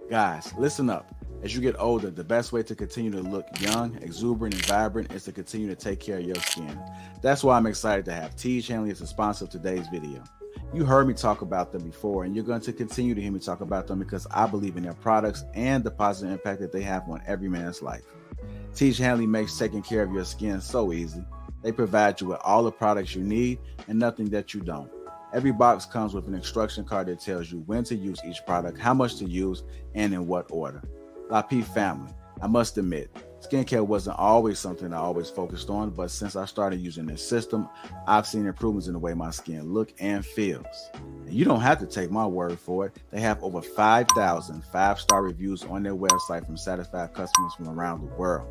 Guys, listen up. As you get older, the best way to continue to look young, exuberant, and vibrant is to continue to take care of your skin. That's why I'm excited to have TJ Hanley as a sponsor of today's video. You heard me talk about them before, and you're going to continue to hear me talk about them because I believe in their products and the positive impact that they have on every man's life. TJ Hanley makes taking care of your skin so easy. They provide you with all the products you need and nothing that you don't. Every box comes with an instruction card that tells you when to use each product, how much to use, and in what order. Lapeef family, I must admit, skincare wasn't always something I always focused on, but since I started using this system, I've seen improvements in the way my skin looks and feels. And you don't have to take my word for it. They have over 5,000 five-star reviews on their website from satisfied customers from around the world.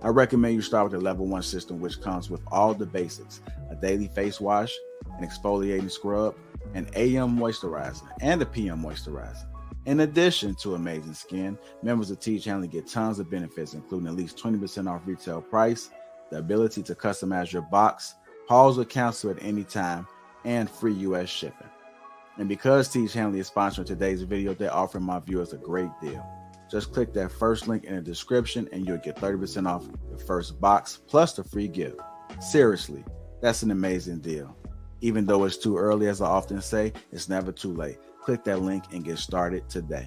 I recommend you start with the level 1 system, which comes with all the basics: a daily face wash, an exfoliating scrub, an AM moisturizer, and a PM moisturizer. In addition to amazing skin, members of TJ Hanley get tons of benefits, including at least 20% off retail price, the ability to customize your box, pause or cancel at any time, and free US shipping. And because TJ Hanley is sponsoring today's video, they're offering my viewers a great deal. Just click that first link in the description and you'll get 30% off the first box plus the free gift. Seriously, that's an amazing deal. Even though it's too early, as I often say, it's never too late. Click that link and get started today.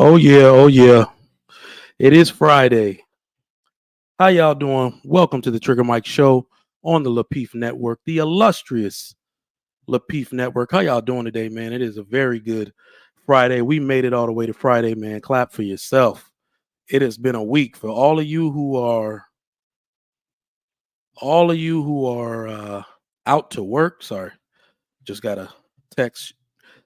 Oh yeah, oh yeah. It is Friday. How y'all doing? Welcome to the Trigger Mike Show on the Lapeef Network, the illustrious Lapeef Network. How y'all doing today, man? It is a very good Friday. We made it all the way to Friday, man. Clap for yourself. It has been a week for all of you who are out to work. Sorry, just got a text.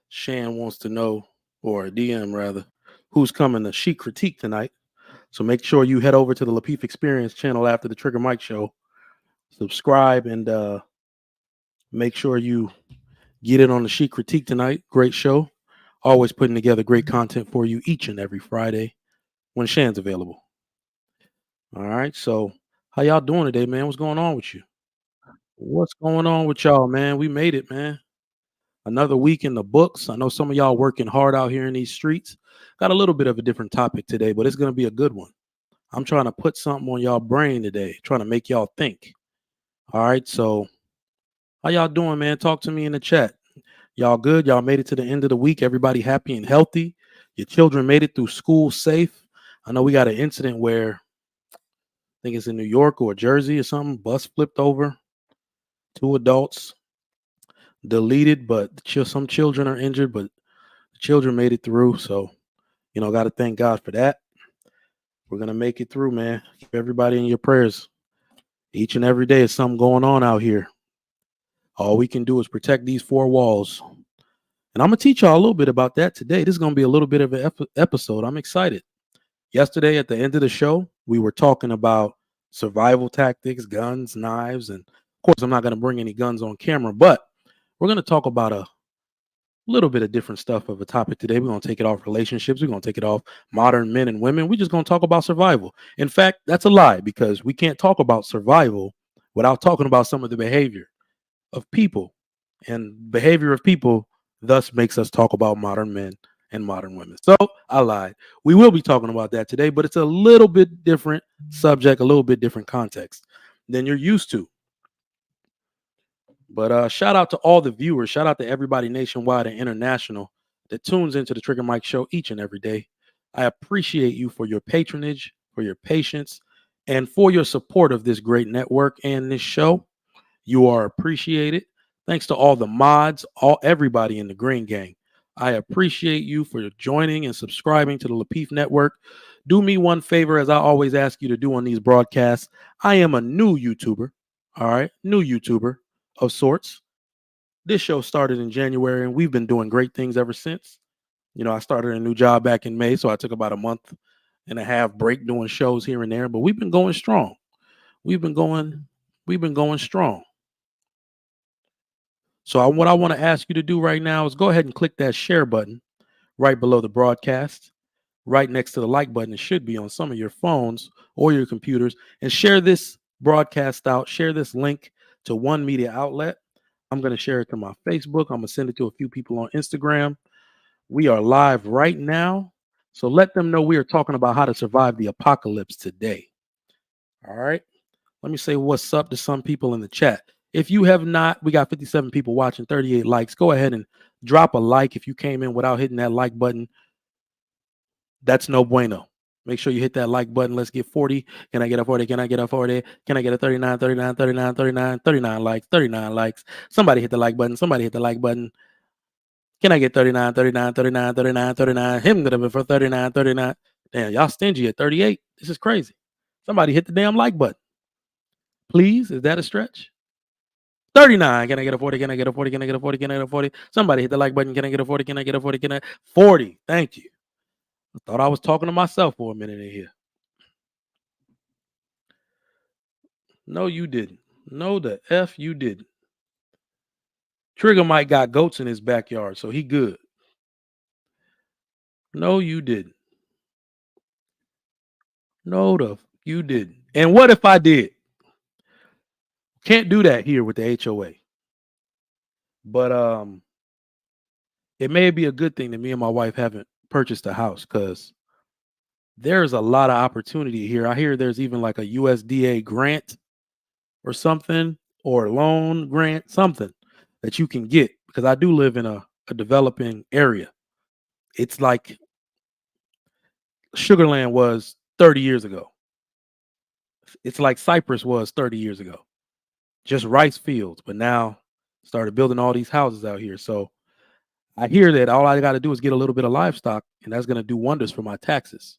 Shan wants to know, or a DM rather, who's coming to She Critique tonight. So make sure you head over to the Lapeef Experience channel after the Trigger Mike Show. Subscribe and make sure you get in on the She Critique tonight. Great show. Always putting together great content for you each and every Friday when Shan's available. All right. So how y'all doing today, man? What's going on with you? What's going on with y'all, man? We made it, man. Another week in the books. I know some of y'all working hard out here in these streets. Got a little bit of a different topic today, but it's going to be a good one. I'm trying to put something on y'all brain today, trying to make y'all think. All right. So how y'all doing, man? Talk to me in the chat. Y'all good? Y'all made it to the end of the week. Everybody happy and healthy. Your children made it through school safe. I know we got an incident where I think it's in New York or Jersey or something. Bus flipped over. 2 adults deleted, but some children are injured, but the children made it through. So, got to thank God for that. We're going to make it through, man. Keep everybody in your prayers. Each and every day is something going on out here. All we can do is protect these four walls. And I'm going to teach y'all a little bit about that today. This is going to be a little bit of an episode. I'm excited. Yesterday at the end of the show, we were talking about survival tactics, guns, knives. And of course, I'm not going to bring any guns on camera, but we're going to talk about a little bit of different stuff of a topic today. We're going to take it off relationships. We're going to take it off modern men and women. We're just going to talk about survival. In fact, that's a lie because we can't talk about survival without talking about some of the behavior of people, and behavior of people thus makes us talk about modern men and modern women. So I lied. We will be talking about that today, but it's a little bit different subject, a little bit different context than you're used to. But shout out to all the viewers. Shout out to everybody nationwide and international that tunes into the Trigger Mike Show each and every day. I appreciate you for your patronage, for your patience, and for your support of this great network and this show. You are appreciated. Thanks to all the mods, everybody in the Green Gang. I appreciate you for joining and subscribing to the Lapeef Network. Do me one favor, as I always ask you to do on these broadcasts. I am a new YouTuber, all right, new YouTuber of sorts. This show started in January, and we've been doing great things ever since. I started a new job back in May, so I took about a month and a half break doing shows here and there, but we've been going strong. We've been going strong. So what I want to ask you to do right now is go ahead and click that share button right below the broadcast, right next to the like button. It should be on some of your phones or your computers, and share this broadcast out. Share this link to one media outlet. I'm going to share it to my Facebook. I'm going to send it to a few people on Instagram. We are live right now. So let them know we are talking about how to survive the apocalypse today. All right. Let me say what's up to some people in the chat. If you have not, we got 57 people watching, 38 likes. Go ahead and drop a like if you came in without hitting that like button. That's no bueno. Make sure you hit that like button. Let's get 40. Can I get a 40? Can I get a 40? Can I get a 39, 39, 39, 39, 39 likes, 39 likes? Somebody hit the like button. Somebody hit the like button. Can I get 39, 39, 39, 39, 39? Him gonna be for 39, 39. Damn, y'all stingy at 38. This is crazy. Somebody hit the damn like button. Please, is that a stretch? 39. Can I get a 40? Can I get a 40? Can I get a 40? Can I get a 40? Somebody hit the like button. Can I get a 40? Can I get a 40? Can I 40? Thank you. I thought I was talking to myself for a minute in here. No, you didn't. No, the F you didn't. Trigger Mike got goats in his backyard, so he good. No, you didn't. No, you didn't. And what if I did? Can't do that here with the HOA. But it may be a good thing that me and my wife haven't purchased a house because there's a lot of opportunity here. I hear there's even like a USDA grant or something, or loan grant, something that you can get, because I do live in a developing area. It's like Sugarland was 30 years ago. It's like Cyprus was 30 years ago. Just rice fields, but now started building all these houses out here. So I hear that all I got to do is get a little bit of livestock, and that's going to do wonders for my taxes.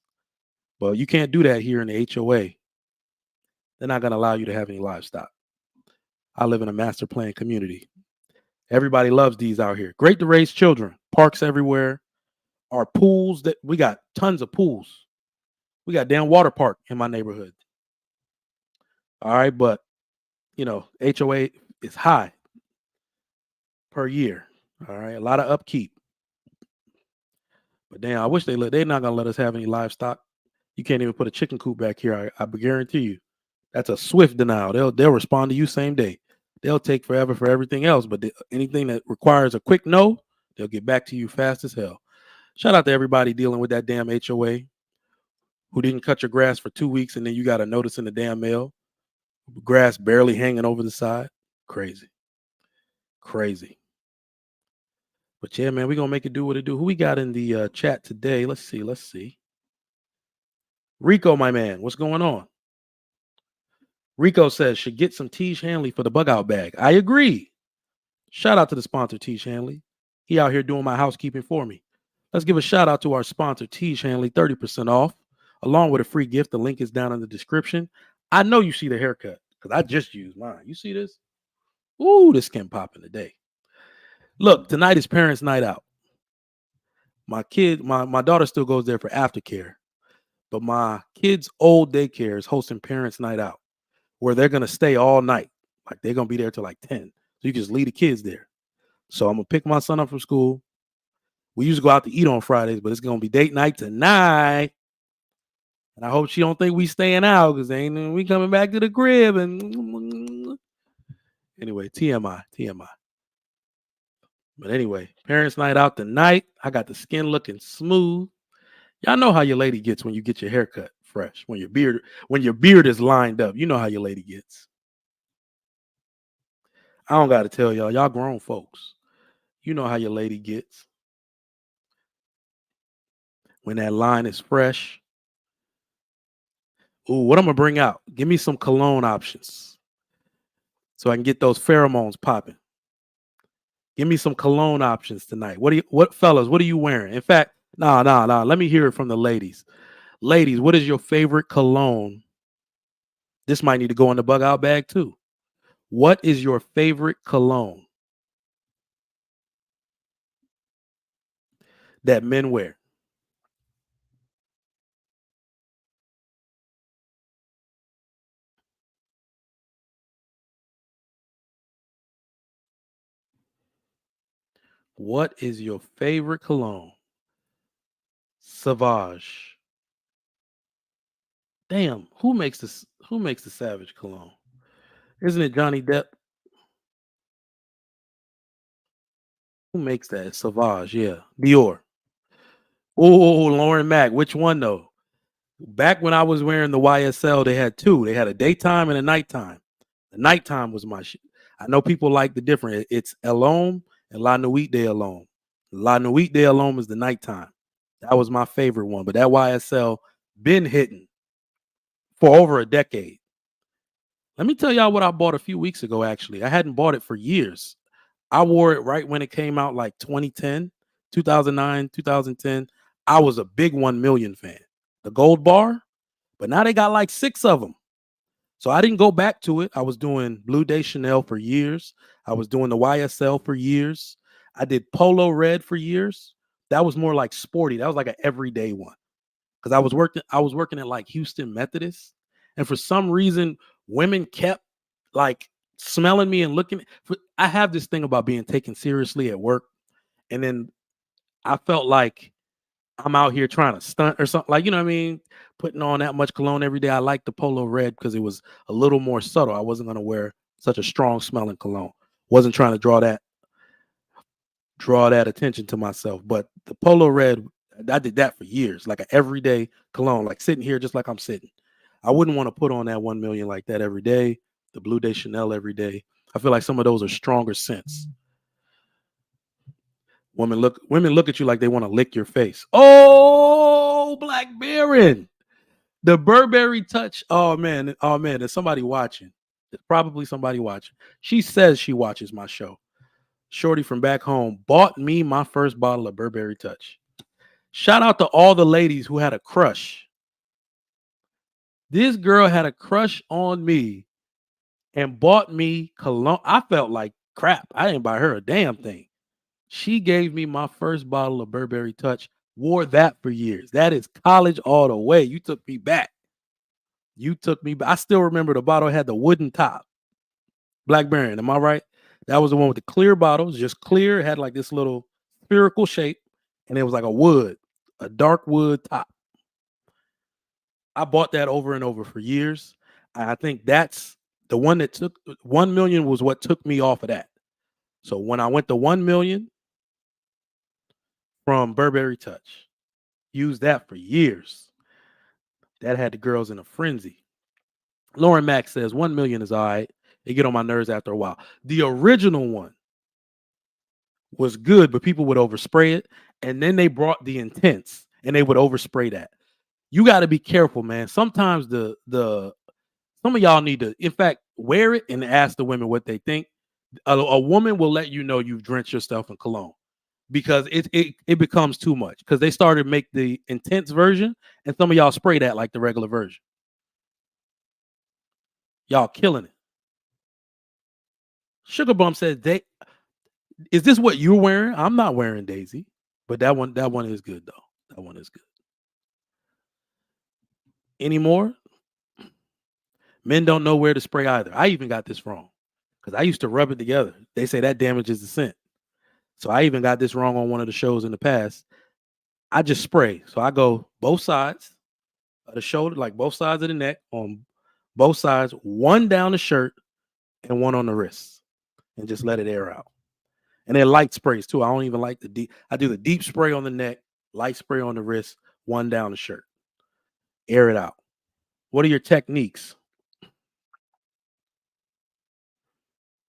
But you can't do that here in the HOA. They're not going to allow you to have any livestock. I live in a master plan community. Everybody loves these out here. Great to raise children. Parks everywhere. Our pools, that we got tons of pools. We got damn water park in my neighborhood. All right, but HOA is high per year. All right, a lot of upkeep. But damn, I wish they're not gonna let us have any livestock. You can't even put a chicken coop back here. I guarantee you, that's a swift denial. They'll respond to you same day. They'll take forever for everything else, but anything that requires a quick no, they'll get back to you fast as hell. Shout out to everybody dealing with that damn HOA who didn't cut your grass for 2 weeks and then you got a notice in the damn mail. Grass barely hanging over the side. Crazy. But yeah, man, we're going to make it do what it do. Who we got in the chat today? Let's see. Rico, my man, what's going on? Rico says, should get some Tiege Hanley for the bug out bag. I agree. Shout out to the sponsor, Tiege Hanley. He out here doing my housekeeping for me. Let's give a shout out to our sponsor, Tiege Hanley, 30% off, along with a free gift. The link is down in the description. I know you see the haircut because I just used mine. You see this? Ooh, this skin popping today. Look, tonight is parents' night out. My daughter still goes there for aftercare, but my kid's old daycare is hosting parents' night out where they're going to stay all night. Like they're going to be there till like 10. So you just leave the kids there. So I'm going to pick my son up from school. We used to go out to eat on Fridays, but it's going to be date night tonight. And I hope she don't think we staying out because ain't we coming back to the crib. And anyway, TMI. But anyway, parents' night out tonight. I got the skin looking smooth. Y'all know how your lady gets when you get your hair cut fresh. When your beard is lined up. You know how your lady gets. I don't got to tell y'all grown folks. You know how your lady gets. When that line is fresh. Ooh, what I'm going to bring out? Give me some cologne options so I can get those pheromones popping. Give me some cologne options tonight. Fellas, what are you wearing? In fact, nah. Let me hear it from the ladies. Ladies, what is your favorite cologne? This might need to go in the bug out bag too. What is your favorite cologne that men wear? What is your favorite cologne? Sauvage. Damn, who makes this? Who makes the Savage cologne? Isn't it Johnny Depp? Who makes that? Sauvage, yeah. Dior. Oh, Lauren Mack. Which one though? Back when I was wearing the YSL, they had two. They had a daytime and a nighttime. The nighttime was my shit. I know people like the different. It's El Homme and La Nuit de El Homme. La Nuit de El Homme is the nighttime. That was my favorite one. But that YSL been hitting for over a decade. Let me tell y'all what I bought a few weeks ago, actually. I hadn't bought it for years. I wore it right when it came out, like 2010, 2009, 2010. I was a big 1 million fan. The gold bar, but now they got like 6 of them. So I didn't go back to it. I was doing Blue Day Chanel for years. I was doing the YSL for years. I did Polo Red for years. That was more like sporty. That was like an everyday one. Because I was working at like Houston Methodist. And for some reason, women kept like smelling me and looking. I have this thing about being taken seriously at work. And then I felt like I'm out here trying to stunt or something, like, you know what I mean? Putting on that much cologne every day. I liked the Polo Red because it was a little more subtle. I wasn't going to wear such a strong smelling cologne. Wasn't trying to draw that attention to myself. But the Polo Red, I did that for years, like an everyday cologne, like sitting here just like I'm sitting. I wouldn't want to put on that 1 million like that every day. The Blue Day Chanel every day. I feel like some of those are stronger scents. Women look at you like they want to lick your face. Oh, Oh, Black Baron. The Burberry Touch. Oh man. There's somebody watching. There's probably somebody watching. She says she watches my show. Shorty from back home bought me my first bottle of Burberry Touch. Shout out to all the ladies who had a crush. This girl had a crush on me and bought me cologne. I felt like crap. I didn't buy her a damn thing. She gave me my first bottle of Burberry Touch. Wore that for years. That is college all the way. You took me back. You took me back. I still remember the bottle had the wooden top. Black Baron, am I right? That was the one with the clear bottles, just clear. It had like this little spherical shape, and it was like a dark wood top. I bought that over and over for years. I think that's the one that took 1 million was what took me off of that. So when I went to 1 million from Burberry Touch, used that for years. That had the girls in a frenzy. Lauren Mack says 1 million is all right. They get on my nerves after a while. The original one was good, but people would overspray it. And then they brought the Intense and they would overspray that. You got to be careful, man. Sometimes some of y'all need to, in fact, wear it and ask the women what they think. A woman will let you know you've drenched yourself in cologne because it becomes too much. Because they started to make the Intense version, and some of y'all spray that like the regular version. Y'all killing it. Sugar Bump says, is this what you're wearing? I'm not wearing Daisy, but that one is good though. That one is good. Any more? Men don't know where to spray either. I even got this wrong because I used to rub it together. They say that damages the scent. So I even got this wrong on one of the shows in the past. I just spray. So I go both sides of the shoulder, like both sides of the neck, on both sides, one down the shirt and one on the wrist, and just let it air out. And then light sprays too. I don't even like the deep. I do the deep spray on the neck, light spray on the wrist, one down the shirt. Air it out. What are your techniques?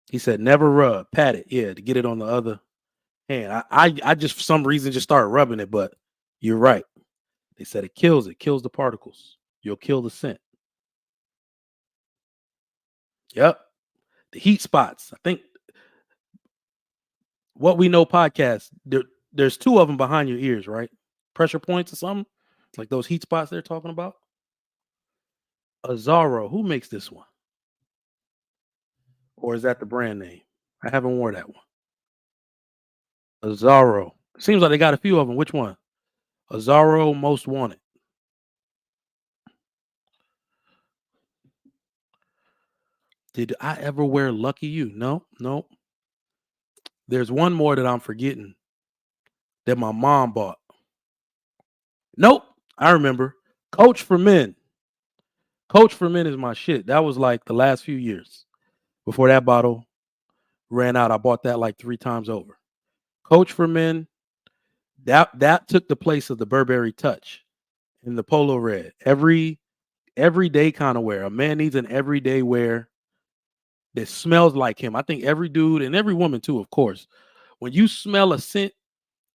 He said, never rub, pat it. Yeah, to get it on the other hand. I just for some reason just started rubbing it, but you're right. They said it kills the particles. You'll kill the scent. Yep. The heat spots. I think What We Know podcast, there's two of them behind your ears, right? Pressure points or something? Like those heat spots they're talking about. Azaro, who makes this one? Or is that the brand name? I haven't worn that one. Azaro. Seems like they got a few of them. Which one? Azaro Most Wanted. Did I ever wear Lucky You? No. There's one more that I'm forgetting that my mom bought. Nope. I remember. Coach for Men. Coach for Men is my shit. That was like the last few years. Before that bottle ran out, I bought that like 3 times over. Coach for Men. That took the place of the Burberry Touch in the polo red. Everyday kind of wear. A man needs an everyday wear that smells like him. I think every dude and every woman too, of course. When you smell a scent,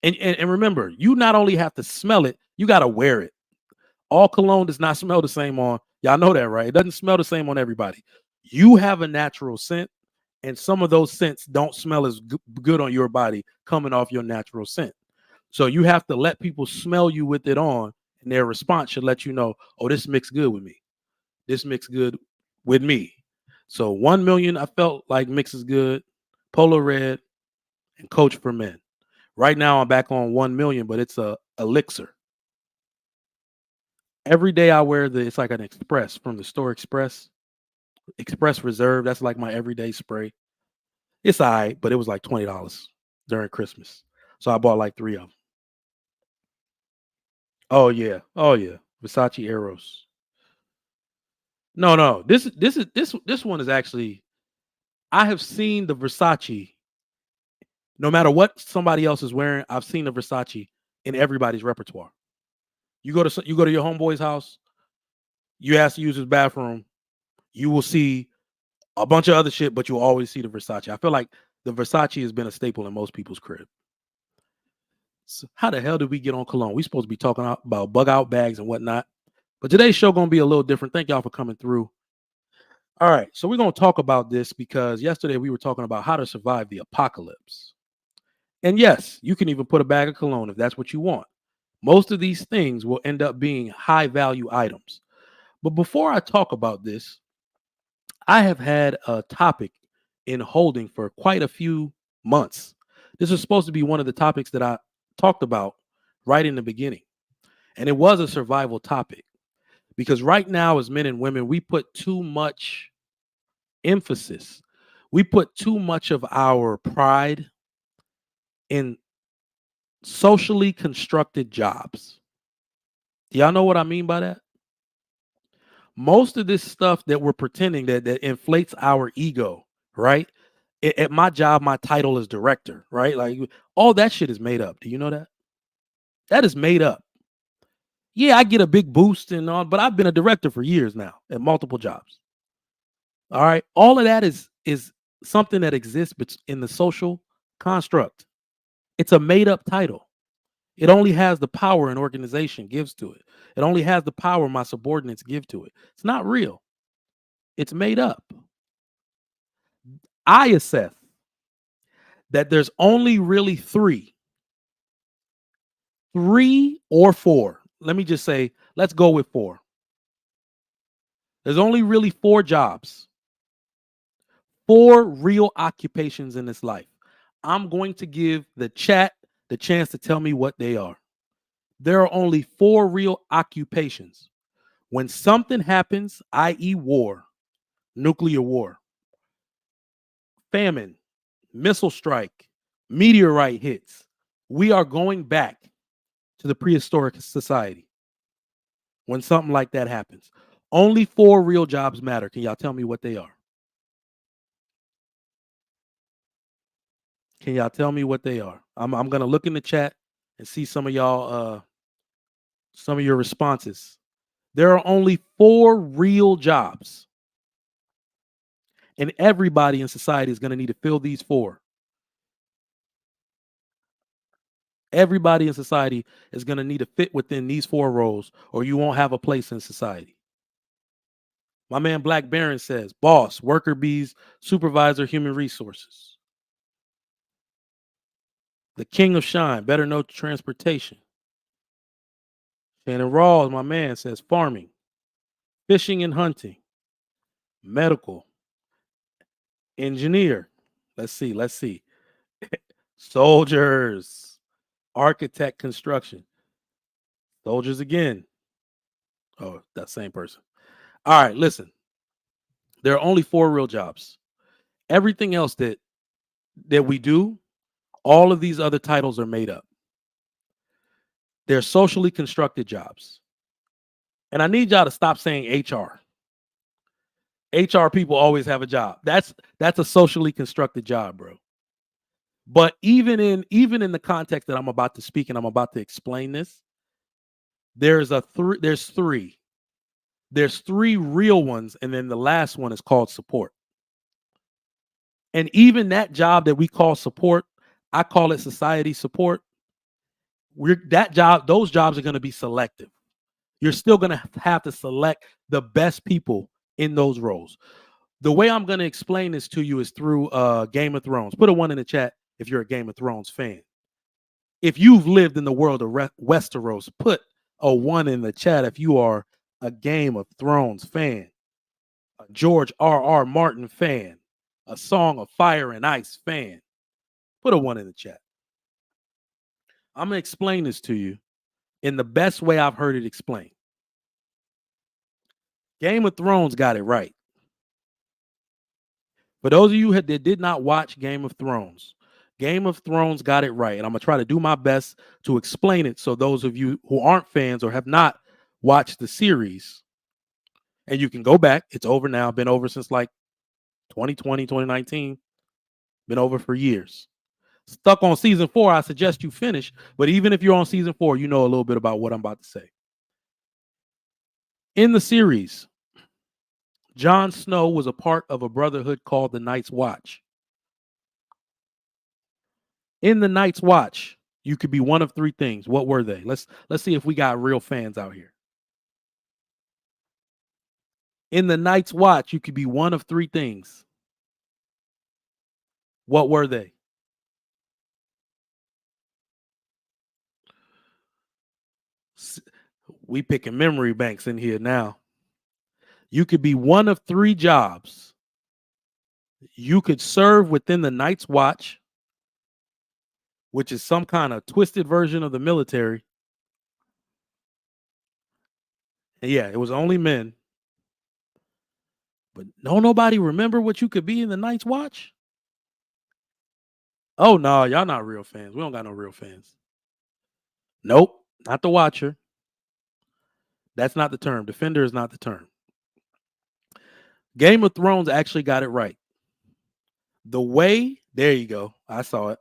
and remember, you not only have to smell it, you got to wear it. All cologne does not smell the same on. Y'all know that, right? It doesn't smell the same on everybody. You have a natural scent, and some of those scents don't smell as good on your body coming off your natural scent. So you have to let people smell you with it on, and their response should let you know, oh, this mixed good with me. This mixed good with me. So 1 million, I felt like mixes good. Polo Red and Coach for Men. Right now, I'm back on 1 million, but it's a elixir. Every day I wear it's like an Express from the store Express Reserve. That's like my everyday spray. It's all right, but it was like $20 during Christmas. So I bought like 3 of them. Oh yeah. Versace Eros. No. This one is actually, I have seen the Versace. No matter what somebody else is wearing, I've seen the Versace in everybody's repertoire. You go to your homeboy's house, you ask to use his bathroom, you will see a bunch of other shit, but you'll always see the Versace. I feel like the Versace has been a staple in most people's crib. So how the hell did we get on cologne? We supposed to be talking about bug out bags and whatnot. But today's show going to be a little different. Thank y'all for coming through. All right. So we're going to talk about this because yesterday we were talking about how to survive the apocalypse. And yes, you can even put a bag of cologne if that's what you want. Most of these things will end up being high value items. But before I talk about this, I have had a topic in holding for quite a few months. This was supposed to be one of the topics that I talked about right in the beginning. And it was a survival topic because right now, as men and women, we put too much emphasis, we put too much of our pride in socially constructed jobs. Do y'all know what I mean by that? Most of this stuff that we're pretending that inflates our ego, right? At my job, my title is director, right? Like all that shit is made up. Do you know that? That is made up. Yeah, I get a big boost and all, but I've been a director for years now at multiple jobs. All right. All of that is something that exists in the social construct. It's a made up title. It only has the power an organization gives to it. It only has the power my subordinates give to it. It's not real. It's made up. I assess that there's only really three or four. Let me just say, let's go with four. There's only really four jobs, four real occupations in this life. I'm going to give the chat the chance to tell me what they are. There are only four real occupations. When something happens, i.e., war, nuclear war, famine, missile strike, meteorite hits, we are going back to the prehistoric society when something like that happens. Only four real jobs matter. Can y'all tell me what they are? Can y'all tell me what they are? I'm going to look in the chat and see some of y'all, some of your responses. There are only four real jobs. And everybody in society is going to need to fill these four. Everybody in society is going to need to fit within these four roles, or you won't have a place in society. My man Black Baron says, boss, worker bees, supervisor, human resources. The king of shine, better know transportation. Shannon Rawls, my man, says farming, fishing and hunting, medical, engineer. Let's see. Soldiers, architect, construction. Soldiers again. Oh, that same person. All right, listen. There are only four real jobs. Everything else that we do, all of these other titles are made up. They're socially constructed jobs. And I need y'all to stop saying HR. HR people always have a job. That's a socially constructed job, bro. But even in the context that I'm about to speak and I'm about to explain this, there's three. There's three real ones, and then the last one is called support. And even that job that we call support, I call it society support. Those jobs are going to be selective. You're still going to have to select the best people in those roles. The way I'm going to explain this to you is through Game of Thrones. Put a 1 in the chat if you're a Game of Thrones fan. If you've lived in the world of Westeros, put a 1 in the chat if you are a Game of Thrones fan, a George R.R. Martin fan, a Song of Fire and Ice fan. Put a 1 in the chat. I'm going to explain this to you in the best way I've heard it explained. Game of Thrones got it right. For those of you that did not watch Game of Thrones got it right. And I'm going to try to do my best to explain it so those of you who aren't fans or have not watched the series, and you can go back. It's over now. Been over since like 2020, 2019. Been over for years. Stuck on season 4, I suggest you finish. But even if you're on season 4, you know a little bit about what I'm about to say. In the series, Jon Snow was a part of a brotherhood called the Night's Watch. In the Night's Watch, You could be one of three things. What were they? Let's see if we got real fans out here. In the Night's Watch, you could be one of three things. What were they? We picking memory banks in here now. You could be one of three jobs. You could serve within the Night's Watch, which is some kind of twisted version of the military. And yeah, it was only men. But nobody remember what you could be in the Night's Watch? Oh, no, y'all not real fans. We don't got no real fans. Nope, not the Watcher. That's not the term. Defender is not the term. Game of Thrones actually got it right. The way, there you go. I saw it.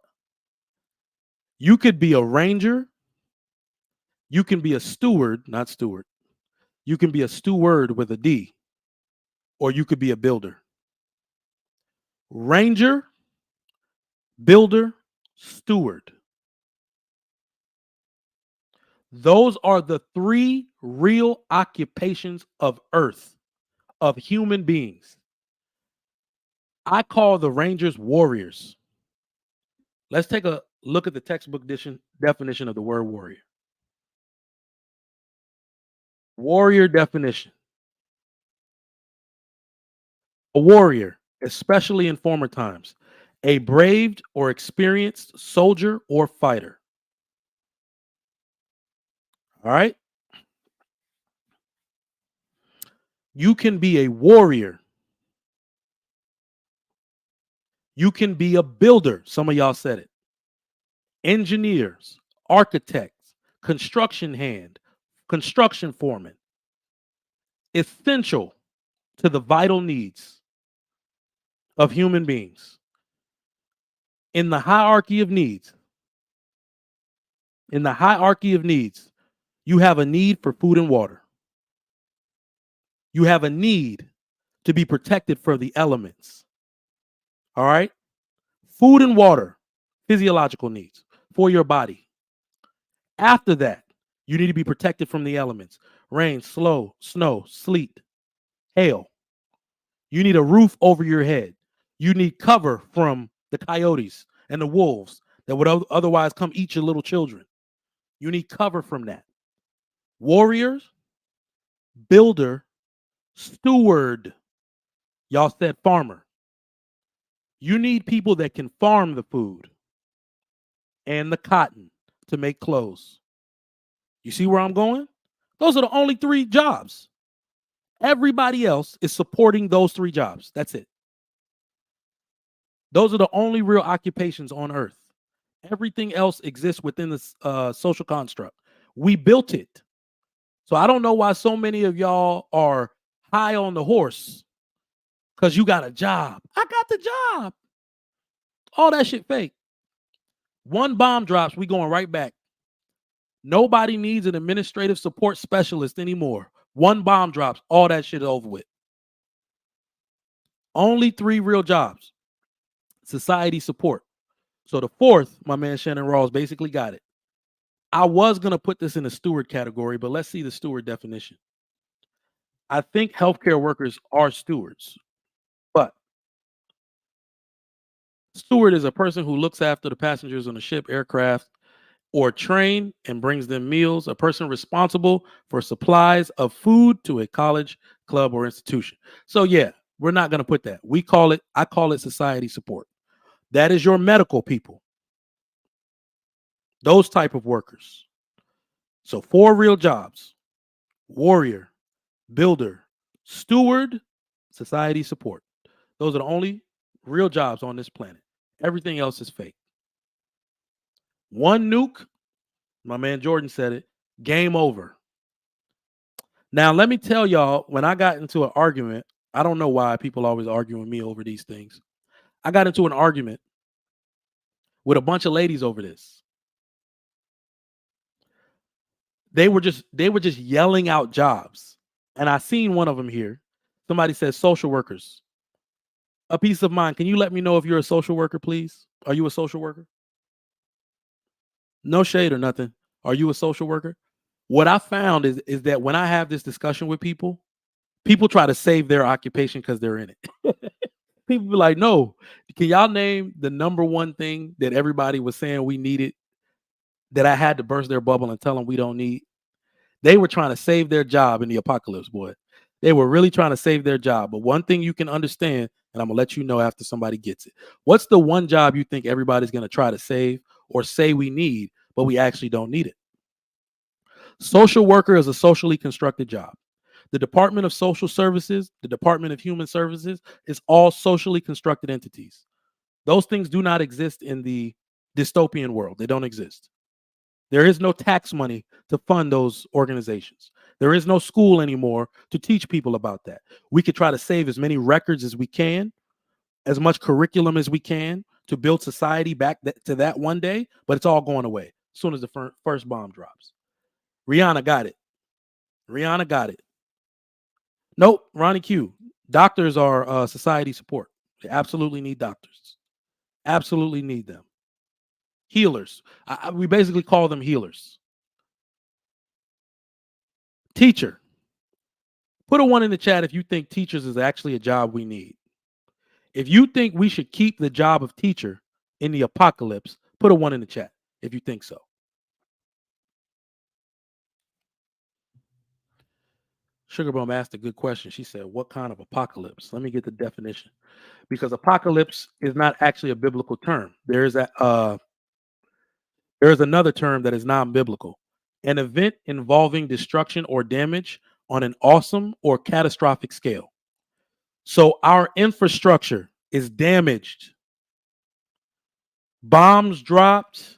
You could be a ranger. You can be a steward, not steward. You can be a steward with a D, or you could be a builder. Ranger, builder, steward. Those are the three real occupations of Earth, of human beings. I call the Rangers warriors. Let's take a look at the textbook definition of the word warrior. Warrior definition. A warrior, especially in former times, a braved or experienced soldier or fighter. All right. You can be a warrior. You can be a builder. Some of y'all said it. Engineers, architects, construction hand, construction foreman. Essential to the vital needs of human beings. In the hierarchy of needs, you have a need for food and water. You have a need to be protected from the elements. All right? Food and water, physiological needs for your body. After that, you need to be protected from the elements. Rain, snow, sleet, hail. You need a roof over your head. You need cover from the coyotes and the wolves that would otherwise come eat your little children. You need cover from that. Warriors, builder, steward. Y'all said farmer. You need people that can farm the food and the cotton to make clothes. You see where I'm going? Those are the only three jobs. Everybody else is supporting those three jobs. That's it. Those are the only real occupations on Earth. Everything else exists within the social construct. We built it. So I don't know why so many of y'all are high on the horse because you got a job. I got the job. All that shit fake. One bomb drops, we going right back. Nobody needs an administrative support specialist anymore. One bomb drops, all that shit is over with. Only three real jobs. Society support. So the fourth, my man Shannon Rawls basically got it. I was going to put this in the steward category, but let's see the steward definition. I think healthcare workers are stewards, but steward is a person who looks after the passengers on a ship, aircraft, or train and brings them meals, a person responsible for supplies of food to a college, club, or institution. So yeah, we're not going to put that. I call it society support. That is your medical people. Those type of workers. So 4 real jobs: warrior, builder, steward, society support. Those are the only real jobs on this planet. Everything else is fake. One nuke, my man Jordan said it, game over. Now, let me tell y'all, when I got into an argument, I don't know why people always argue with me over these things. I got into an argument with a bunch of ladies over this. They were just yelling out jobs. And I seen one of them here. Somebody said social workers. A peace of mind. Can you let me know if you're a social worker, please? Are you a social worker? No shade or nothing. Are you a social worker? What I found is that when I have this discussion with people, people try to save their occupation because they're in it. People be like, no, can y'all name the number one thing that everybody was saying we needed that I had to burst their bubble and tell them we don't need? They were trying to save their job in the apocalypse, boy. They were really trying to save their job. But one thing you can understand, and I'm going to let you know after somebody gets it. What's the one job you think everybody's going to try to save or say we need, but we actually don't need it? Social worker is a socially constructed job. The Department of Social Services, the Department of Human Services is all socially constructed entities. Those things do not exist in the dystopian world. They don't exist. There is no tax money to fund those organizations. There is no school anymore to teach people about that. We could try to save as many records as we can, as much curriculum as we can to build society back to that one day, but it's all going away as soon as the first bomb drops. Rihanna got it. Rihanna got it. Nope, Ronnie Q. Doctors are society support. They absolutely need doctors. Absolutely need them. Healers. We basically call them healers. Teacher. Put a 1 in the chat if you think teachers is actually a job we need. If you think we should keep the job of teacher in the apocalypse, put a 1 in the chat if you think so. Sugarbum asked a good question. She said, what kind of apocalypse? Let me get the definition. Because apocalypse is not actually a biblical term. There is another term that is non-biblical. An event involving destruction or damage on an awesome or catastrophic scale. So our infrastructure is damaged. Bombs dropped.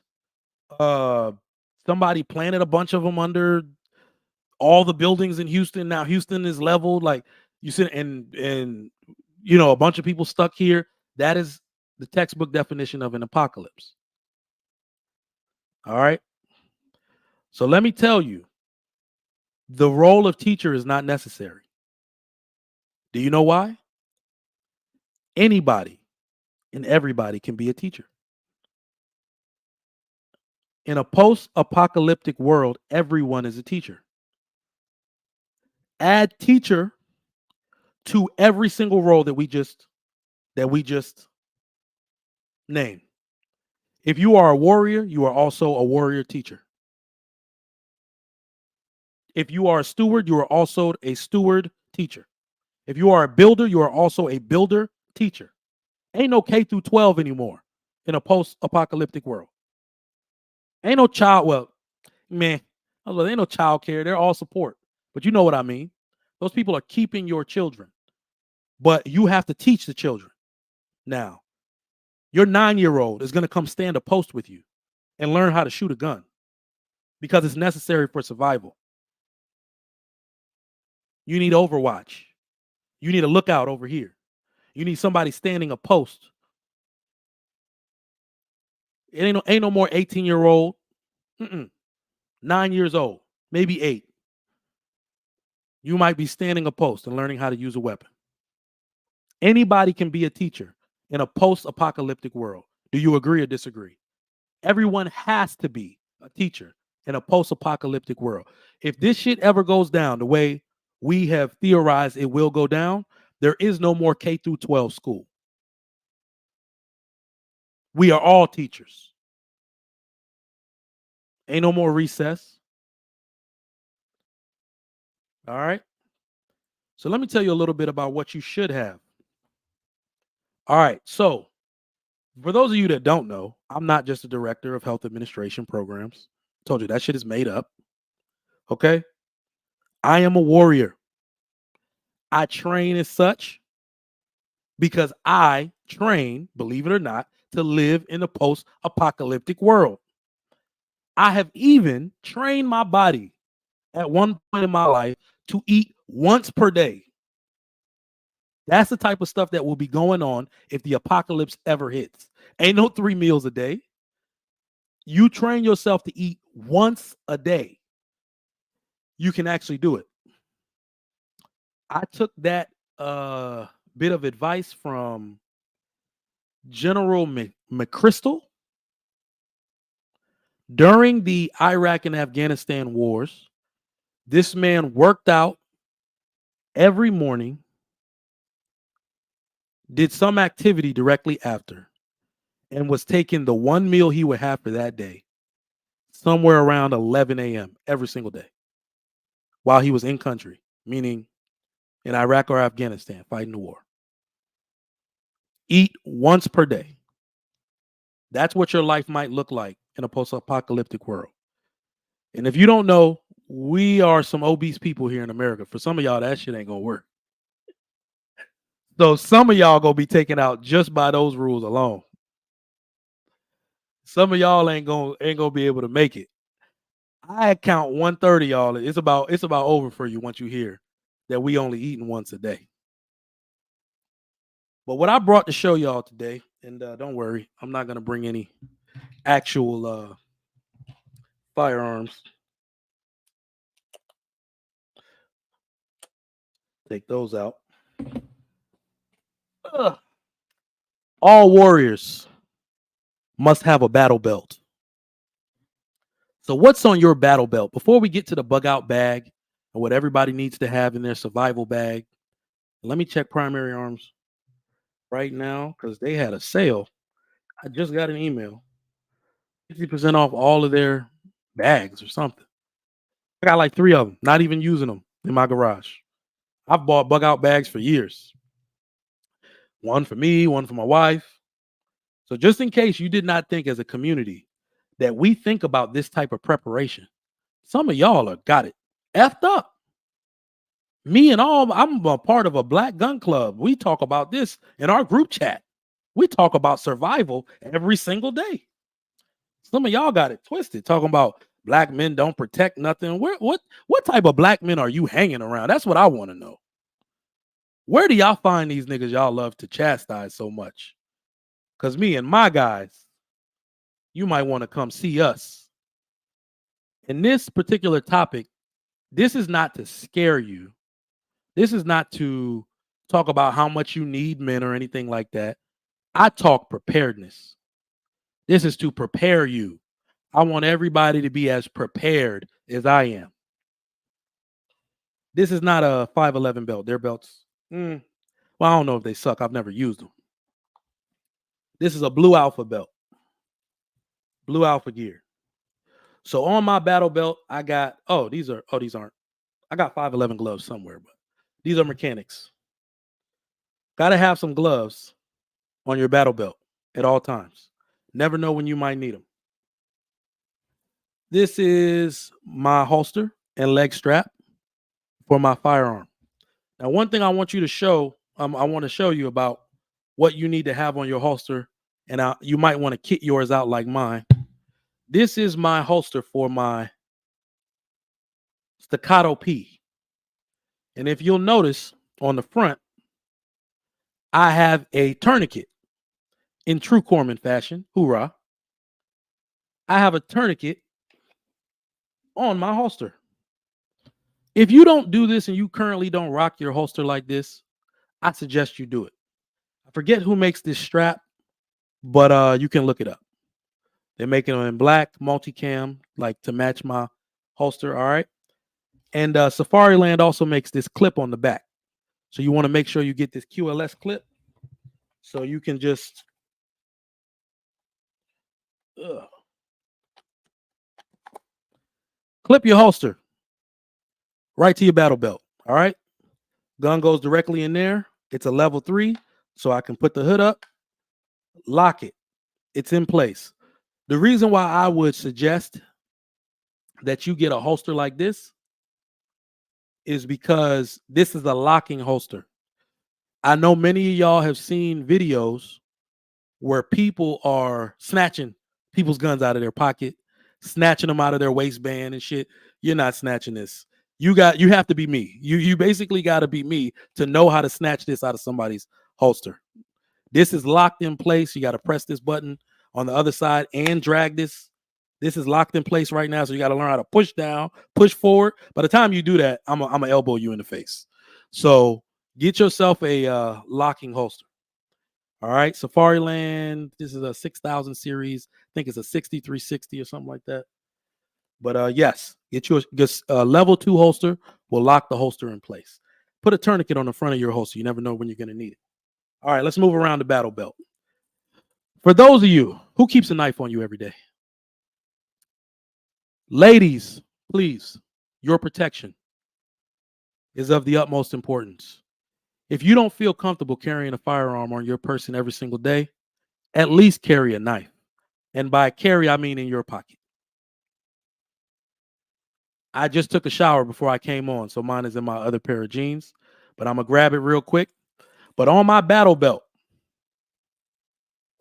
Somebody planted a bunch of them under all the buildings in Houston. Now Houston is leveled, like you said, and you know, a bunch of people stuck here. That is the textbook definition of an apocalypse. All right. So let me tell you, the role of teacher is not necessary. Do you know why? Anybody and everybody can be a teacher. In a post-apocalyptic world, everyone is a teacher. Add teacher to every single role that we just named. If you are a warrior, you are also a warrior teacher. If you are a steward, you are also a steward teacher. If you are a builder, you are also a builder teacher. Ain't no K through 12 anymore in a post-apocalyptic world. Ain't no child, well, man, ain't no child care. They're all support. But you know what I mean. Those people are keeping your children. But you have to teach the children. Now, your 9-year-old is going to come stand a post with you and learn how to shoot a gun because it's necessary for survival. You need Overwatch. You need a lookout over here. You need somebody standing a post. It ain't no more 18-year-old. 9 years old, maybe 8. You might be standing a post and learning how to use a weapon. Anybody can be a teacher in a post-apocalyptic world. Do you agree or disagree? Everyone has to be a teacher in a post-apocalyptic world. If this shit ever goes down the way we have theorized it will go down, there is no more K through 12 school. We are all teachers. Ain't no more recess. All right. So let me tell you a little bit about what you should have. All right. So for those of you that don't know, I'm not just a director of health administration programs. I told you that shit is made up. Okay. I am a warrior. I train as such because I train, believe it or not, to live in a post-apocalyptic world. I have even trained my body at one point in my life to eat once per day. That's the type of stuff that will be going on if the apocalypse ever hits. Ain't no 3 meals a day. You train yourself to eat once a day. You can actually do it. I took that bit of advice from General McChrystal, During the Iraq and Afghanistan wars, this man worked out every morning, did some activity directly after, and was taking the one meal he would have for that day somewhere around 11 a.m. every single day while he was in country, meaning in Iraq or Afghanistan fighting the war. Eat once per day. That's what your life might look like in a post-apocalyptic world. And if you don't know, we are some obese people here in America. For some of y'all, that shit ain't gonna work. So some of y'all gonna be taken out just by those rules alone. Some of y'all ain't gonna be able to make it. I count 130, y'all. It's about over for you once you hear that we only eating once a day. But what I brought to show y'all today, and don't worry, I'm not gonna bring any actual firearms. Take those out. All warriors must have a battle belt. So what's on your battle belt? Before we get to the bug out bag and what everybody needs to have in their survival bag, let me check Primary Arms right now because they had a sale. I just got an email. 50% off all of their bags or something. I got like 3 of them, not even using them in my garage. I've bought bug out bags for years. One for me, one for my wife. So just in case you did not think as a community that we think about this type of preparation, some of y'all have got it effed up. Me and all, I'm a part of a black gun club. We talk about this in our group chat. We talk about survival every single day. Some of y'all got it twisted, talking about black men don't protect nothing. What type of black men are you hanging around? That's what I want to know. Where do y'all find these niggas y'all love to chastise so much? Because me and my guys, you might want to come see us. In this particular topic, this is not to scare you. This is not to talk about how much you need men or anything like that. I talk preparedness. This is to prepare you. I want everybody to be as prepared as I am. This is not a 511 belt. Their belts, well, I don't know if they suck. I've never used them. This is a Blue Alpha belt. Blue Alpha gear. So on my battle belt, I got, these aren't. I got 511 gloves somewhere, but these are mechanics. Got to have some gloves on your battle belt at all times. Never know when you might need them. This is my holster and leg strap for my firearm. Now, one thing I want you to show, I want to show you about what you need to have on your holster, and you might want to kit yours out like mine. This is my holster for my Staccato P. And if you'll notice on the front, I have a tourniquet in true Corman fashion. Hoorah. I have a tourniquet on my holster. If you don't do this and you currently don't rock your holster like this, I suggest you do it. I forget who makes this strap, but you can look it up. They're making them in black, multicam, like to match my holster. All right. And Safariland also makes this clip on the back. So you want to make sure you get this QLS clip so you can just clip your holster right to your battle belt. All right. Gun goes directly in there. It's a level 3. So I can put the hood up, lock it. It's in place. The reason why I would suggest that you get a holster like this is because this is a locking holster. I know many of y'all have seen videos where people are snatching people's guns out of their pocket, snatching them out of their waistband and shit. You're not snatching this. You have to be me. You basically got to be me to know how to snatch this out of somebody's holster. This is locked in place. You got to press this button on the other side and drag this. This is locked in place right now. So you got to learn how to push down, push forward. By the time you do that, I'm going to elbow you in the face. So get yourself a locking holster. All right, Safari Land. This is a 6000 series. I think it's a 6360 or something like that. But yes, get you a level 2 holster. Will lock the holster in place. Put a tourniquet on the front of your holster. You never know when you're going to need it. All right, let's move around the battle belt. For those of you who keeps a knife on you every day, ladies, please, your protection is of the utmost importance. If you don't feel comfortable carrying a firearm on your person every single day, at least carry a knife. And by carry, I mean in your pocket. I just took a shower before I came on, so mine is in my other pair of jeans, but I'm going to grab it real quick. But on my battle belt,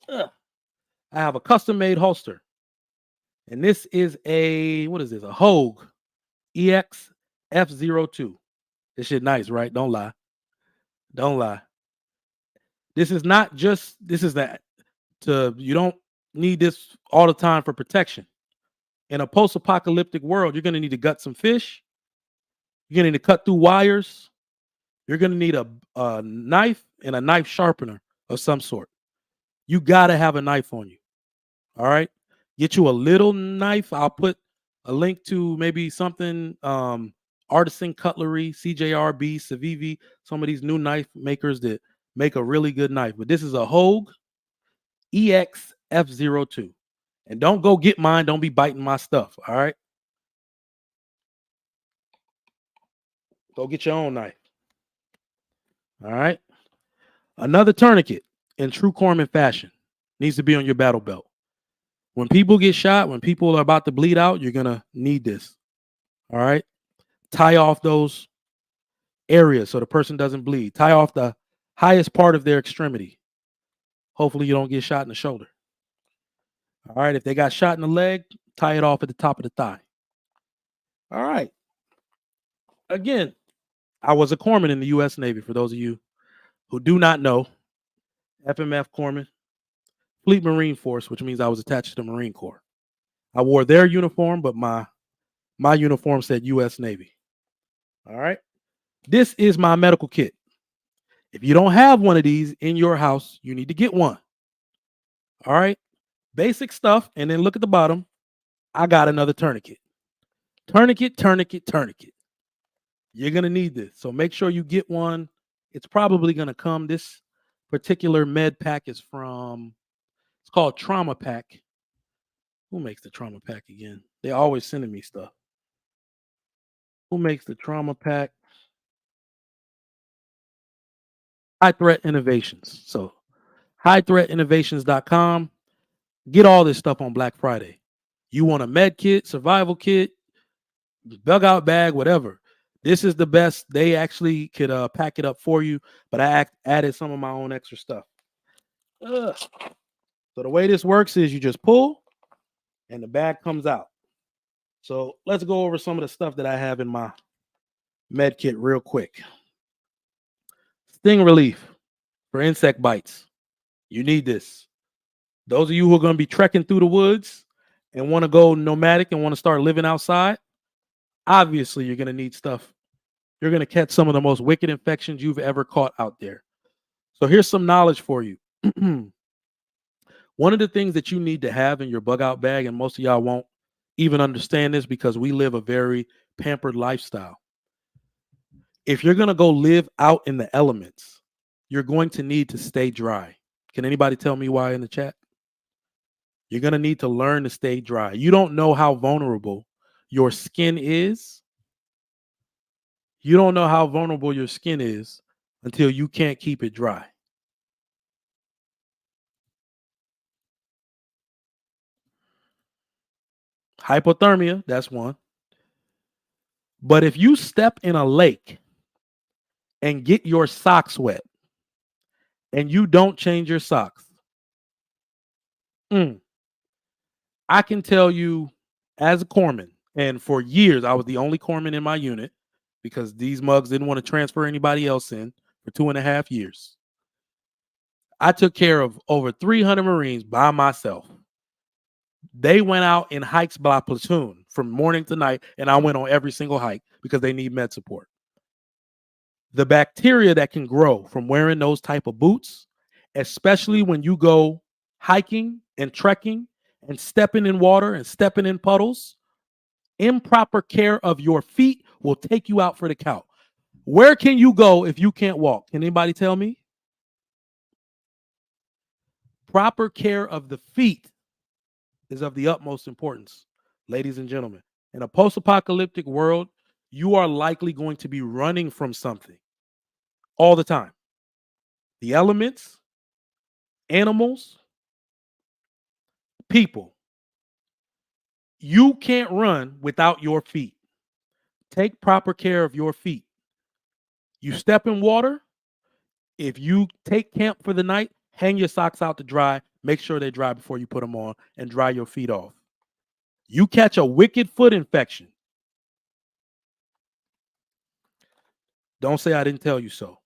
I have a custom-made holster. And this is a Hogue EX F02. This shit nice, right? Don't lie. Don't lie. This is that. You don't need this all the time for protection. In a post-apocalyptic world, you're going to need to gut some fish. You're going to need to cut through wires. You're going to need a knife and a knife sharpener of some sort. You got to have a knife on you. All right? Get you a little knife. I'll put a link to maybe something, Artisan Cutlery, CJRB, Civivi, some of these new knife makers that make a really good knife. But this is a Hogue EX F02. And don't go get mine. Don't be biting my stuff. All right? Go get your own knife. All right? Another tourniquet in true Corman fashion needs to be on your battle belt. When people get shot, when people are about to bleed out, you're going to need this. All right? Tie off those areas so the person doesn't bleed. Tie off the highest part of their extremity. Hopefully you don't get shot in the shoulder. All right? If they got shot in the leg, tie it off at the top of the thigh. All right. Again, I was a corpsman in the U.S. Navy, for those of you who do not know. FMF corpsman, Fleet Marine Force, which means I was attached to the Marine Corps. I wore their uniform, but my uniform said U.S. Navy. All right. This is my medical kit. If you don't have one of these in your house, you need to get one. All right. Basic stuff. And then look at the bottom. I got another tourniquet. Tourniquet. You're going to need this. So make sure you get one. It's probably going to come. This particular med pack is from, it's called Trauma Pack. Who makes the Trauma Pack again? They're always sending me stuff. Who makes the Trauma Pack? High Threat Innovations. So highthreatinnovations.com. Get all this stuff on Black Friday. You want a med kit, survival kit, bug out bag, whatever. This is the best. They actually could pack it up for you, but I added some of my own extra stuff. So the way this works is you just pull and the bag comes out. So let's go over some of the stuff that I have in my med kit real quick. Sting relief for insect bites. You need this. Those of you who are going to be trekking through the woods and want to go nomadic and want to start living outside, obviously you're going to need stuff. You're going to catch some of the most wicked infections you've ever caught out there. So here's some knowledge for you. One of the things that you need to have in your bug out bag, and most of y'all won't even understand this because we live a very pampered lifestyle. If you're going to go live out in the elements, you're going to need to stay dry. Can anybody tell me why in the chat? You're going to need to learn to stay dry. You don't know how vulnerable your skin is. You don't know how vulnerable your skin is until you can't keep it dry. Hypothermia, that's one. But if you step in a lake and get your socks wet and you don't change your socks, I can tell you as a corpsman, and for years I was the only corpsman in my unit because these mugs didn't want to transfer anybody else in for 2.5 years. I took care of over 300 Marines by myself. They went out in hikes by platoon from morning to night, and I went on every single hike because they need med support. The bacteria that can grow from wearing those type of boots especially when you go hiking and trekking and stepping in water and stepping in puddles. Improper care of your feet will take you out for the count. Where can you go if you can't walk? Can anybody tell me? Proper care of the feet is of the utmost importance, ladies and gentlemen. In a post-apocalyptic world, you are likely going to be running from something all the time. The elements, animals, people. You can't run without your feet. Take proper care of your feet. You step in water. If you take camp for the night, hang your socks out to dry. Make sure they dry before you put them on and dry your feet off. You catch a wicked foot infection. Don't say I didn't tell you so.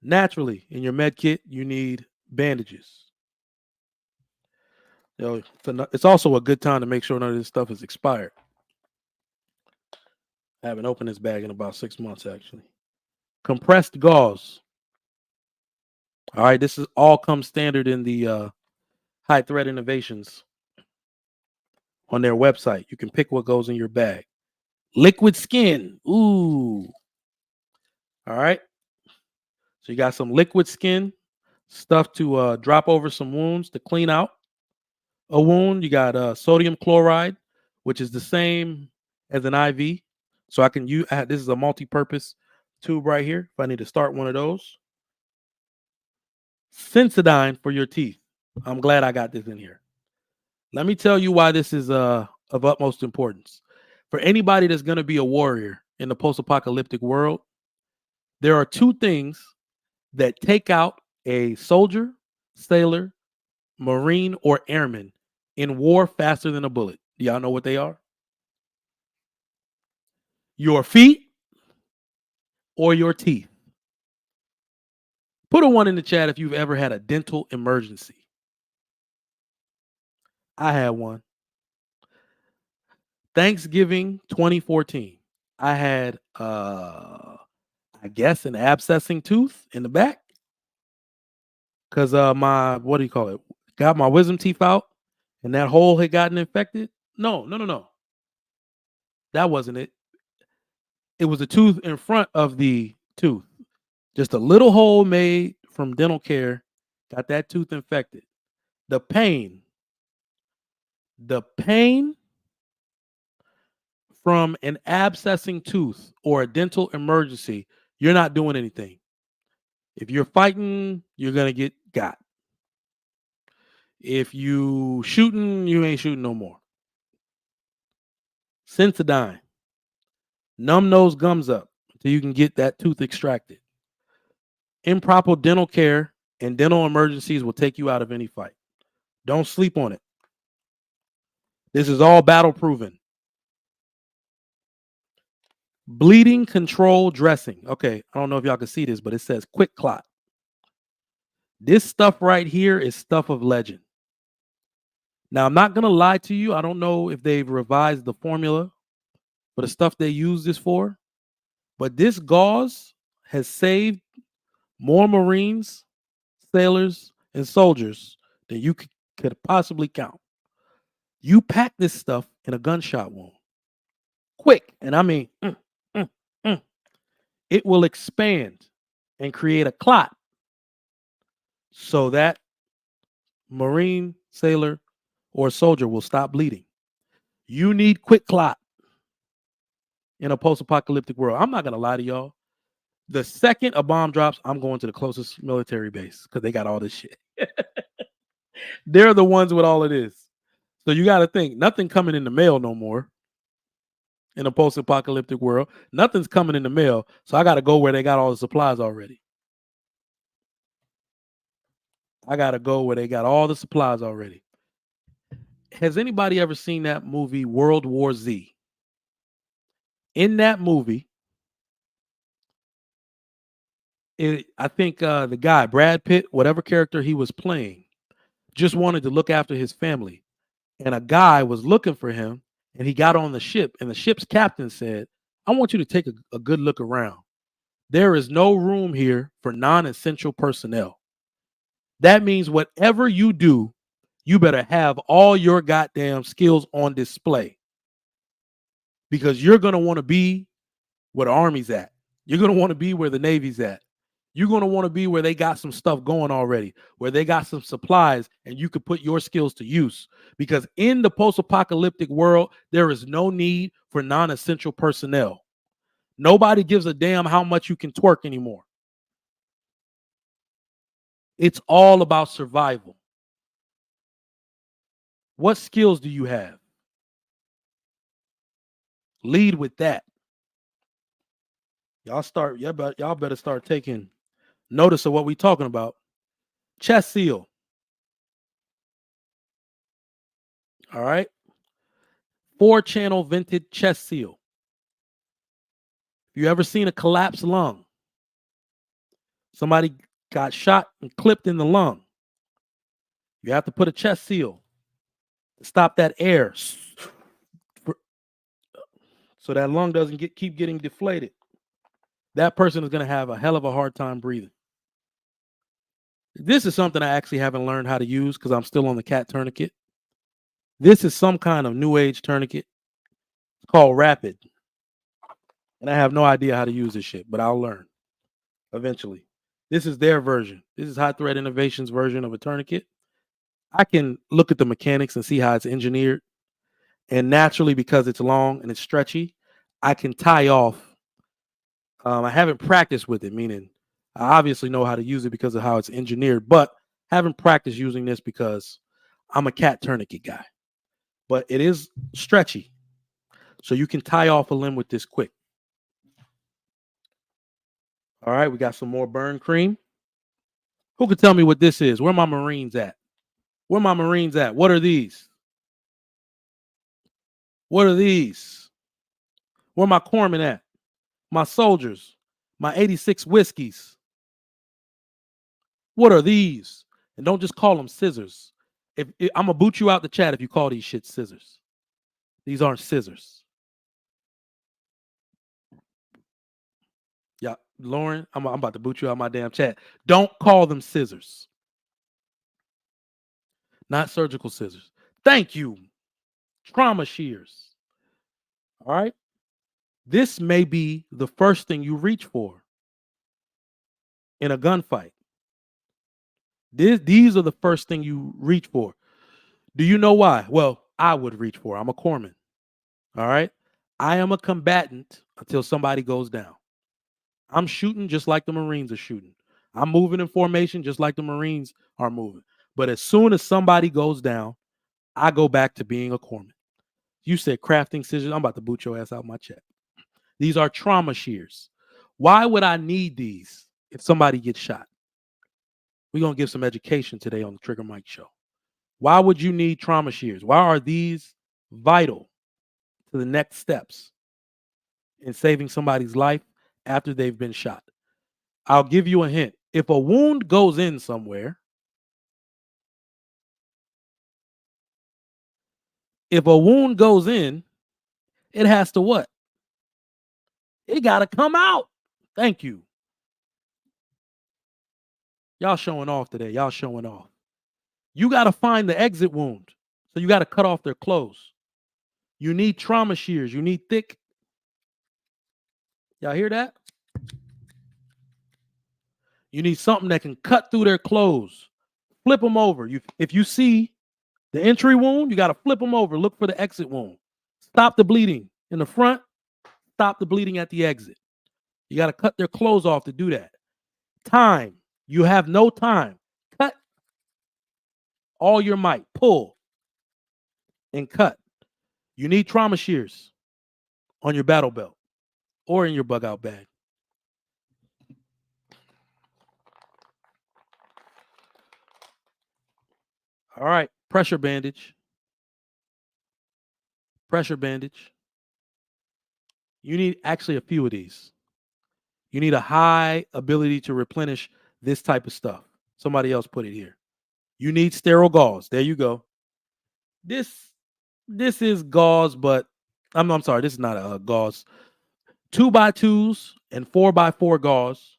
Naturally, in your med kit, you need bandages. It's also a good time to make sure none of this stuff is expired. I haven't opened this bag in about 6 months, actually. Compressed gauze. All right, this is all comes standard in the High Threat Innovations on their website. You can pick what goes in your bag. Liquid skin. Ooh. All right. So you got some liquid skin stuff to drop over some wounds to clean out a wound. You got sodium chloride, which is the same as an IV. So I can use this is a multi-purpose tube right here. If I need to start one of those. Sensodyne for your teeth. I'm glad I got this in here. Let me tell you why this is of utmost importance. For anybody that's going to be a warrior in the post-apocalyptic world, there are two things that take out a soldier, sailor, Marine, or airman in war faster than a bullet. Do y'all know what they are? Your feet or your teeth. Put a 1 in the chat if you've ever had a dental emergency. I had one. Thanksgiving 2014. I had I guess an abscessing tooth in the back. Because my, what do you call it? Got my wisdom teeth out and that hole had gotten infected. No. That wasn't it. It was a tooth in front of the tooth. Just a little hole made from dental care. Got that tooth infected. The pain from an abscessing tooth or a dental emergency, you're not doing anything. If you're fighting, you're going to get got. If you shooting, you ain't shooting no more. Sensodyne. Numb those gums up until you can get that tooth extracted. Improper dental care and dental emergencies will take you out of any fight. Don't sleep on it. This is all battle proven. Bleeding control dressing. Okay, I don't know if y'all can see this, but it says quick clot. This stuff right here is stuff of legend. Now, I'm not going to lie to you. I don't know if they've revised the formula for the stuff they use this for, but this gauze has saved more Marines, sailors, and soldiers than you could possibly count. You pack this stuff in a gunshot wound. Quick, and I mean, it will expand and create a clot so that Marine, sailor, or soldier will stop bleeding. You need quick clot in a post-apocalyptic world. I'm not going to lie to y'all. The second a bomb drops, I'm going to the closest military base because they got all this shit. They're the ones with all of this. So you got to think, nothing coming in the mail no more in a post-apocalyptic world. Nothing's coming in the mail. So I got to go where they got all the supplies already. Has anybody ever seen that movie, World War Z? In that movie, I think the guy, Brad Pitt, whatever character he was playing, just wanted to look after his family. And a guy was looking for him, and he got on the ship. And the ship's captain said, I want you to take a good look around. There is no room here for non-essential personnel. That means whatever you do, you better have all your goddamn skills on display, because you're going to want to be where the Army's at. You're going to want to be where the Navy's at. You're going to want to be where they got some stuff going already, where they got some supplies and you could put your skills to use. Because in the post-apocalyptic world, there is no need for non-essential personnel. Nobody gives a damn how much you can twerk anymore. It's all about survival. What skills do you have? Lead with that. Y'all better start taking notice of what we're talking about. Chest seal. All right. 4-channel vented chest seal. You ever seen a collapsed lung? Somebody got shot and clipped in the lung. You have to put a chest seal to stop that air, so that lung doesn't keep getting deflated. That person is going to have a hell of a hard time breathing. This is something I actually haven't learned how to use because I'm still on the cat tourniquet. This is some kind of new age tourniquet. It's called Rapid. And I have no idea how to use this shit, but I'll learn eventually. This is their version. This is High Thread Innovations' version of a tourniquet. I can look at the mechanics and see how it's engineered. And naturally, because it's long and it's stretchy, I can tie off. I haven't practiced with it, meaning I obviously know how to use it because of how it's engineered, but haven't practiced using this because I'm a cat tourniquet guy. But it is stretchy, so you can tie off a limb with this quick. All right, we got some more burn cream. Who could tell me what this is? Where my Marines at? Where my Marines at? What are these? What are these? Where my corpsmen at? My soldiers, my 86 whiskeys. What are these? And don't just call them scissors. I'm gonna boot you out the chat if you call these shit scissors. These aren't scissors. Yeah, Lauren, I'm about to boot you out my damn chat. Don't call them scissors. Not surgical scissors. Thank you. Trauma shears. All right. This may be the first thing you reach for in a gunfight. These are the first thing you reach for. Do you know why? Well, I would reach for. I'm a corpsman. All right. I am a combatant until somebody goes down. I'm shooting just like the Marines are shooting. I'm moving in formation just like the Marines are moving. But as soon as somebody goes down, I go back to being a corpsman. You said crafting scissors. I'm about to boot your ass out my chat. These are trauma shears. Why would I need these if somebody gets shot? We're going to give some education today on the Trigger Mike Show. Why would you need trauma shears? Why are these vital to the next steps in saving somebody's life after they've been shot? I'll give you a hint. If a wound goes in somewhere, it has to what? It got to come out. Thank you. Y'all showing off today. Y'all showing off. You got to find the exit wound. So you got to cut off their clothes. You need trauma shears. You need thick. Y'all hear that? You need something that can cut through their clothes. Flip them over. If you see the entry wound, you got to flip them over. Look for the exit wound. Stop the bleeding in the front. Stop the bleeding at the exit. You got to cut their clothes off to do that. Time. You have no time. Cut all your might. Pull and cut. You need trauma shears on your battle belt or in your bug out bag. All right. Pressure bandage. Pressure bandage. You need actually a few of these. You need a high ability to replenish this type of stuff. Somebody else put it here. You need sterile gauze. There you go. This is gauze, but I'm sorry. This is not a gauze. 2x2s and 4x4 gauze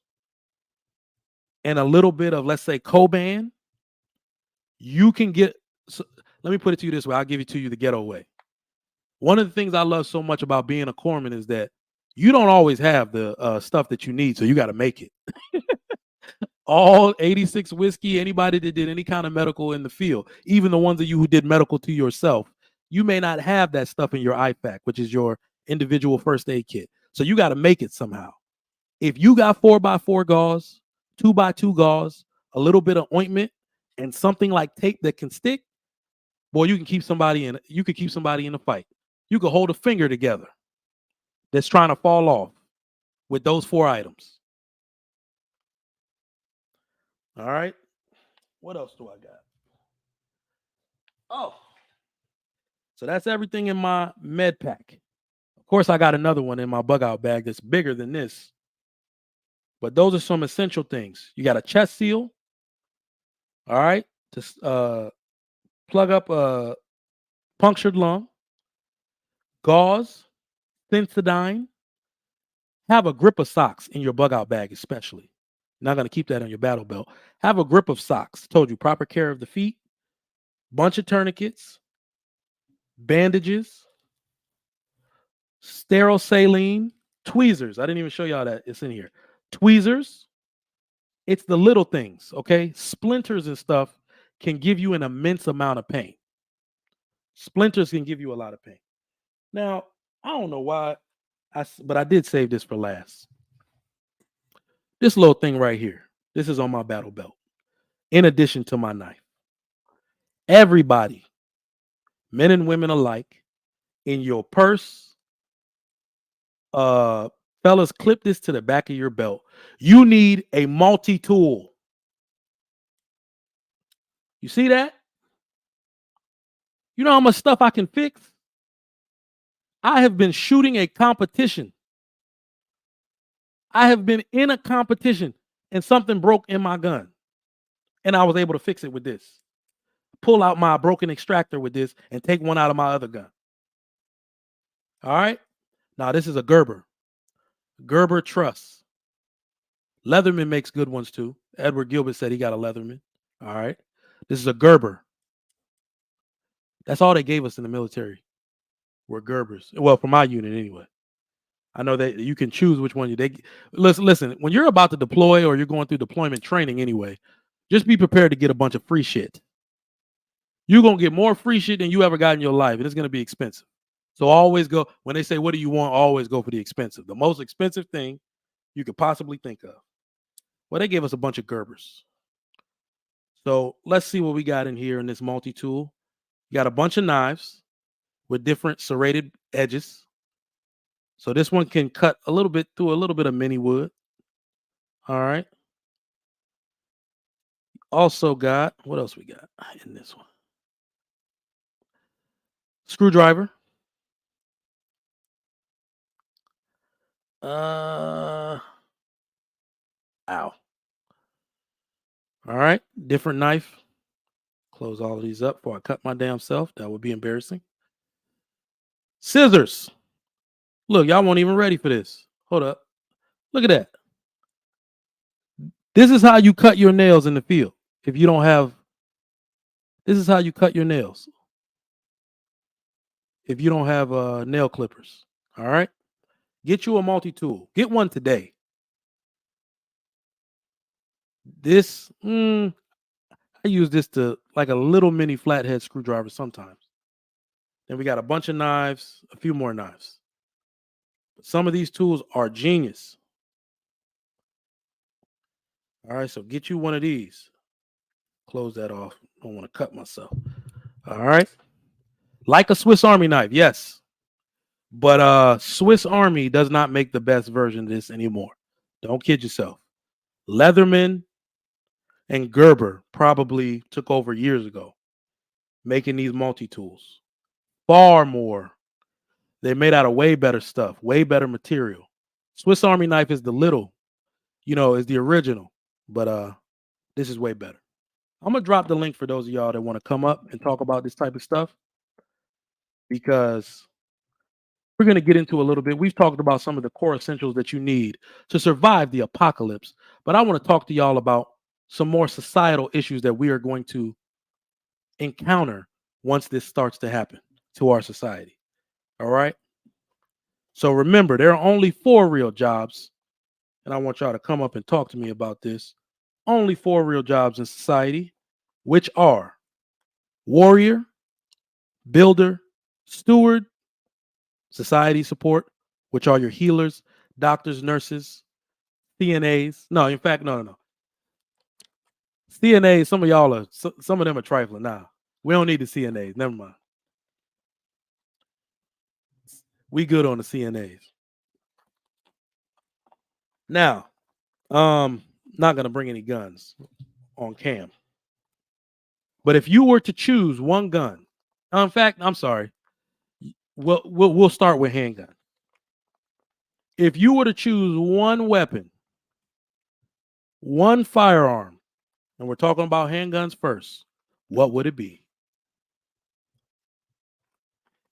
and a little bit of, let's say, Coban You can get, so, let me put it to you this way. I'll give it to you the ghetto way. One of the things I love so much about being a corpsman is that you don't always have the stuff that you need, so you got to make it. All 86 whiskey, anybody that did any kind of medical in the field, even the ones of you who did medical to yourself, you may not have that stuff in your IFAC, which is your individual first aid kit. So you got to make it somehow. If you got 4x4 gauze, 2x2 gauze, a little bit of ointment, and something like tape that can stick, boy, you can keep somebody in. You could keep somebody in a fight. You could hold a finger together that's trying to fall off with those 4 items. All right. What else do I got? Oh, so that's everything in my med pack. Of course, I got another one in my bug out bag that's bigger than this. But those are some essential things. You got a chest seal. All right. To plug up a punctured lung, gauze, Sensodyne. Have a grip of socks in your bug out bag, especially. Not going to keep that on your battle belt. Have a grip of socks. Told you, proper care of the feet. Bunch of tourniquets, bandages, sterile saline, tweezers. I didn't even show y'all that. It's in here. Tweezers. It's the little things, okay? Splinters and stuff can give you an immense amount of pain. Splinters can give you a lot of pain. Now, I don't know why, but I did save this for last. This little thing right here. This is on my battle belt. In addition to my knife. Everybody, men and women alike, in your purse, fellas, clip this to the back of your belt. You need a multi-tool. You see that? You know how much stuff I can fix? I have been shooting a competition. I have been in a competition and something broke in my gun. And I was able to fix it with this. Pull out my broken extractor with this and take one out of my other gun. All right. Now, this is a Gerber. Gerber Truss. Leatherman makes good ones too. Edward Gilbert said he got a Leatherman. All right. This is a Gerber. That's all they gave us in the military were Gerbers. Well, for my unit anyway. I know that you can choose which one they listen. When you're about to deploy or you're going through deployment training anyway, just be prepared to get a bunch of free shit. You're gonna get more free shit than you ever got in your life, and it's gonna be expensive. So always go when they say, "What do you want?" Always go for the expensive, the most expensive thing you could possibly think of. Well, they gave us a bunch of Gerbers. So let's see what we got in here in this multi-tool. You got a bunch of knives with different serrated edges. So this one can cut a little bit through a little bit of mini wood. All right. Also got, what else we got in this one? Screwdriver. Ow. All right. Different knife. Close all of these up before I cut my damn self. That would be embarrassing. Scissors. Look, y'all weren't even ready for this. Hold up. Look at that. This is how you cut your nails in the field. If you don't have, this is how you cut your nails. If you don't have nail clippers. All right. Get you a multi-tool. Get one today. This, I use this to like a little mini flathead screwdriver sometimes. Then we got a bunch of knives, a few more knives. But some of these tools are genius. All right, so get you one of these. Close that off. Don't want to cut myself. All right. Like a Swiss Army knife, yes. But Swiss Army does not make the best version of this anymore. Don't kid yourself. Leatherman and Gerber probably took over years ago, making these multi-tools. Far more. They're made out of way better stuff, way better material. Swiss Army knife is the little, is the original. But this is way better. I'm going to drop the link for those of y'all that want to come up and talk about this type of stuff, because we're going to get into a little bit. We've talked about some of the core essentials that you need to survive the apocalypse. But I want to talk to y'all about some more societal issues that we are going to encounter once this starts to happen to our society. All right. So remember, there are only 4 real jobs, and I want y'all to come up and talk to me about this. Only 4 real jobs in society, which are warrior, builder, steward, society support, which are your healers, doctors, nurses, CNAs. No, in fact, no. CNAs, some of y'all are, some of them are trifling now. We don't need the CNAs. Never mind. We good on the CNAs. Now, not gonna bring any guns on cam. But if you were to choose one gun, in fact, I'm sorry, we'll start with handgun. If you were to choose one weapon, one firearm, and we're talking about handguns first, what would it be?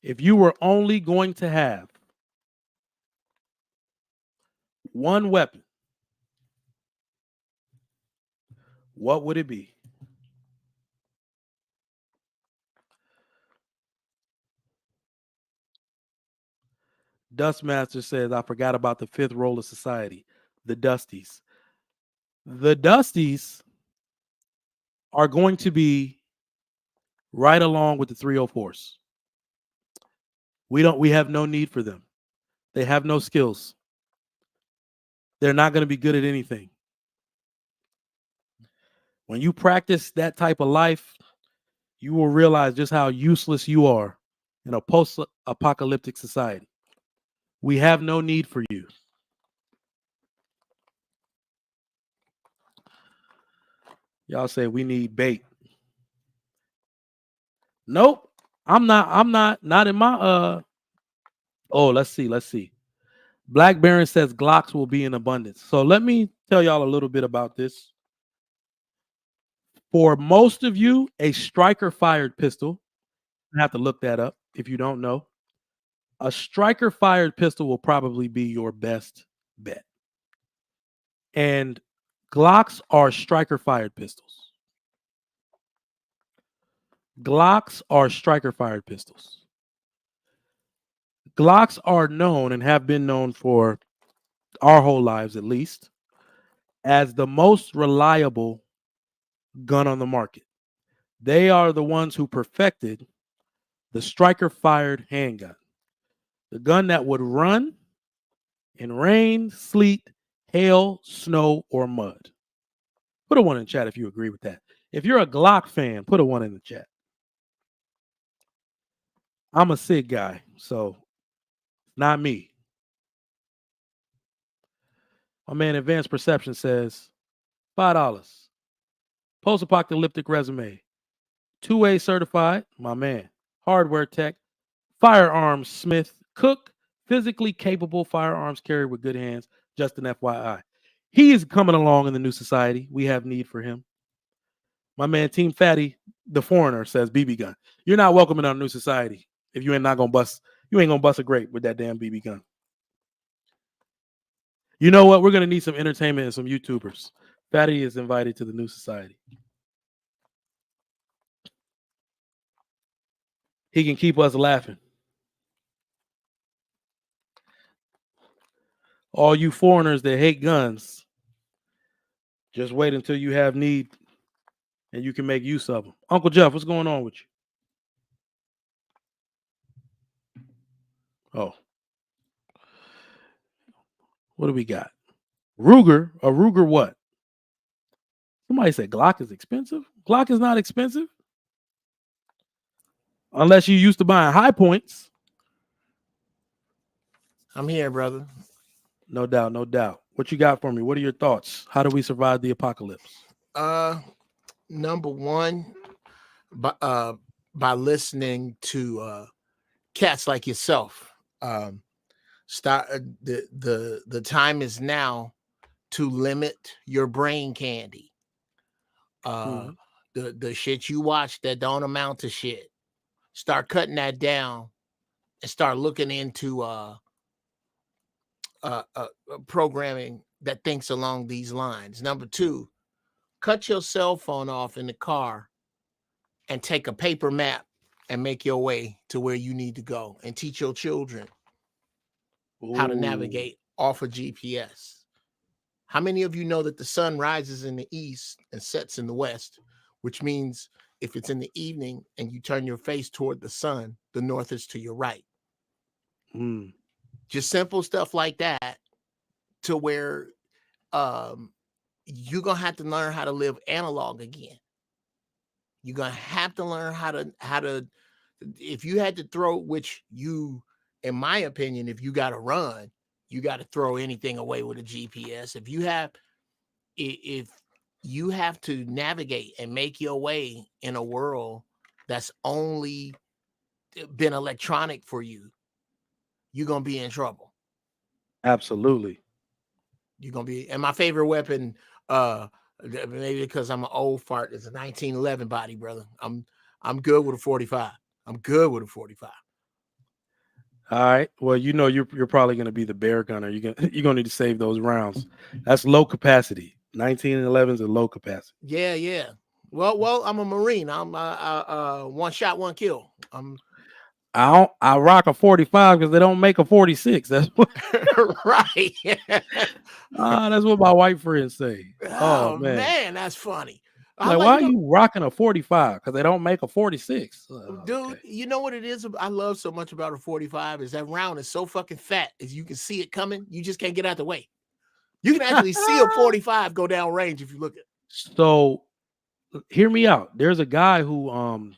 If you were only going to have one weapon, what would it be? Dustmaster says, I forgot about the 5th role of society, the Dusties. The Dusties are going to be right along with the 304s. We have no need for them. They have no skills. They're not going to be good at anything. When you practice that type of life, you will realize just how useless you are in a post-apocalyptic society. We have no need for you. Y'all say we need bait. Nope. I'm not in my oh, let's see. Black Baron says Glocks will be in abundance. So let me tell y'all a little bit about this. For most of you, a striker fired pistol, I have to look that up if you don't know. A striker fired pistol will probably be your best bet. And Glocks are striker fired pistols. Glocks are striker fired pistols. Glocks are known and have been known for our whole lives, at least, as the most reliable gun on the market. They are the ones who perfected the striker fired handgun, the gun that would run in rain, sleet, hail, snow, or mud. Put a 1 in the chat if you agree with that. If you're a Glock fan, put a 1 in the chat. I'm a SIG guy, so not me. My man Advanced Perception says $5. Post-apocalyptic resume. 2A certified, my man. Hardware tech. Firearms smith. Cook. Physically capable firearms carrier with good hands. Just an FYI. He is coming along in the new society. We have need for him. My man Team Fatty, the foreigner, says BB gun. You're not welcome in our new society if you ain't gonna bust a grape with that damn BB gun. You know what? We're gonna need some entertainment and some YouTubers. Fatty is invited to the new society. He can keep us laughing. All you foreigners that hate guns, just wait until you have need and you can make use of them. Uncle Jeff, what's going on with you? Oh. What do we got? Ruger. A Ruger what? Somebody said Glock is expensive. Glock is not expensive. Unless you used to buying high points. I'm here, brother. No doubt, no doubt. What you got for me? What are your thoughts? How do we survive the apocalypse? Number one, by listening to cats like yourself. Start the time is now to limit your brain candy. The shit you watch that don't amount to shit. Start cutting that down and start looking into programming that thinks along these lines. Number two, cut your cell phone off in the car and take a paper map and make your way to where you need to go and teach your children how to Ooh. navigate off of GPS. How many of you know that the sun rises in the east and sets in the west, which means if it's in the evening and you turn your face toward the sun, the north is to your right. Mm. Just simple stuff like that, to where you're gonna have to learn how to live analog again. You're gonna have to learn how to if you had to throw, which you, in my opinion, if you got to run, you got to throw anything away with a GPS. If you have to navigate and make your way in a world that's only been electronic for you, you're gonna be in trouble. Absolutely. You're gonna be. And my favorite weapon, maybe because I'm an old fart, is a 1911 body, brother. I'm good with a 45. I'm good with a 45. All right. Well, you're probably going to be the bear gunner. You're gonna need to save those rounds. That's low capacity. 1911s are low capacity. Yeah. Well, I'm a Marine. I'm one shot, one kill. I rock a 45 because they don't make a 46. That's what Right. that's what my white friends say. Oh man, that's funny. Like, why are you rocking a 45? Because they don't make a 46. Dude, okay. You know what it is I love so much about a 45 is that round is so fucking fat as you can see it coming. You just can't get out the way. You can actually see a 45 go down range if you look at it. So hear me out. There's a guy who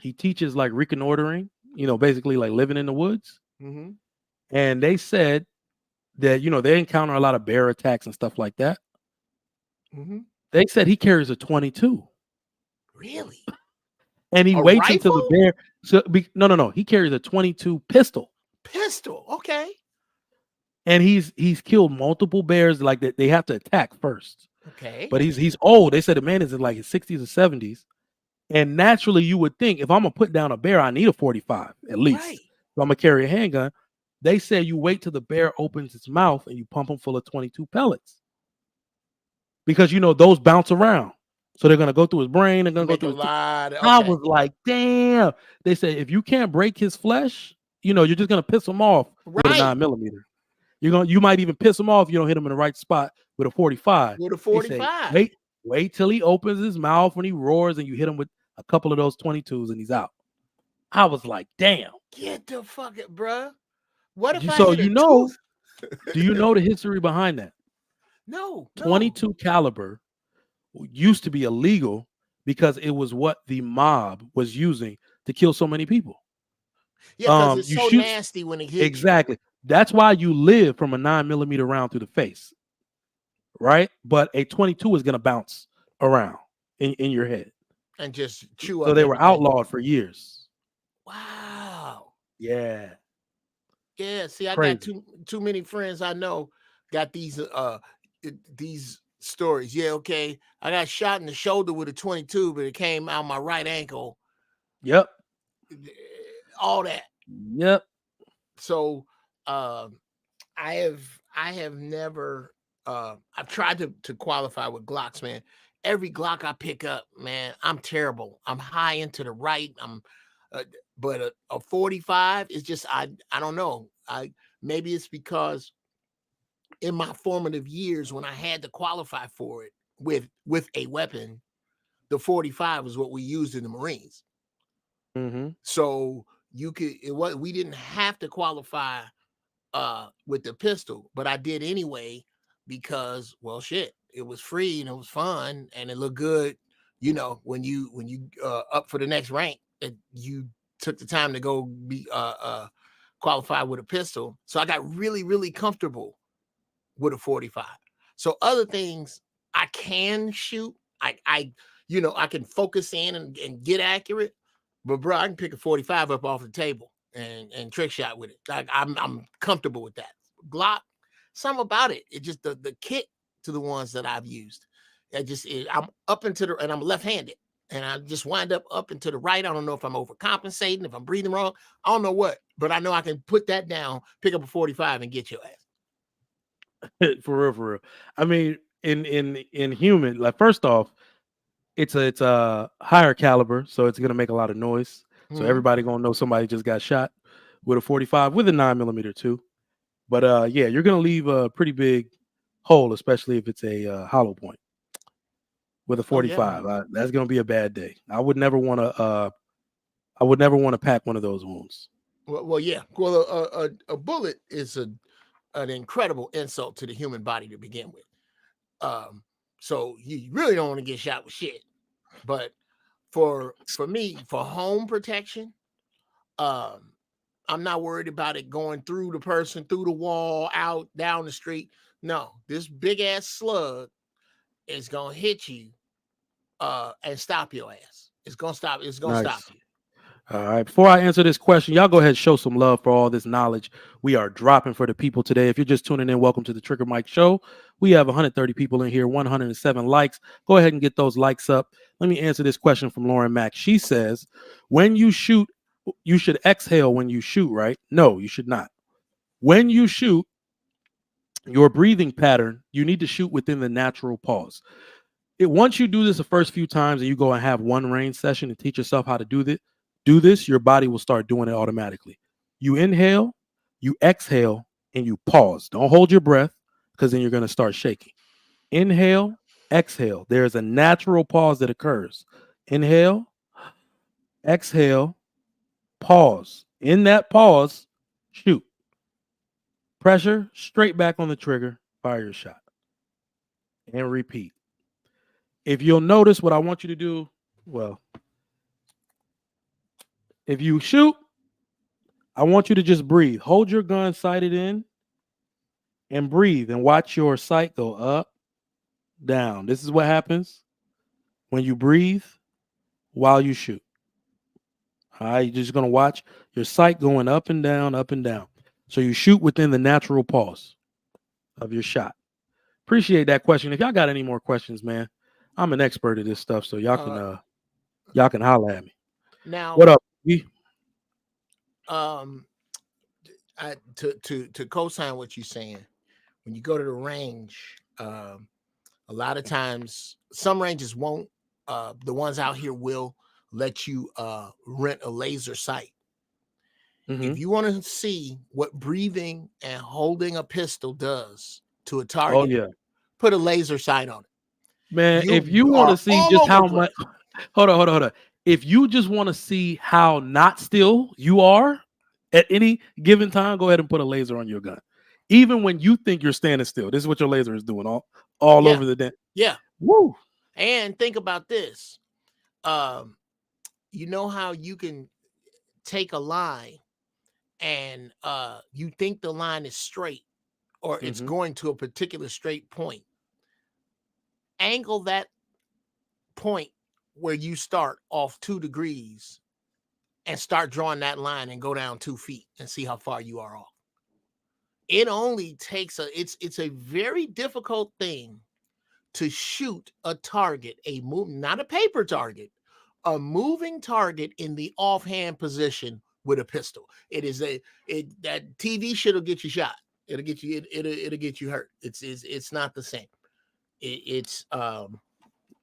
he teaches like reconnoitering, basically like living in the woods. Mm-hmm. And they said that they encounter a lot of bear attacks and stuff like that. Mm-hmm. They said he carries a 22. Really? And he waits until the bear. So no. He carries a 22 pistol. Pistol, okay. And he's killed multiple bears. Like that, they have to attack first. Okay. But he's old. They said the man is in like his 60s or 70s. And naturally, you would think if I'm gonna put down a bear, I need a 45 at least. Right. So I'm gonna carry a handgun. They say you wait till the bear opens its mouth and you pump him full of 22 pellets. Because those bounce around. So they're gonna go through his brain, they're gonna go through his okay. I was like, damn. They say if you can't break his flesh, you're just gonna piss him off with a 9mm. You might even piss him off if you don't hit him in the right spot with a 45. With a 45. Say, wait till he opens his mouth when he roars and you hit him with a couple of those 22s and he's out. I was like, damn. Get the fuck it, bruh. What if I so hit a tooth? Do you know the history behind that? No. 22 caliber used to be illegal because it was what the mob was using to kill so many people. Yeah, because it's so nasty when it hits. Exactly. You. That's why you live from a 9mm round through the face. Right? But a 22 is gonna bounce around in your head. And just chew up. So they were outlawed for years. Wow. Yeah. Yeah. See, I got too many friends I know got these stories. Yeah, okay. I got shot in the shoulder with a 22, but it came out my right ankle. Yep. All that. Yep. So I have never I've tried to qualify with Glocks, man. Every Glock I pick up, man, I'm terrible. I'm high into the right. But a 45 is just I don't know. Maybe it's because in my formative years when I had to qualify for it with a weapon, the 45 was what we used in the Marines. Mm-hmm. So we didn't have to qualify with the pistol, but I did anyway because, well, shit, it was free and it was fun and it looked good. When you up for the next rank, you took the time to go be qualified with a pistol. So I got really, really comfortable with a 45. So other things I can shoot. I can focus in and get accurate. But bro, I can pick a 45 up off the table and trick shot with it. Like I'm comfortable with that. Glock, something about it. It just the kick to the ones that I've used. I'm up into and I'm left-handed. And I just wind up and to the right. I don't know if I'm overcompensating, if I'm breathing wrong. I don't know what, but I know I can put that down, pick up a 45 and get your ass. For real. I mean, in human, like, first off, it's a higher caliber, so it's gonna make a lot of noise. So Mhm. everybody gonna know somebody just got shot with a 45 with a 9mm too. But yeah, you're gonna leave a pretty big hole, especially if it's a hollow point with a Oh yeah. 45. That's gonna be a bad day. I would never want to. I would never want to pack one of those wounds. Well, yeah. Well, a bullet is an incredible insult to the human body to begin with. Um, so you really don't want to get shot with shit. But for me, for home protection, um, I'm not worried about it going through the person, through the wall, out, down the street. No, this big ass slug is gonna hit you and stop your ass. It's gonna stop. It's gonna stop Nice. you. All right. Before I answer this question, y'all go ahead and show some love for all this knowledge we are dropping for the people today. If you're just tuning in, welcome to the Trigger Mike Show. We have 130 people in here, 107 likes. Go ahead and get those likes up. Let me answer this question from Lauren Mack. She says, when you shoot, you should exhale when you shoot, right? No, you should not. When you shoot, your breathing pattern, you need to shoot within the natural pause. Once you do this the first few times and you go and have one range session and teach yourself how to do this, your body will start doing it automatically. You inhale, you exhale, and you pause. Don't hold your breath because then you're going to start shaking. Inhale, exhale. There's a natural pause that occurs. Inhale, exhale, pause. In that pause, shoot. Pressure straight back on the trigger, fire your shot, and repeat. If you'll notice what I want you to do, well, if you shoot, I want you to just breathe. Hold your gun sighted in and breathe and watch your sight go up, down. This is what happens when you breathe while you shoot. All right, you're just going to watch your sight going up and down, up and down. So you shoot within the natural pause of your shot. Appreciate that question. If y'all got any more questions, man, I'm an expert at this stuff, so y'all can holler at me. Now, What up? um, to co-sign what you're saying, when you go to the range, a lot of times some ranges won't. The ones out here will let you rent a laser sight. If you want to see what breathing and holding a pistol does to a Oh target, yeah, put a laser sight on it. man. If you You want to are see all just over the how much, place. hold on. If you just want to see how not still you are at any given time, go ahead and put a laser on your gun. Even when you think you're standing still, this is what your laser is doing all Yeah, over the day. yeah. Woo! And think about this. You know how you can take a line and you think the line is straight or it's Mm-hmm. going to a particular straight point. Angle that point where you start off 2 degrees and start drawing that line and go down 2 feet and see how far you are off. It only takes it's a very difficult thing to shoot a target, not a paper target, a moving target in the offhand position with a pistol. It is that TV shit will get you shot. It'll get you it'll get you hurt. It's not the same. It's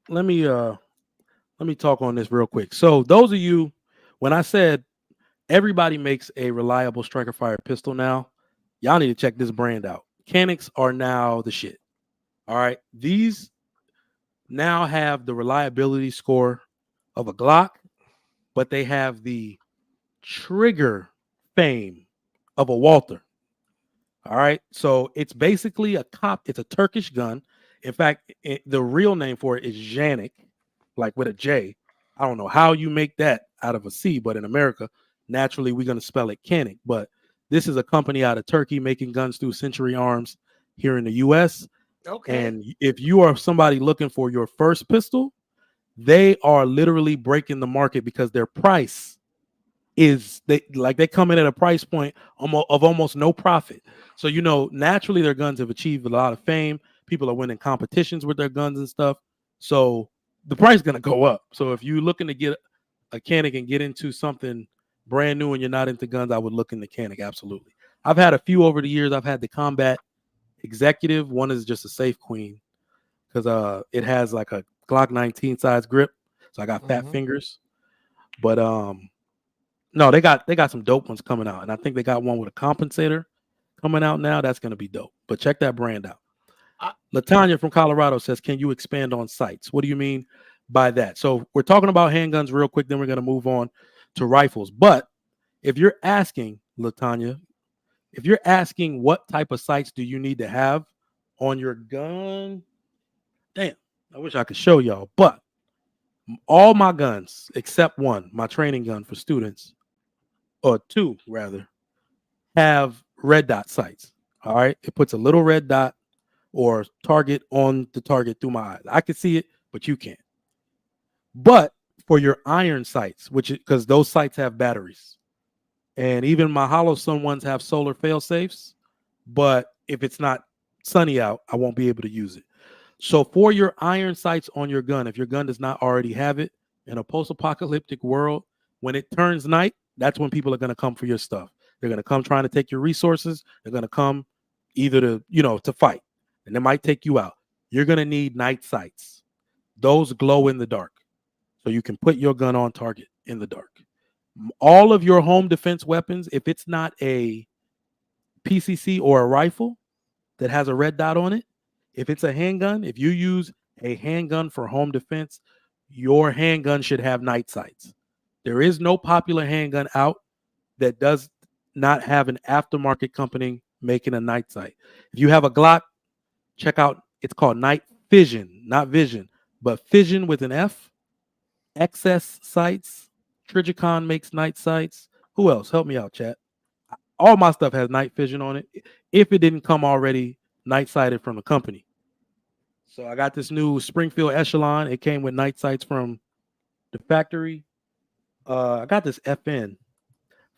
Let me talk on this real quick. So those of you, when I said everybody makes a reliable striker fire pistol now, y'all need to check this brand out. Mechanics are now the shit. All right, these now have the reliability score of a Glock, but they have the trigger fame of a Walther. All right. So it's basically it's a Turkish gun. In fact, the real name for it is Janik, like with a J. I don't know how you make that out of a C, but in America, naturally, we're going to spell it Canik. But this is a company out of Turkey making guns through Century Arms here in the U.S. okay. And if you are somebody looking for your first pistol, they are literally breaking the market because their price is they come in at a price point of almost no profit. So naturally their guns have achieved a lot of fame. People are winning competitions with their guns and stuff. So the price is going to go up. So if you're looking to get a Canik and get into something brand new and you're not into guns, I would look into Canik. Absolutely. I've had a few over the years. I've had the Combat Executive. One is just a Safe Queen because it has like a Glock 19 size grip, so I got fat fingers. But no, they got some dope ones coming out, and I think they got one with a compensator coming out now. That's gonna be dope. But check that brand out. Latanya from Colorado says, "Can you expand on sights? What do you mean by that?" So we're talking about handguns real quick, then we're gonna move on to rifles. But if you're asking, Latanya, if you're asking what type of sights do you need to have on your gun, damn, I wish I could show y'all, but all my guns except one, my training gun for students, or two rather, have red dot sights. All right, it puts a little red dot or target on the target through my eyes. I can see it, but you can't. But for your iron sights, which because those sights have batteries, and even my Hollow Sun ones have solar fail safes, but if it's not sunny out, I won't be able to use it. So for your iron sights on your gun, if your gun does not already have it, in a post-apocalyptic world, when it turns night, that's when people are going to come for your stuff. They're going to come trying to take your resources. They're going to come either to fight, and they might take you out. You're going to need night sights. Those glow in the dark, so you can put your gun on target in the dark. All of your home defense weapons, if it's not a PCC or a rifle that has a red dot on it, if it's a handgun, if you use a handgun for home defense, your handgun should have night sights. There is no popular handgun out that does not have an aftermarket company making a night sight. If you have a Glock, check out, it's called Night Fission, not Vision, but Fission with an F. XS Sights. Trigicon makes night sights. Who else? Help me out, chat. All my stuff has night vision on it, if it didn't come already night sighted from the company. So I got this new Springfield Echelon. It came with night sights from the factory. I got this FN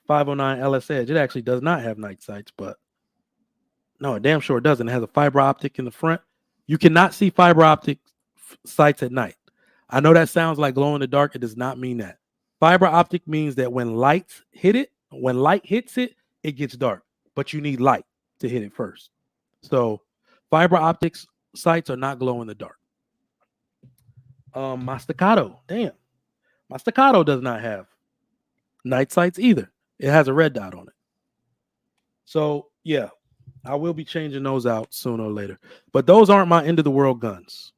509 LS Edge. It actually does not have night sights, but no, damn sure it doesn't. It has a fiber optic in the front. You cannot see fiber optic sights at night. I know that sounds like glow in the dark. It does not mean that. Fiber optic means that when light hits it, it gets dark, but you need light to hit it first. So fiber optics sights are not glow in the dark. My Staccato, my Staccato does not have night sights either. It has a red dot on it. So yeah, I will be changing those out sooner or later. But those aren't my end of the world guns.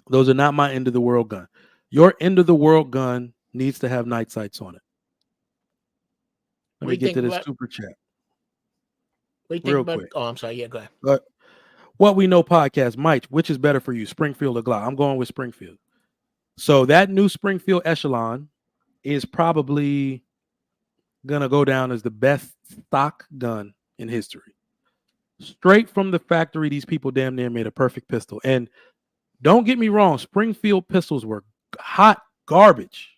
Those are not my end of the world gun. Your end of the world gun needs to have night sights on it. Let me get to this super chat. Real quick. Oh, I'm sorry. Yeah, go ahead. But What We Know podcast, Mike, which is better for you, Springfield or Glock? I'm going with Springfield. So that new Springfield Echelon is probably going to go down as the best stock gun in history. Straight from the factory, these people damn near made a perfect pistol. And don't get me wrong, Springfield pistols were hot garbage.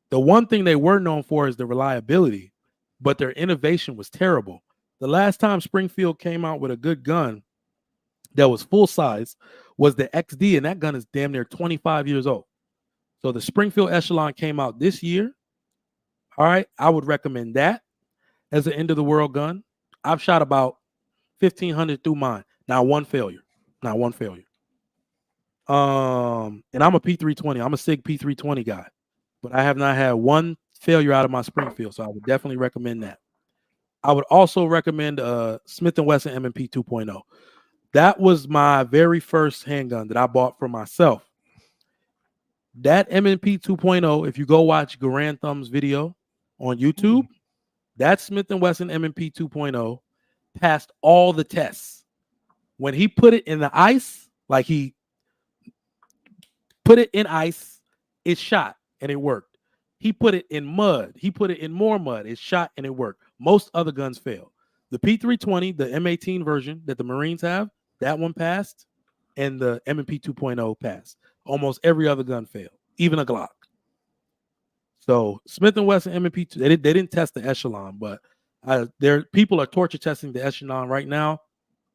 The one thing they were known for is the reliability, but their innovation was terrible. The last time Springfield came out with a good gun that was full size was the XD, and that gun is damn near 25 years old. So the Springfield Echelon came out this year. All right, I would recommend that as an end of the world gun. I've shot about 1,500 through mine. Not one failure. And I'm a P320. I'm a SIG P320 guy, but I have not had one failure out of my Springfield, so I would definitely recommend that. I would also recommend Smith & Wesson M&P 2.0. That was my very first handgun that I bought for myself. That M&P 2.0, if you go watch Garand Thumb's video on YouTube, that Smith & Wesson M&P 2.0 passed all the tests. When he put it in the ice, like he put it in ice, it shot and it worked. He put it in mud. He put it in more mud. It shot and it worked. Most other guns failed. The P320, the M18 version that the Marines have, that one passed, and the M&P 2.0 passed. Almost every other gun failed, even a Glock. So Smith & Wesson M&P 2, they didn't test the Echelon, but people are torture testing the Echelon right now.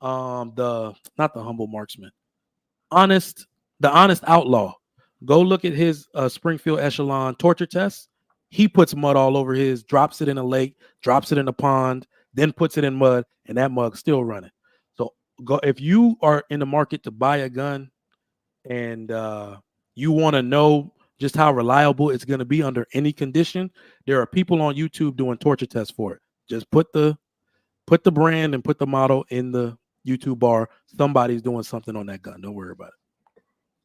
Not the Humble Marksman, the Honest Outlaw. Go look at his Springfield Echelon torture test. He puts mud all over his, drops it in a lake, drops it in a pond, then puts it in mud, and that mug's still running. So if you are in the market to buy a gun, and you want to know just how reliable it's going to be under any condition, there are people on YouTube doing torture tests for it. Just put the brand and put the model in the YouTube bar. Somebody's doing something on that gun. Don't worry about it.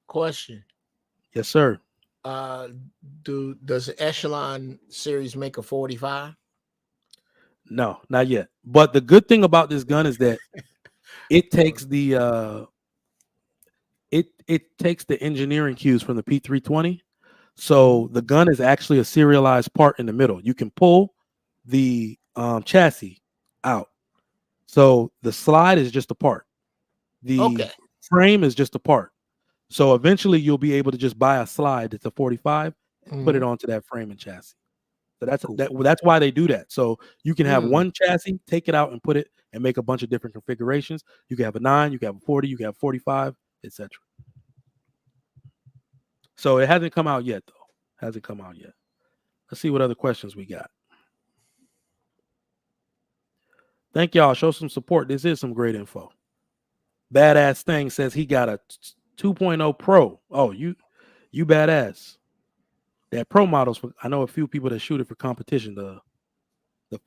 Question. Yes, sir. Does the Echelon series make a 45? No, not yet. But the good thing about this gun is that it takes the it takes the engineering cues from the P320. So the gun is actually a serialized part in the middle. You can pull the chassis out. So the slide is just a part. The frame is just a part. So eventually you'll be able to just buy a slide that's a 45 and put it onto that frame and chassis. So that's why they do that. So you can have one chassis, take it out and put it and make a bunch of different configurations. You can have a 9, you can have a 40, you can have 45, etc. So it hasn't come out yet, though. Hasn't come out yet. Let's see what other questions we got. Thank y'all. Show some support. This is some great info. Badass Thing says he got a 2.0 Pro. Oh, you badass. That Pro models. I know a few people that shoot it for competition. The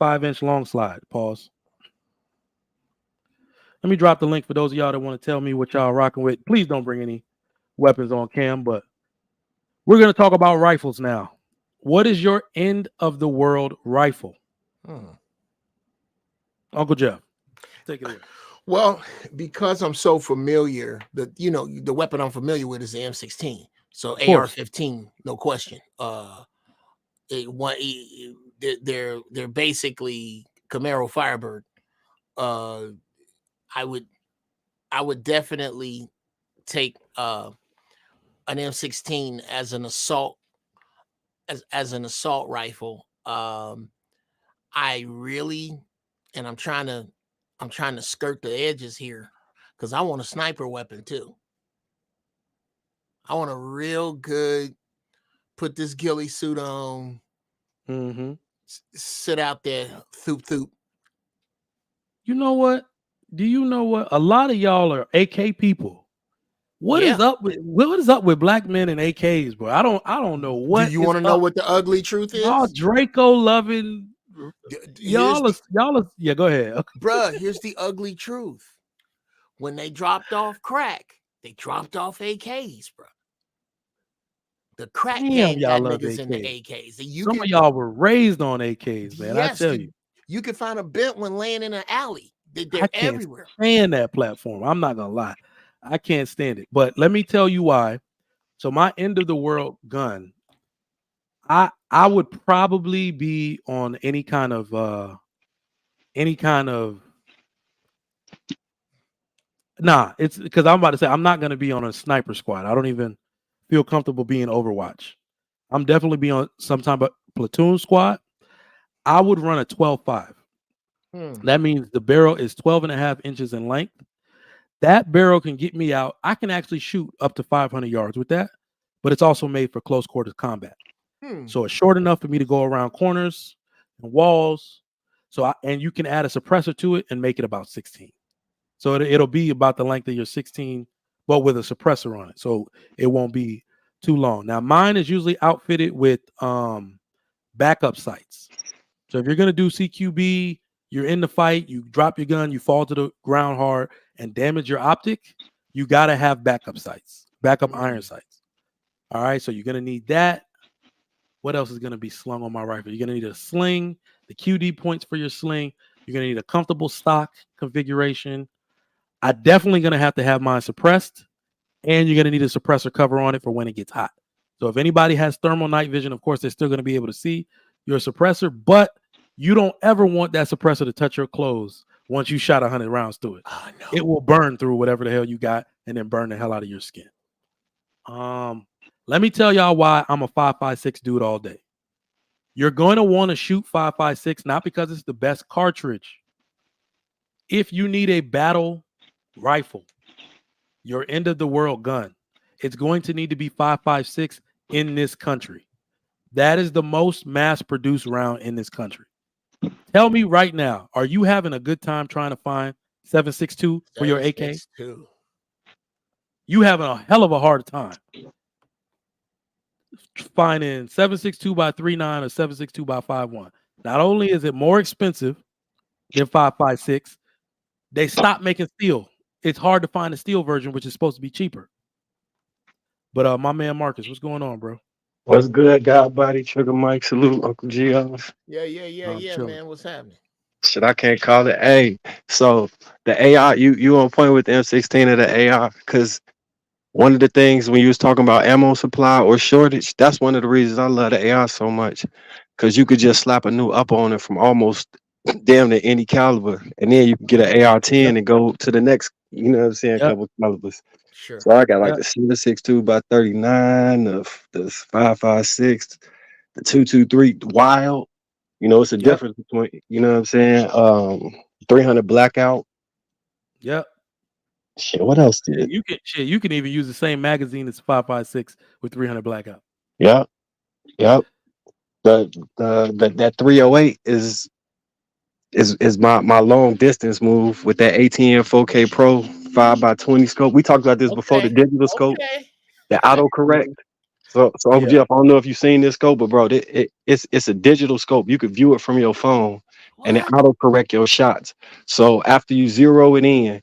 5-inch long slide. Pause. Let me drop the link for those of y'all that want to tell me what y'all rocking with. Please don't bring any weapons on cam, but we're going to talk about rifles now. What is your end of the world rifle? Uncle Jeff, take it away. Well, because I'm so familiar, the weapon I'm familiar with is the M16. So AR-15, no question. They're basically Camaro Firebird. I would definitely take an M16 as an assault rifle. I really, and I'm trying to skirt the edges here because I want a sniper weapon too. I want a real good, put this ghillie suit on, sit out there, thoop thoop. You know what? Do you know what? A lot of y'all are AK people. What is up with black men and AKs, bro? I don't know what. Do you want to know what the ugly truth is? Y'all Draco loving. Y'all are. Yeah, go ahead. Okay. Bruh, here's the ugly truth. When they dropped off crack, they dropped off AKs, bro. The crack gang got niggas in the AKs. Some of y'all were raised on AKs, man. Yes, I tell you. You can find a bent one laying in an alley. They're everywhere. I can't stand that platform. I'm not gonna lie. I can't stand it. But let me tell you why. So my end of the world gun, I would probably be on any kind of it's because I'm about to say I'm not gonna be on a sniper squad. I don't even feel comfortable being Overwatch. I'm definitely be on some type of platoon squad. I would run a 12.5. That means the barrel is 12.5 inches in length. That barrel can get me out. I can actually shoot up to 500 yards with that, but it's also made for close quarters combat. So it's short enough for me to go around corners and walls. And you can add a suppressor to it and make it about 16. So it'll be about the length of your 16, but with a suppressor on it. So it won't be too long. Now mine is usually outfitted with backup sights. So if you're going to do CQB, you're in the fight, you drop your gun, you fall to the ground hard and damage your optic, you got to have backup sights, backup iron sights. All right, so you're going to need that. What else is going to be slung on my rifle? You're going to need a sling, the QD points for your sling. You're going to need a comfortable stock configuration. I'm definitely going to have mine suppressed, and you're going to need a suppressor cover on it for when it gets hot. So if anybody has thermal night vision, of course, they're still going to be able to see your suppressor, but you don't ever want that suppressor to touch your clothes once you shot 100 rounds through it. Oh, no. It will burn through whatever the hell you got and then burn the hell out of your skin. Let me tell y'all why I'm a 5.56 dude all day. You're going to want to shoot 5.56, not because it's the best cartridge. If you need a battle rifle, your end of the world gun, it's going to need to be 5.56 in this country. That is the most mass-produced round in this country. Tell me right now, are you having a good time trying to find 7.62 for your AK? you having a hell of a hard time finding 7.62 by 3.9 or 7.62 by 5.1. Not only is it more expensive than 5.56, they stopped making steel. It's hard to find a steel version, which is supposed to be cheaper. But my man Marcus, what's going on, bro? What's good, God body, Trigger Mike, salute, Uncle Gio. Yeah, Chilling. man. What's happening? Shit, I can't call it. Hey, so the AI, you on point with the M16 of the AI, because one of the things when you was talking about ammo supply or shortage, that's one of the reasons I love the AI so much, because you could just slap a new up on it from almost damn near any caliber, and then you can get an AR-10 Yep. and go to the next, you know what I'm saying, Yep. couple calibers. Sure. So I got like Yep. the 7.62 by 39, the 5.56, the 2.23 wild. You know, it's a Yep. difference between, you know what I'm saying? 300 blackout. Yep. Shit, what else did it? You can even use the same magazine as 5.56 with 300 blackout. Yep, yep. That 308 is my long distance move with that ATN 4K Pro 5x20 scope. We talked about this before, the Okay. digital scope, Okay. the autocorrect. So Uncle Yeah. Jeff, I don't know if you've seen this scope, but bro, it's a digital scope. You could view it from your phone, and it What? autocorrect your shots. So after you zero it in,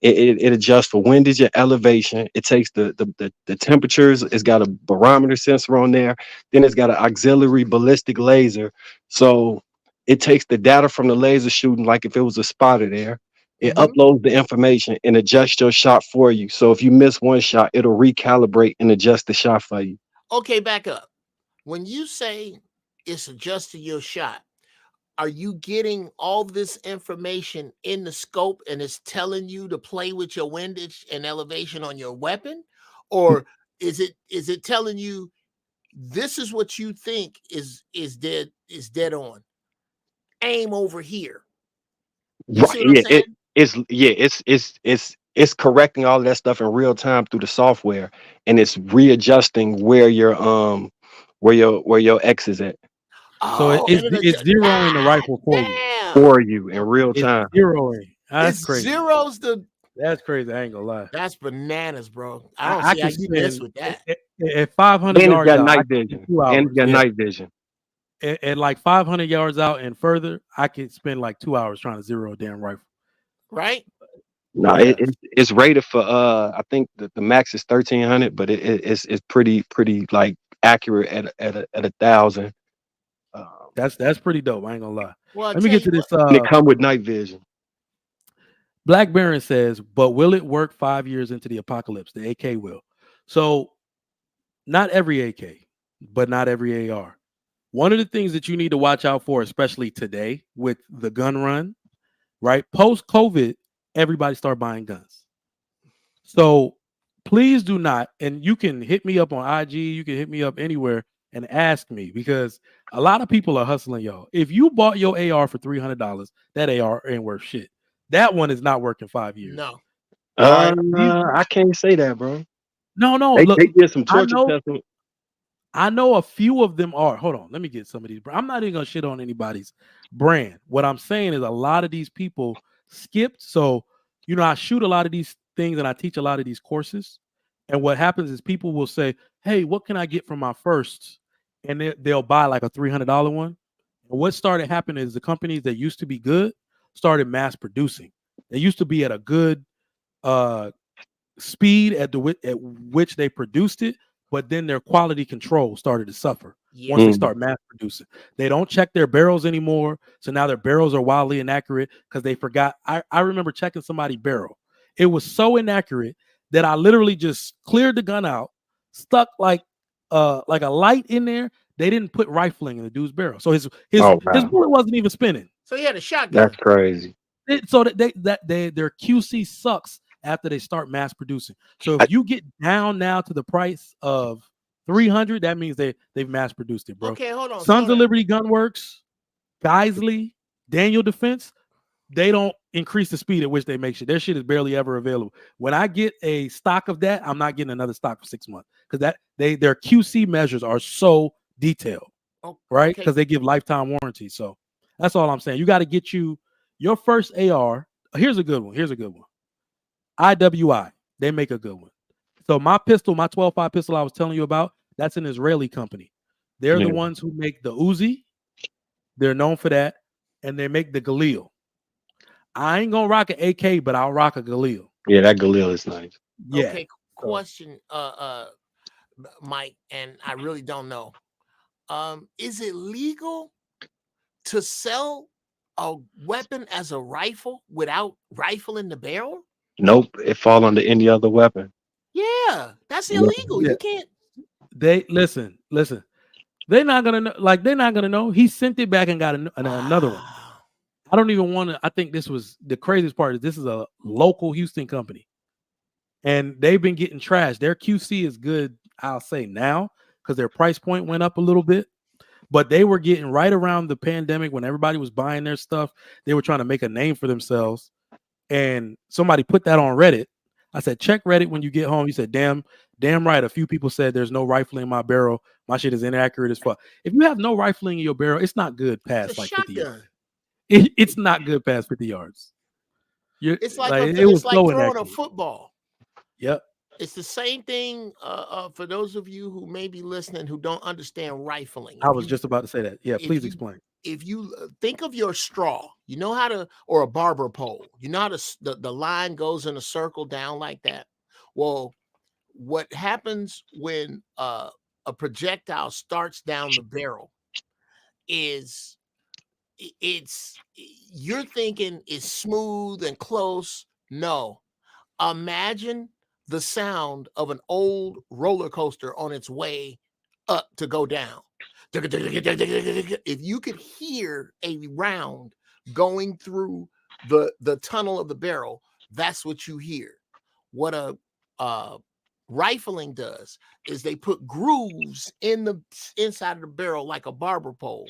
it adjusts for windage and elevation. It takes the temperatures. It's got a barometer sensor on there. Then it's got an auxiliary ballistic laser. So it takes the data from the laser shooting, like if it was a spotter there. It Mhm. uploads the information and adjusts your shot for you. So if you miss one shot, it'll recalibrate and adjust the shot for you. Okay, back up. When you say it's adjusting your shot, are you getting all this information in the scope and it's telling you to play with your windage and elevation on your weapon? Or is it telling you this is what you think is dead on? Aim over here. You Right. see what I'm Yeah. saying? It's correcting all that stuff in real time through the software, and it's readjusting where your X is at So Oh, and it it's zeroing the God rifle for you. damn. for you in real It's time. zeroing. That's It's crazy. zeros the That's crazy. I ain't gonna lie. that's bananas, bro. I don't I see how can you mess spend with that. at 500 And it's yards got out. I night can spend vision. 2 hours. And it's got Yeah. night vision. At like 500 yards out and further, I could spend like 2 hours trying to zero a damn rifle. Right? No, Yeah. it's rated for I think the max is 1,300, but it's pretty like accurate at 1,000. Um, That's pretty dope. I ain't gonna lie. Well, I Let me tell get you to what. this. and it come with night vision. Black Baron says, but will it work 5 years into the apocalypse? The AK will. So not every AK, but not every AR. One of the things that you need to watch out for, especially today with the gun run, right? Post COVID, everybody start buying guns. So please do not, and you can hit me up on IG, you can hit me up anywhere and ask me because a lot of people are hustling y'all. If you bought your AR for $300, that AR ain't worth shit. That one is not working 5 years. No. All right. I can't say that, bro. No. They Look, did some I torture know testing. I know a few of them are. Hold on, let me get some of these. I'm not even gonna shit on anybody's brand. What I'm saying is a lot of these people skipped. So, I shoot a lot of these things and I teach a lot of these courses. And what happens is people will say, "Hey, what can I get from my first?" And they'll buy like a $300 one. And what started happening is the companies that used to be good started mass producing. They used to be at a good uh speed at which they produced it, but then their quality control started to suffer Yeah. once they Mm. start mass producing. They don't check their barrels anymore, so now their barrels are wildly inaccurate because they forgot. I remember checking somebody's barrel. It was so inaccurate that I literally just cleared the gun out, stuck like a light in there. They didn't put rifling in the dude's barrel, so his Oh his wow, bullet wasn't even spinning. So he had a shotgun. that's crazy. So their QC sucks after they start mass producing. So if I, you get down now to the price of 300, that means they've mass produced it, bro. Okay, hold on. Sons Slow of down. Liberty Gunworks, Geisley, Daniel Defense, they don't increase the speed at which they make shit. Their shit is barely ever available. When I get a stock of that, I'm not getting another stock for 6 months because their QC measures are so detailed, right? Okay. Because they give lifetime warranty. So that's all I'm saying. You got to get your first AR. Here's a good one. IWI. They make a good one. So my pistol, my 12.5 pistol I was telling you about, that's an Israeli company. They're the Yeah. ones who make the Uzi. They're known for that, and they make the Galil. I ain't gonna rock an AK, but I'll rock a Galil. Yeah, that Galil is nice. Yeah. Okay, So, question, Mike, and I really don't know. Is it legal to sell a weapon as a rifle without rifling the barrel? Nope, it fall under any other weapon. Yeah, that's Yeah. illegal. Yeah. You can't. they listen. They're not gonna know. Like they're not gonna know. He sent it back and got another one. Ah, I don't even want to. I think this was the craziest part. Is this is a local Houston company, and they've been getting trashed. Their QC is good, I'll say now, because their price point went up a little bit. But they were getting right around the pandemic when everybody was buying their stuff. They were trying to make a name for themselves, and somebody put that on Reddit. I said, check Reddit when you get home. He said, damn right. A few people said there's no rifling in my barrel. My shit is inaccurate as fuck. If you have no rifling in your barrel, it's not good it's past a like 50 yards. shotgun. It's not good past 50 yards. You're It's like like it it's was like so throwing a inaccurate. football. Yep. It's the same thing. For those of you who may be listening who don't understand rifling, I was just about to say that. Yeah, please explain. if you think of your straw, you know how to, or a barber pole, you know how to, the line goes in a circle down like that. Well, what happens when a projectile starts down the barrel is it's you're thinking it's smooth and close. No, imagine the sound of an old roller coaster on its way up to go down. If you could hear a round going through the tunnel of the barrel, that's what you hear. What a rifling does is they put grooves in the inside of the barrel like a barber pole,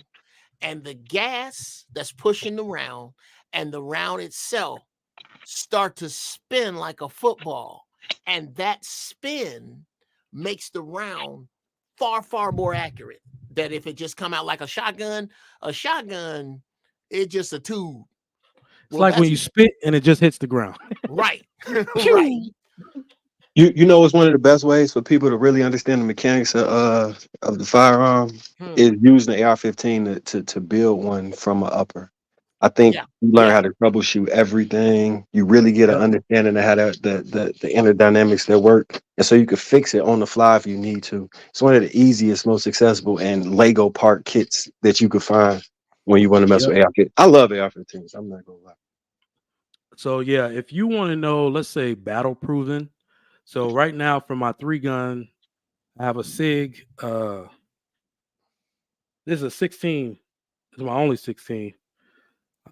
and the gas that's pushing the round and the round itself start to spin like a football, and that spin makes the round far more accurate than if it just come out like a shotgun. It's just a tube. It's like when you spit and it just hits the ground. Right. Right. You know, it's one of the best ways for people to really understand the mechanics of the firearm is using the AR-15 to build one from an upper. I think you learn how to troubleshoot everything. You really get an understanding of how the inner dynamics that work, and so you can fix it on the fly if you need to. It's one of the easiest, most accessible, and Lego part kits that you could find when you want to mess with AR-15. I love AR-15s. I'm not gonna lie. So yeah, if you want to know, let's say battle proven. So right now for my 3-gun, I have a SIG. This is a 16. This is my only 16.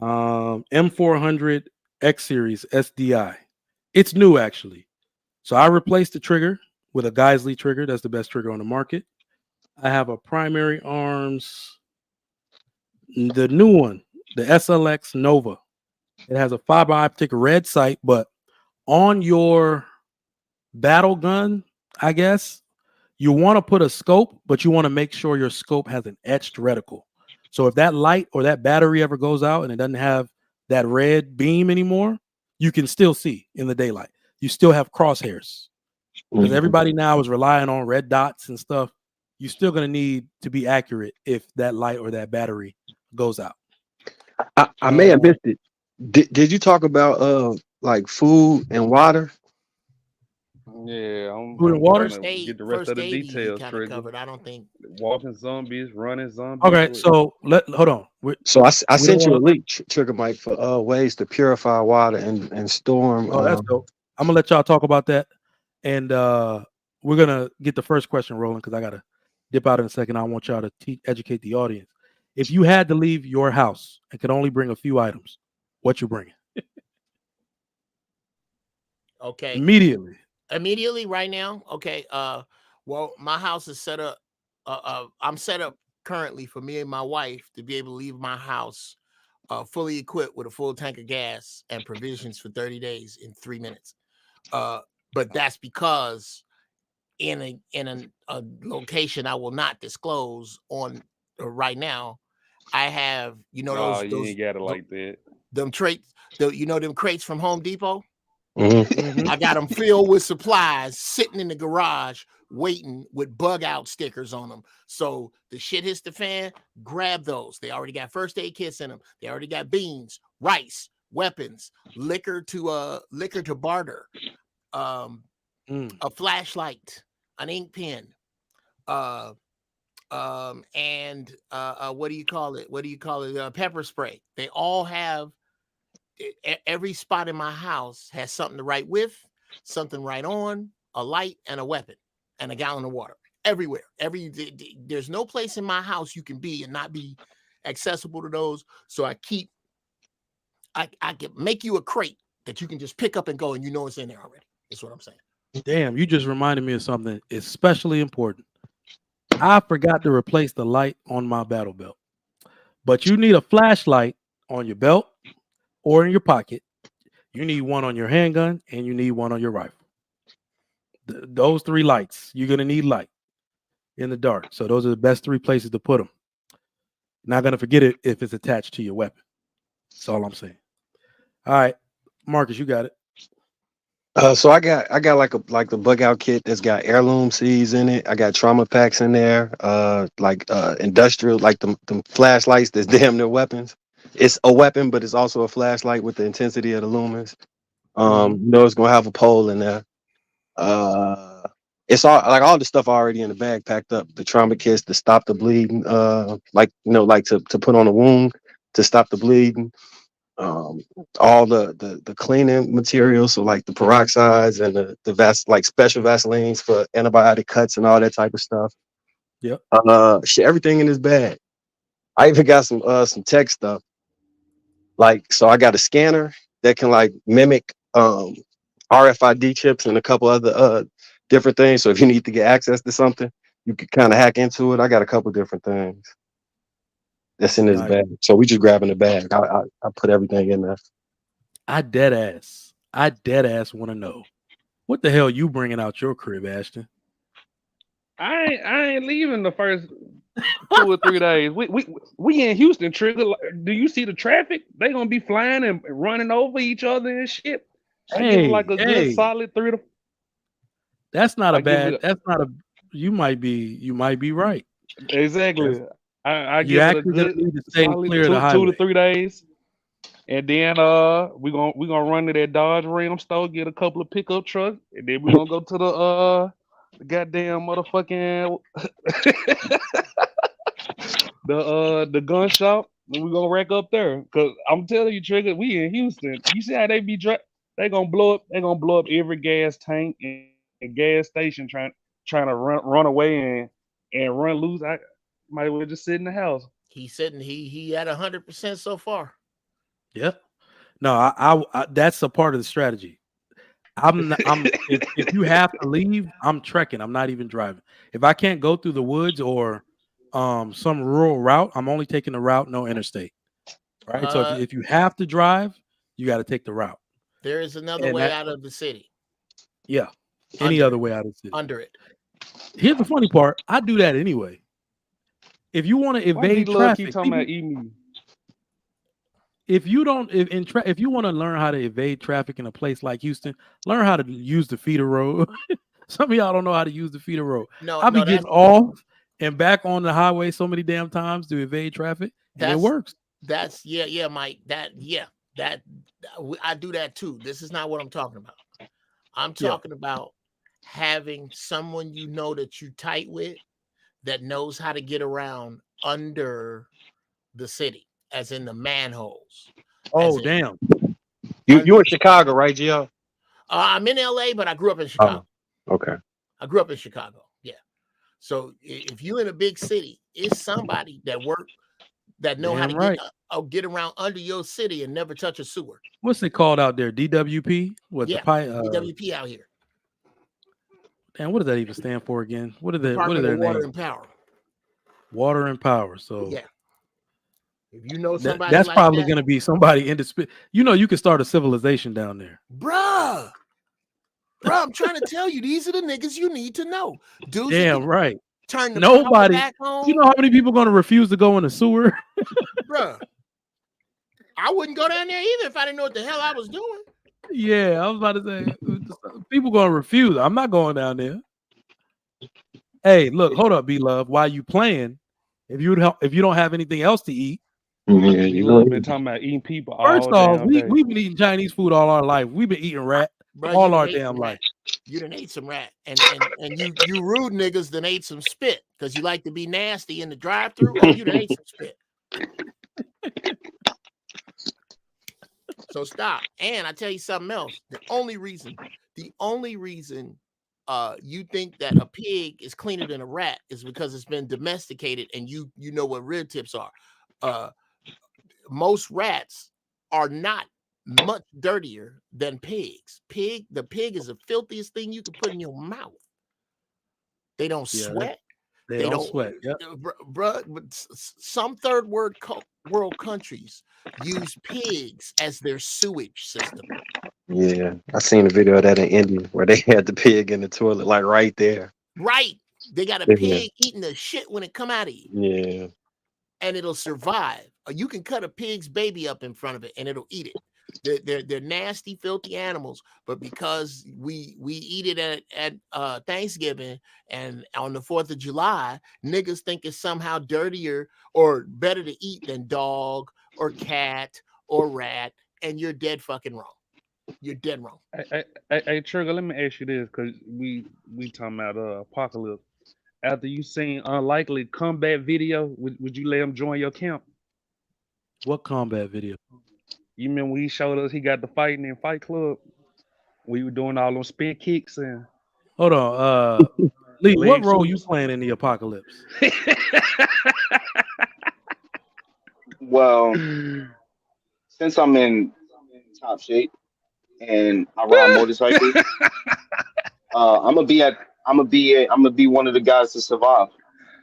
M400 X Series SDI. It's new actually. So I replaced the trigger with a Geisley trigger. That's the best trigger on the market. I have a primary arms, the new one, the SLX Nova. It has a fiber optic red sight, but on your battle gun, I guess, you want to put a scope, but you want to make sure your scope has an etched reticle. So if that light or that battery ever goes out and it doesn't have that red beam anymore, you can still see in the daylight. You still have crosshairs. Because everybody now is relying on red dots and stuff. You're still going to need to be accurate if that light or that battery goes out. I may have missed it. Did you talk about like food and water? Yeah, Food and water? Get the rest of the details, Trigger. Covered. I don't think Walking zombies, running zombies. Okay, so hold on. So I sent you a link, Trigger Mike, for ways to purify water and storm. Oh, that's dope. I'm gonna let y'all talk about that, and we're gonna get the first question rolling because I gotta dip out in a second. I want y'all to educate the audience. If you had to leave your house and could only bring a few items, what you bringing? Okay. Immediately right now. Okay. Well, my house is set up. I'm set up currently for me and my wife to be able to leave my house fully equipped with a full tank of gas and provisions for 30 days in 3 minutes. But that's because in a location I will not disclose on right now, I have, you ain't got it like that. Them traits, them crates from Home Depot. Mhm. I got them filled with supplies sitting in the garage waiting with bug out stickers on them. So the shit hits the fan, grab those. They already got first aid kits in them. They already got beans, rice, weapons, liquor to barter, a flashlight, an ink pen, and what do you call it? Pepper spray. They all have. Every spot in my house has something to write with, something to write on, a light, and a weapon, and a gallon of water. Everywhere. There's no place in my house you can be and not be accessible to those. So I can make you a crate that you can just pick up and go, and you know it's in there already. That's what I'm saying. Damn, you just reminded me of something especially important. I forgot to replace the light on my battle belt. But you need a flashlight on your belt or in your pocket. You need one on your handgun and you need one on your rifle. Those 3 lights, you're going to need light in the dark. So those are the best 3 places to put them. Not going to forget it if it's attached to your weapon. That's all I'm saying. All right, Marcus, you got it. So I got like the bug out kit that's got heirloom seeds in it. I got trauma packs in there. Industrial, like the flashlights that's damn near weapons. It's a weapon, but it's also a flashlight with the intensity of the lumens. It's gonna have a pole in there. It's all the stuff already in the bag packed up. The trauma kits to stop the bleeding, like to put on a wound to stop the bleeding. All the cleaning materials, so like the peroxides and the like special Vaselines for antibiotic cuts and all that type of stuff. Yep. Everything in this bag. I even got some tech stuff. Like, so I got a scanner that can like mimic RFID chips and a couple other different things. So if you need to get access to something, you can kind of hack into it. I got a couple different things that's in this bag. So we just grabbing the bag. I put everything in there. I dead ass want to know what the hell you bringing out your crib, Ashton? I ain't leaving the first 2 or 3 days. We in Houston, Trigger. Do you see the traffic? They gonna be flying and running over each other and shit. I give it like a good solid 3 to. That's not a bad. That's not a. You might be right. Exactly. I give it a good need to stay solid clear of the 2 highway. to 3 days. And then we gonna run to that Dodge Ram store, get a couple of pickup trucks, and then we gonna go to the goddamn motherfucking the gun shop, and we gonna rack up there. Cause I'm telling you, Trigger, we in Houston. You see how they be they gonna blow up every gas tank and gas station trying to run away and run loose. I might as well just sit in the house. He's sitting. He at 100% so far. Yep. No, I that's a part of the strategy. If you have to leave, I'm trekking. I'm not even driving. If I can't go through the woods or some rural route, I'm only taking the route, no interstate. Right. So if you have to drive, you got to take the route. There is another way out of the city. Yeah. Any other way out of the city. Under it. Here's the funny part. I do that anyway. If you want to evade traffic, if you don't, if you want to learn how to evade traffic in a place like Houston, learn how to use the feeder road. Some of y'all don't know how to use the feeder road. I'll be getting off and back on the highway so many damn times to evade traffic, and it works. That's Mike. I do that too. This is not what I'm talking about. I'm talking about having someone you know that you tight with that knows how to get around under the city, as in the manholes. Oh, damn. You in Chicago, right, Gio? I'm in LA, but I grew up in Chicago. Oh, okay. I grew up in Chicago. Yeah. So if you're in a big city, it's somebody that know how to get around under your city and never touch a sewer. What's it called out there? DWP? DWP out here. And what does that even stand for again? What are their Water and Power. Water and Power. So yeah. If you know somebody, that's like probably going to be somebody in the. You can start a civilization down there, bruh. I'm trying to tell you, these are the niggas you need to know. Dudes, damn right. Turn the nobody. Back home. You know how many people are going to refuse to go in the sewer, bruh? I wouldn't go down there either if I didn't know what the hell I was doing. Yeah, I was about to say people gonna refuse. I'm not going down there. Hey, look, hold up, B-Love. While you playing, if you don't have anything else to eat, Yeah, You you love know. been talking about eating people first all off, damn day. we've been eating Chinese food all our life. We've been eating rat Bro, all you done our ate damn some life. rat. You done ate some rat. And you rude niggas done ate some spit because you like to be nasty in the drive-thru. Oh, you done ate some spit. So stop. And I tell you something else. The only reason you think that a pig is cleaner than a rat is because it's been domesticated and you know what rib tips are. Most rats are not much dirtier than pigs. The pig is the filthiest thing you can put in your mouth. They don't Yeah, sweat. they They don't don't, sweat. Yep. bruh. But some third world countries use pigs as their sewage system. Yeah, I seen a video of that in India where they had the pig in the toilet, like right there. Right. They got a Yeah, pig eating the shit when it come out of you, yeah. and it'll survive. Or you can cut a pig's baby up in front of it, and it'll eat it. They're nasty, filthy animals, but because we eat it at Thanksgiving and on the 4th of July, niggas think it's somehow dirtier or better to eat than dog or cat or rat, and you're dead fucking wrong. You're dead wrong. Hey, Trigger, let me ask you this, cause we talking about apocalypse. After you seen unlikely combat video, would you let him join your camp? What combat video? You remember when he showed us he got the fighting in Fight Club? We were doing all them spin kicks and Hold on. Lee, what leg role you sweeps. playing in the apocalypse? Well, since I'm in top shape and I ride motorcycles, I'm gonna be I'm gonna be one of the guys to survive.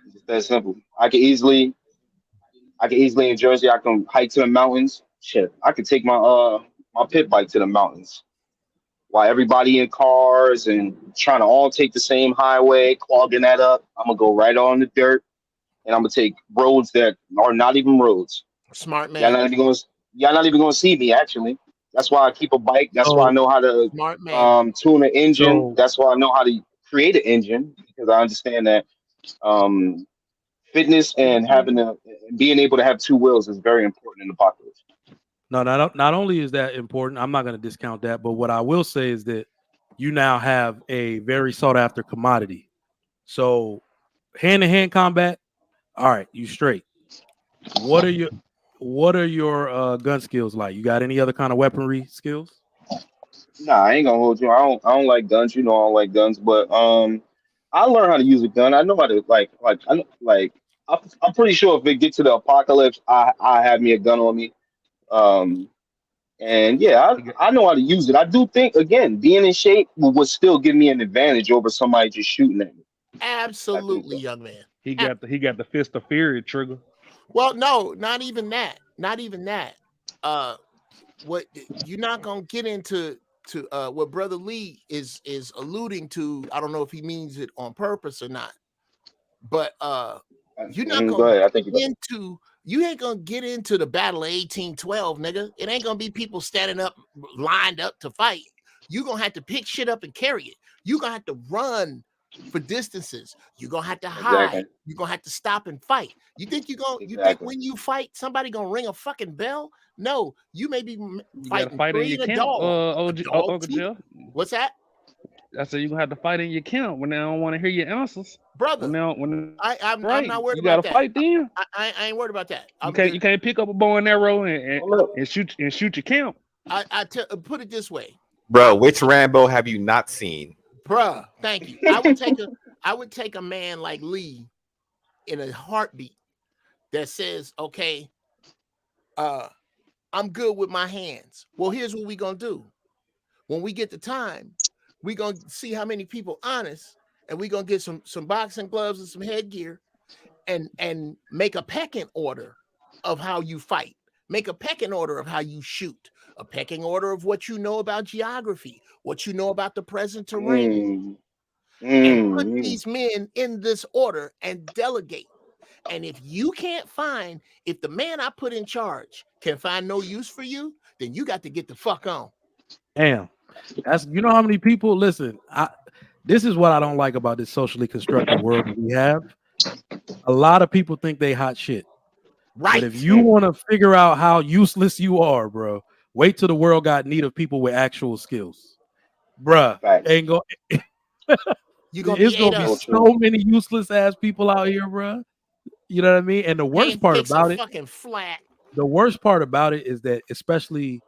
It's just that simple. I can easily in Jersey. I can hike to the mountains. Shit, I could take my pit bike to the mountains while everybody in cars and trying to all take the same highway, clogging that up. I'm gonna go right on the dirt and I'm gonna take roads that are not even roads. Smart Y'all man. not even gonna y'all not even gonna see me actually. That's why I keep a bike. That's why I So know how to Smart man. tune an engine. so That's why I know how to create an engine because I understand that um, fitness and being able to have two wheels is very important in the apocalypse. no, not only is that important, I'm not going to discount that, but what I will say is that you now have a very sought after commodity. So hand to hand combat, all right, you straight. What are your gun skills like? You got any other kind of weaponry skills? Nah, I ain't gonna hold you. I don't like guns. You know I don't like guns, but I learned how to use a gun. I know how to I'm pretty sure if it gets to the apocalypse, I have me a gun on me. Um, And yeah, he got I know how to use it. I do think again, being in shape would still give me an advantage over somebody just shooting at me. I think Absolutely, so. young man. he got the fist of fury, Trigger. Well, no, not even that. Not even that. Uh, what you're not gonna get into what Brother Lee is alluding to. I don't know if he means it on purpose or not, but you're not Go gonna ahead. I think you get into you ain't gonna get into the battle of 1812, nigga. It ain't gonna be people standing up lined up to fight. You're gonna have to pick shit up and carry it. You're gonna have to run for distances. You're gonna have to hide. exactly, You're gonna have to stop and fight. You think exactly, when you fight, somebody gonna ring a fucking bell? No, you may be You got to fighting fight in three your and a camp, dog. A dog Uncle too. Jeff. What's that? I said you gonna have to fight in your camp when they don't want to hear your answers. Brother, When I'm right, not worried you got about to that. fight then. I ain't worried about that. You can't pick up a bow and arrow hold up. and shoot your camp. Put it this way. Bro, which Rambo have you not seen? Bruh, thank you. I would take a man like Lee in a heartbeat that says, okay, I'm good with my hands. Well, here's what we gonna do. When we get the time, we gonna see how many people honest, and we gonna get some boxing gloves and some headgear and make a pecking order of how you fight. Make a pecking order of how you shoot. A pecking order of what you know about geography, what you know about the present terrain, Mm, and put mm. these men in this order and delegate. And if the man I put in charge can find no use for you, then you got to get the fuck on. Damn. That's how many people listen. This is what I don't like about this socially constructed world that we have. A lot of people think they hot shit. But if Right. you want to figure out how useless you are, bro, wait till the world got need of people with actual skills. Bruh, Facts. ain't go You're gonna it's be ate gonna be up So so true. many useless ass people out here, bruh. You know what I mean? And pancakes are fucking flat. the worst part about it is that, especially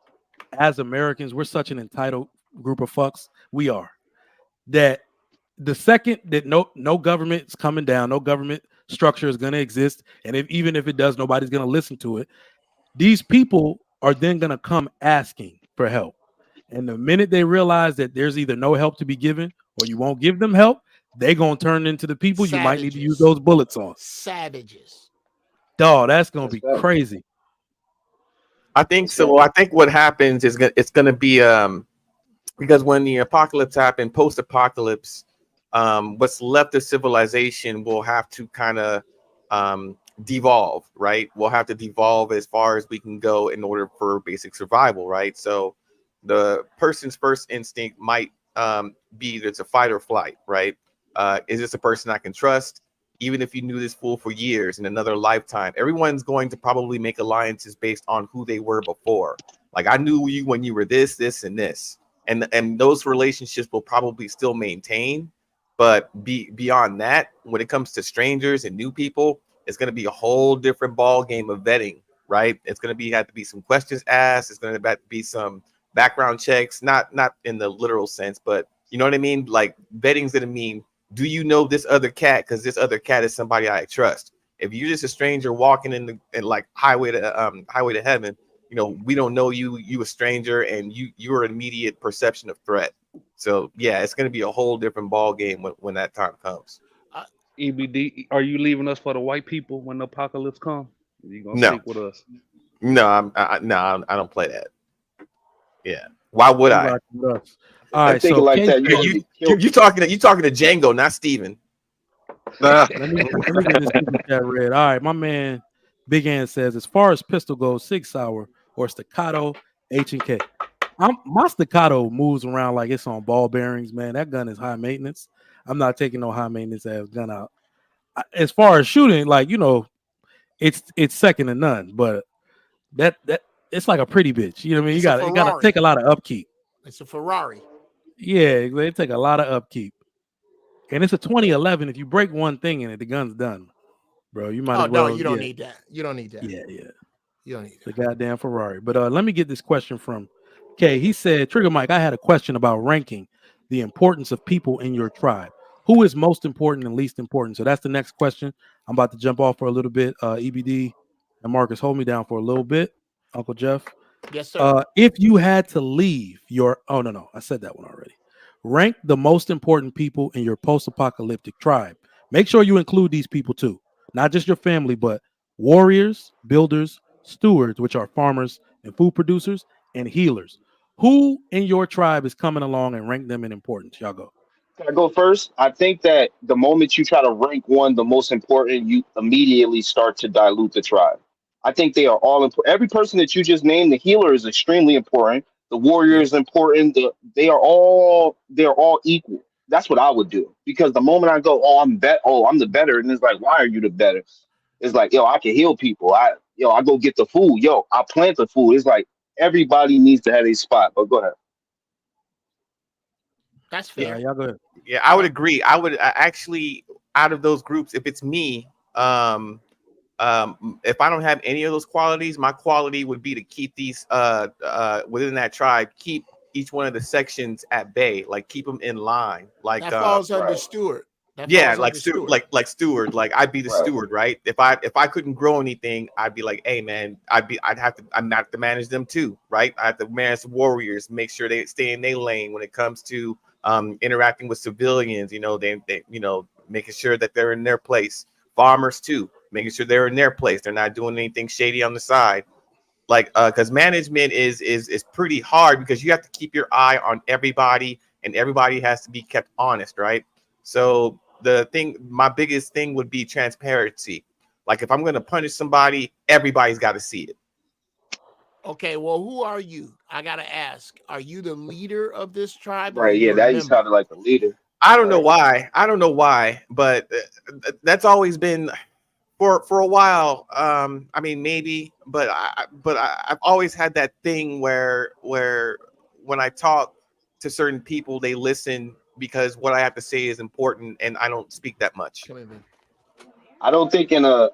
as Americans, we're such an entitled group of fucks. We are. That the second that no government's coming down, no government structure is gonna exist, and even if it does, nobody's gonna listen to it. These people are then gonna come asking for help. And the minute they realize that there's either no help to be given or you won't give them help, they're gonna turn into the people you might need to use Savages. those bullets on. Savages. Dog, that's gonna That's be facts. crazy. I think That's so. I think what happens is it's gonna be because when the apocalypse happened, post-apocalypse, what's left of civilization will have to kind of devolve, right? We'll have to devolve as far as we can go in order for basic survival, right? So the person's first instinct might be either to fight or flight, right? Is this a person I can trust? Even if you knew this fool for years in another lifetime, everyone's going to probably make alliances based on who they were before. Like, I knew you when you were this, and this. And those relationships will probably still maintain. But beyond that, when it comes to strangers and new people, it's going to be a whole different ball game of vetting, right? It's going to have to be some questions asked. It's going to be some background checks, not in the literal sense, but you know what I mean? Like, vetting's going to mean, do you know this other cat? Because this other cat is somebody I trust. If you're just a stranger walking in like highway to heaven, we don't know you a stranger, and you're an immediate perception of threat. So yeah, it's going to be a whole different ball game when that time comes. EBD, are you leaving us for the white people when the apocalypse comes? You gonna No, stick with us? no, I don't play that. Yeah, why would You I? rock with us. All I right, think it so like Casey, that. You're Hey, gonna you get killed. you talking to Django, not Steven. Nah. let me get this super chat read. All right, my man Big Ant says, as far as pistol goes, 6 Hour or staccato H&K. My staccato moves around like it's on ball bearings, man. That gun is high maintenance. I'm not taking no high maintenance ass gun out. As far as shooting, like, it's second to none. But that it's like a pretty bitch. You know what I mean? It's a You gotta Ferrari. take a lot of upkeep. It's a Ferrari. Yeah, they take a lot of upkeep. And it's a 2011. If you break one thing in it, the gun's done, bro. You might Oh as no, well. you don't need that. You don't need that. Yeah. You don't need The that. goddamn Ferrari. But let me get this question from Kay. He said, Trigger Mike, I had a question about ranking the importance of people in your tribe. Who is most important and least important? So that's the next question. I'm about to jump off for a little bit. EBD and Marcus, hold me down for a little bit. Uncle Jeff. Yes, sir. If you had to leave your I said that one already. Rank the most important people in your post-apocalyptic tribe. Make sure you include these people too, not just your family, but warriors, builders, stewards, which are farmers and food producers, and healers. Who in your tribe is coming along, and rank them in importance? Y'all go. Can I go first? I think that the moment you try to rank one the most important, you immediately start to dilute the tribe. I think they are all important. Every person that you just named, the healer is extremely important. The warrior Yep. is important. They're all equal. That's what I would do, because the moment I go, I'm the better, and it's like, why are you the better? It's like, yo, I can heal people. I go get the food. Yo, I plant the food. It's like everybody needs to have a spot. But go ahead. That's All fair. right, y'all go ahead. Yeah, I would agree. I would actually, out of those groups, if it's me, if I don't have any of those qualities, my quality would be to keep these within that tribe, keep each one of the sections at bay, like keep them in line, like That falls under Right, steward. That yeah, falls like under steward. like steward, like I'd be the right. steward, right? If I couldn't grow anything, I'd be like, hey man, I'd have to manage them too, right? I have to manage the warriors, make sure they stay in their lane when it comes to interacting with civilians, they making sure that they're in their place. Farmers too, making sure they're in their place, they're not doing anything shady on the side. Like because management is pretty hard, because you have to keep your eye on everybody, and everybody has to be kept honest, right? So my biggest thing would be transparency. Like if I'm going to punish somebody, everybody's got to see it. Okay, well, who are you? I gotta ask. Are you the leader of this tribe, or are Right? you Yeah, a that he member? sounded like a leader. I don't know Right. why. I don't know why, but that's always been for a while. I mean, maybe, but I've always had that thing where when I talk to certain people, they listen because what I have to say is important, and I don't speak that much. Come here, baby. I don't think in an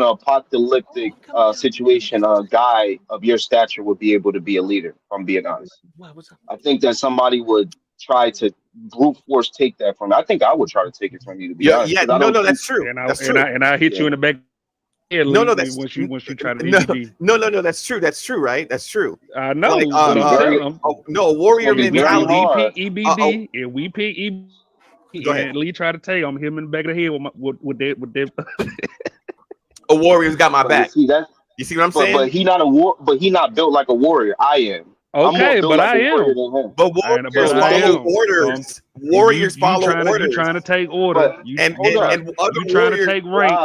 apocalyptic Come down. situation, a guy of your stature would be able to be a leader. If I'm being honest. What's up? I think that somebody would try to brute force take that from me. I think I would try to take it from you, to be Yeah, honest, yeah, because I no, don't no, think. that's true. And I That's and true. I and I hit Yeah. you in the back. Yeah, No, Lee, no, that's once you try to no, EBD. no. That's true. That's true, right? That's true. I know, Like, It's but gonna be I'm very. telling him. no, It's warrior gonna be If we very pick mentality. hard. EBD, if we pick EBD, Go ahead. and Lee tried to tell I'm him in the back of the head with that. A warrior's got my But you back. see that. You see what I'm But saying? he not a war. But he not built like a warrior. I am. I'm more Okay, built but like I a warrior am. than him. But But warriors So the I thing follow is, am. orders. And Warriors follow you orders, trying to take orders. but and hold up. other You trying to warriors. take rank.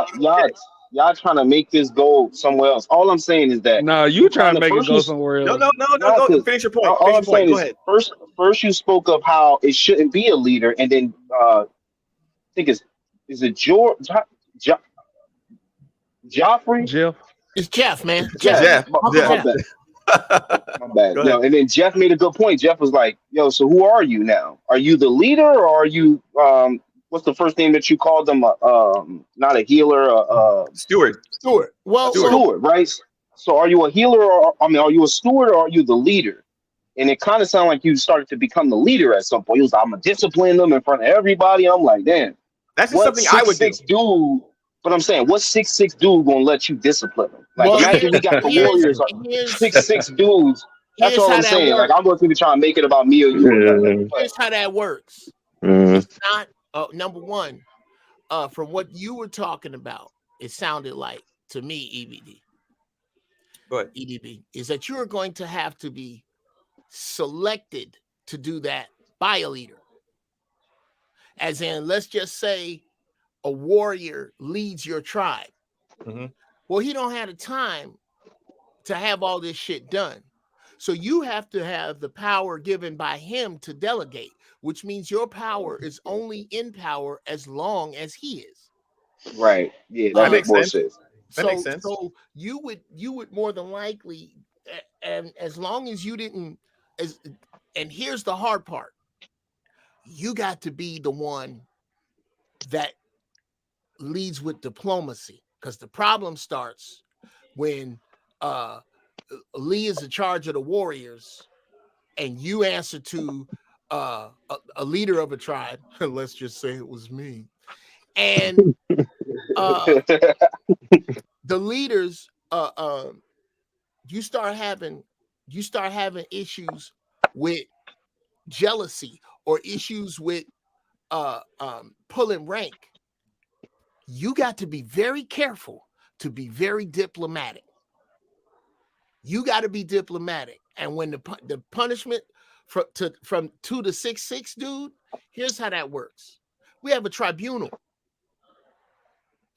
Y'all trying to make this go somewhere else. All I'm saying is that No, you you trying kind to of make it first go you somewhere No, else. no, no, no, nah, no. cause Finish your point. all Finish I'm your point. saying Go is ahead. first you spoke of how it shouldn't be a leader, and then I think is it George Joffrey Jeff. It's Jeff, man. Jeff Jeff. Jeff, Uncle my Jeff. Jeff. bad my bad Go yo, ahead. and then Jeff made a good point. Jeff was like, yo, so who are you now? Are you the leader, or are you what's the first name that you called them, not a healer, Stewart. Stewart. a Stewart. steward, right? So are you a healer, or I mean, are you a steward, or are you the leader? And it kind of sounded like you started to become the leader at some point. He was like, I'm gonna discipline them in front of everybody. I'm like, damn, That's just what something I six would do. six dude? But I'm saying, what 6'6" dude gonna let you discipline them? Like, Well, imagine we got the Warriors, here's 6'6" dudes. That's here's all how I'm that saying. Like, works. I'm going to be trying to make it about me or you or nothing. Yeah. But Here's how that works. Mhm. It's not number one. From what you were talking about, it sounded like to me, Go ahead. EDB, is that you're going to have to be selected to do that by a leader. As in, let's just say a warrior leads your tribe. Mhm. Well, he don't have the time to have all this shit done. So you have to have the power given by him to delegate, which means your power is only in power as long as he is. right, yeah, That that Uh, makes makes more sense. sense. That makes sense. So you would more than likely, and as long as you didn't, as and here's the hard part, you got to be the one that leads with diplomacy, because the problem starts when Lee is in charge of the Warriors and you answer to a leader of a tribe. Let's just say it was me, and the leaders you start having issues with jealousy or issues with pulling rank. You got to be very careful to be very diplomatic. You got to be diplomatic, and when the punishment from 2 to 6'6", dude, here's how that works. We have a tribunal.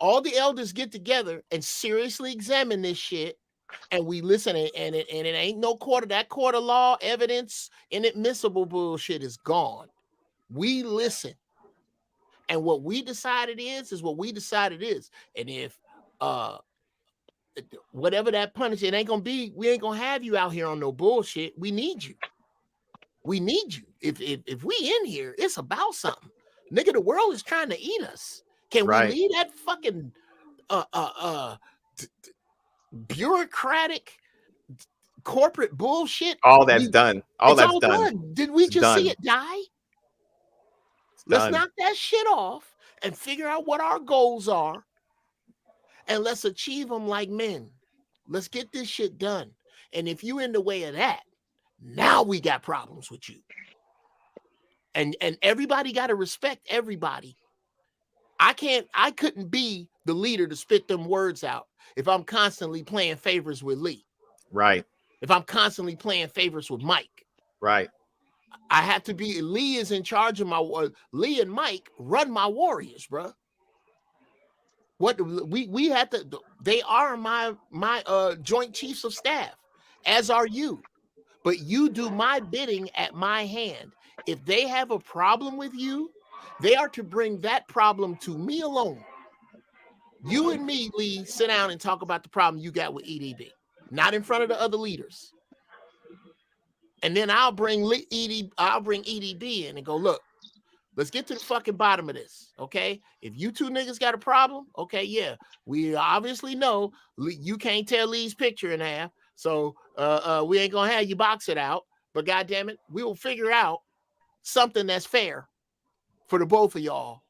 All the elders get together and seriously examine this shit, and we listen, and it ain't no court of law evidence, inadmissible bullshit is gone. We listen, and what we decided is what we decided is. And if whatever that punishment, it ain't gonna be, we ain't gonna have you out here on no bullshit. We need you. We need you. If we in here, it's about something. Nigga, the world is trying to eat us. Can Right. we leave that fucking bureaucratic corporate bullshit? All that's done. All It's that's all done. done. Did we It's just see done. it die? It's Let's done. knock that shit off and figure out what our goals are, and let's achieve them like men. Let's get this shit done. And if you in the way of that, now we got problems with you. And everybody got to respect everybody. I couldn't be the leader to spit them words out if I'm constantly playing favors with Lee. Right. If I'm constantly playing favors with Mike. Right. I have to be, Lee is in charge of Lee and Mike run my Warriors, bro. What we had to, they are my joint chiefs of staff. as are you. But you do my bidding at my hand. If they have a problem with you, they are to bring that problem to me alone. You and me, Lee, sit down and talk about the problem you got with EDB, not in front of the other leaders. And then I'll bring EDB in and go, look, let's get to the fucking bottom of this, okay? If you two niggas got a problem, okay, yeah, we obviously know you can't tear Lee's picture in half, so we ain't gonna have you box it out. But goddamn it, we will figure out something that's fair for the both of y'all,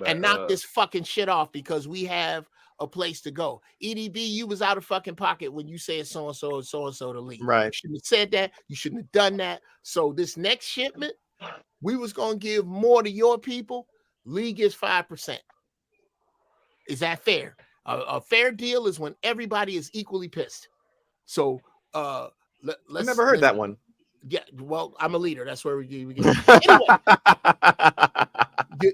and knock this fucking shit off because we have a place to go. EDB, you was out of fucking pocket when you said so and so and so and so to Lee. Right. You shouldn't have said that. You shouldn't have done that. So this next shipment, we was gonna give more to your people. Lee gives 5%. Is that fair? A fair deal is when everybody is equally pissed. So I never heard that one. Yeah, well, I'm a leader. That's where we get.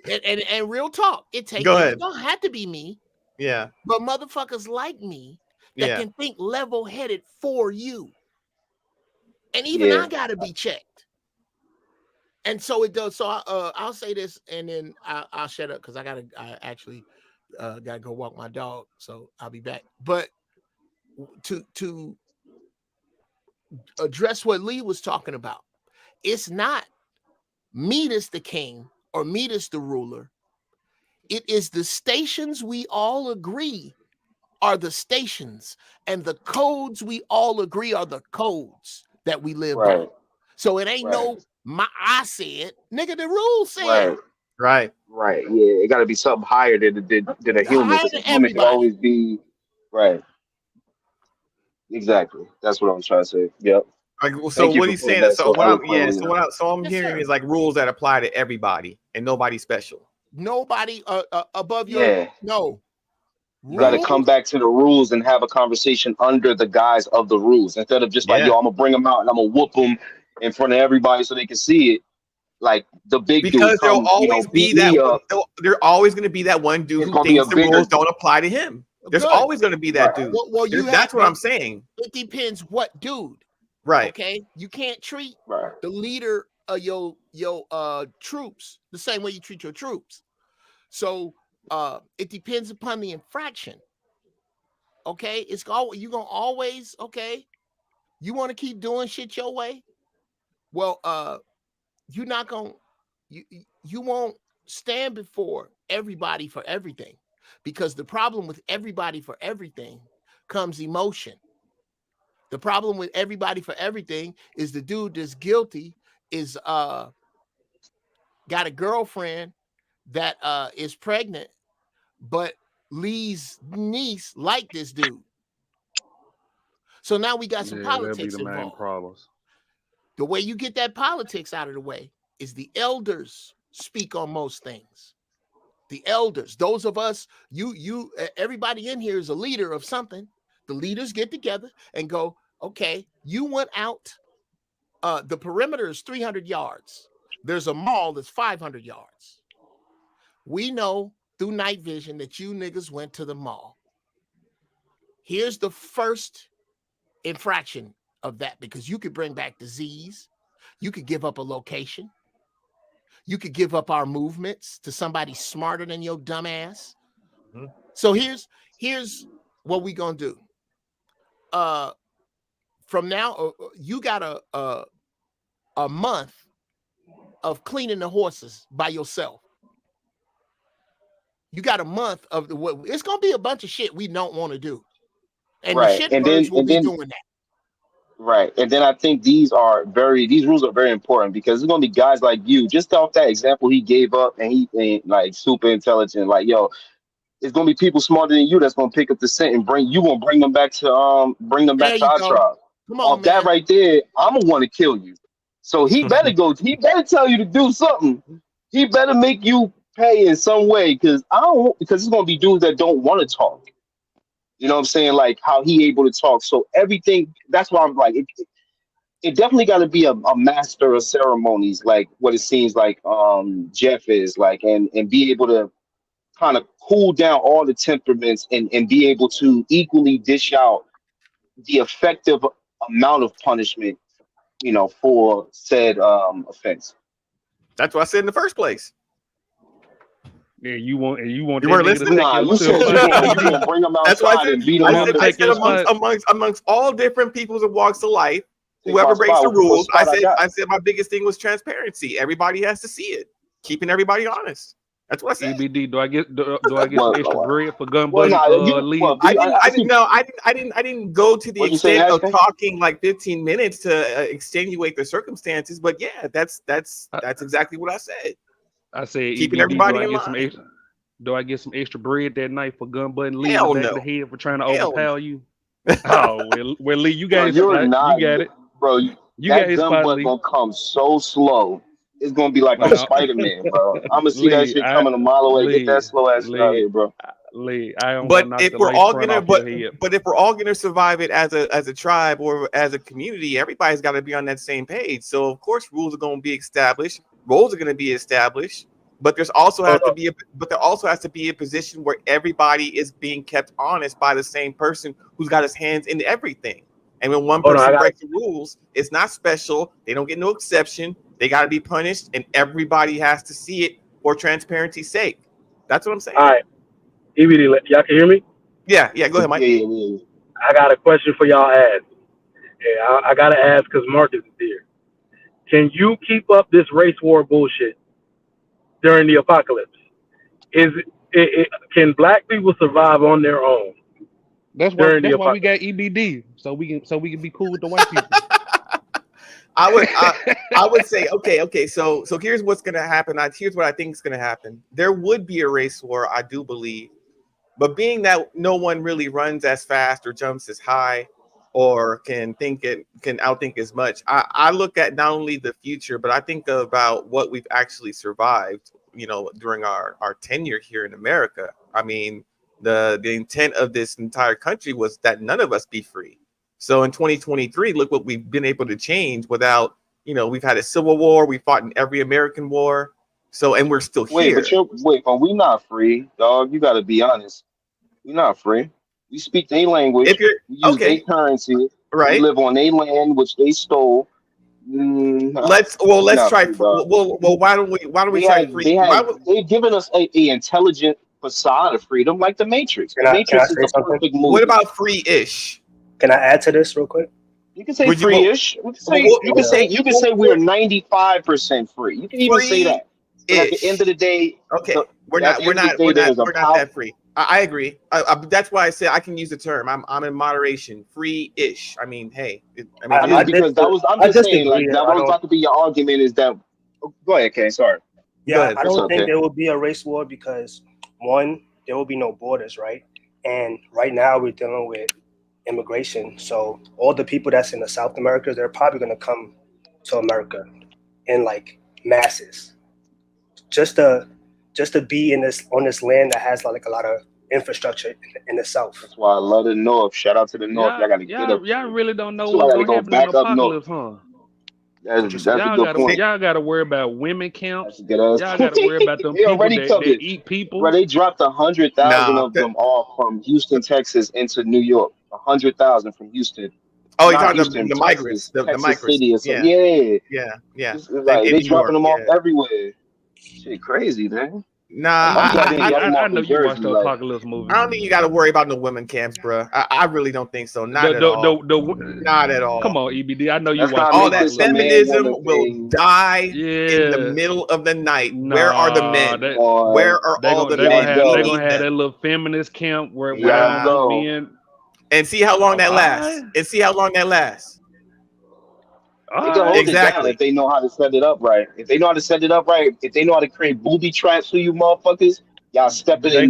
Anyway, and real talk, it don't have to be me. Yeah. But motherfuckers like me that can think level-headed for you. And even I gotta be checked. And so it does. So I'll say this, and then I'll shut up because I actually gotta go walk my dog. So I'll be back. But to address what Lee was talking about, it's not meet as the king or meet as the ruler. It is the stations we all agree are the stations, and the codes we all agree are the codes that we live by. So it ain't no I said, nigga, the rules said. Right. Yeah, it got to be something higher than a human. Because a human can always be right. Exactly. That's what I was trying to say. Yep. Like, so what he's saying. So I'm hearing is like rules that apply to everybody and nobody special. Nobody above your no. You got to come back to the rules and have a conversation under the guise of the rules instead of just like, yo, I'm gonna bring them out and I'm gonna whoop them in front of everybody so they can see it. Like the big because dude there'll always be that there's always going to be that one dude who thinks the rules don't apply to him. There's always going to be that dude. Well, that's what I'm saying. It depends what dude. Right. Okay. You can't treat the leader of your troops the same way you treat your troops. So it depends upon the infraction. Okay. It's all you're gonna always you want to keep doing shit your way. Well, you're not gonna you won't stand before everybody for everything, because the problem with everybody for everything comes emotion. The problem with everybody for everything is the dude that's guilty is got a girlfriend that is pregnant, but Lee's niece liked this dude. So now we got some politics involved. Problems. The way you get that politics out of the way is the elders speak on most things. The elders, those of us, everybody in here is a leader of something. The leaders get together and go, okay, you went out. The perimeter is 300 yards. There's a mall that's 500 yards. We know through night vision that you niggas went to the mall. Here's the first infraction of that, because you could bring back disease. You could give up a location. You could give up our movements to somebody smarter than your dumb ass. Mm-hmm. So here's what we gonna do. From now, you got a month of cleaning the horses by yourself. You got a month of it's gonna be a bunch of shit we don't want to do, and the shit birds will be doing that. Right. And then I think these rules are very important, because there's gonna be guys like you, just off that example he gave up, and he ain't like super intelligent, like, yo, it's gonna be people smarter than you that's gonna pick up the scent and bring them back to our tribe. Come on, that right there, I'm gonna want to kill you. So he better he better tell you to do something. He better make you pay in some way, because it's gonna be dudes that don't want to talk. You know what I'm saying? Like how he able to talk. So everything, that's why I'm like, it definitely got to be a master of ceremonies, like what it seems like Jeff is like, and be able to kind of cool down all the temperaments and be able to equally dish out the effective amount of punishment, for said offense. That's what I said in the first place. Yeah, you want You that weren't nigga to listening? take Nah, your you said you gonna spot. bring them That's what I outside said. and beat them You up. want to I take said your spot? amongst all different peoples and walks of life, Take whoever my breaks the spot. What rules, spot I got? I said my biggest thing was transparency. Everybody has to see it, keeping everybody honest. That's what I said. EBD, do I get some extra Well, bread for gun well, button nah, lead? I didn't go to the What'd you say, extent of Ashton? talking like 15 minutes to extenuate the circumstances. But yeah, that's I, exactly what I said. I said Keeping EBD, everybody in line. do I get some extra bread that night for gun button Lee in the Hell back no. of the head for trying to Hell overpower you? Oh well, Lee, you got Bro, his you're spot. You not, got it. bro. You got That his gun spot, butt Lee. gonna come so slow. It's gonna be like I'm Man, Spider-Man, bro. I'm gonna see that Lee, shit coming a mile away. Get that slow ass shit out of Lee, here, bro. Lee, I am gonna But knock if the we're lace all front gonna, off your head. but if we're all gonna survive it as a tribe or as a community, everybody's got to be on that same page. So of course, rules are going to be established, roles are going to be established. But there also has to be a position where everybody is being kept honest by the same person who's got his hands in everything. And when one person breaks the rules, it's not special. They don't get no exception. They got to be punished, and everybody has to see it for transparency's sake. That's what I'm saying. All right, EBD, y'all can hear me? Yeah. Go ahead, Mike. Yeah. I got a question for y'all. I gotta ask because Marcus is here. Can you keep up this race war bullshit during the apocalypse? Can black people survive on their own That's during the why we apocalypse? got EBD, so we can be cool with the white people. I would say okay. So here's what's gonna happen. Here's what I think is gonna happen. There would be a race war, I do believe, but being that no one really runs as fast or jumps as high or can outthink as much, I look at not only the future, but I think about what we've actually survived, during our tenure here in America. I mean, the intent of this entire country was that none of us be free. So in 2023, look what we've been able to change without, we've had a civil war, we fought in every American war. So, and we're still here. But we not free, dog. You gotta be honest. We're not free. We speak their language. If you're We use their currency. right, we live on their land, which they stole. Let's try. Why don't we try free? They've given us a intelligent facade of freedom, like the Matrix. Can I Matrix say is the something? perfect movie. What about free-ish? Can I add to this real quick? You can say free-ish. You can say we're 95% free. You can even say that. But at the end of the day, okay, we're not that free. I agree. That's why I said I can use the term. I'm in moderation, free-ish. I mean, hey, I'm just saying, like, that was about to be your argument. Is that? Go ahead, Kay. Sorry. Yeah, I don't think there will be a race war because one, there will be no borders, right? And right now we're dealing with immigration. So all the people that's in the South America, they're probably going to come to America in like masses, just to be on this land that has like a lot of infrastructure in the South. That's why I love the North. Shout out to the North. Y'all got to get up. Y'all really don't know what's going to happen in the apocalypse, huh? That's a good point. Y'all got to worry about women camps. Y'all got to worry about them people that eat people. Bro, they dropped 100,000 of them all from Houston, Texas, into New York. 100,000 from Houston. Oh, you're talking the migrants, the migrants. City or something. Yeah. Like, they dropping them off everywhere. Shit, crazy, man. Nah, I know you watched the apocalypse movie. I don't think you got to worry about no women camps, bro. I really don't think so. Not at all. Not at all. Come on, EBD. I know you watched all that feminism will die in the middle of the night. Where are the men? Where are all the men? They're gonna have that little feminist camp where men. And see how long that lasts. They can hold it down if they know how to set it up right. If they know how to create booby traps for you motherfuckers, y'all step in. They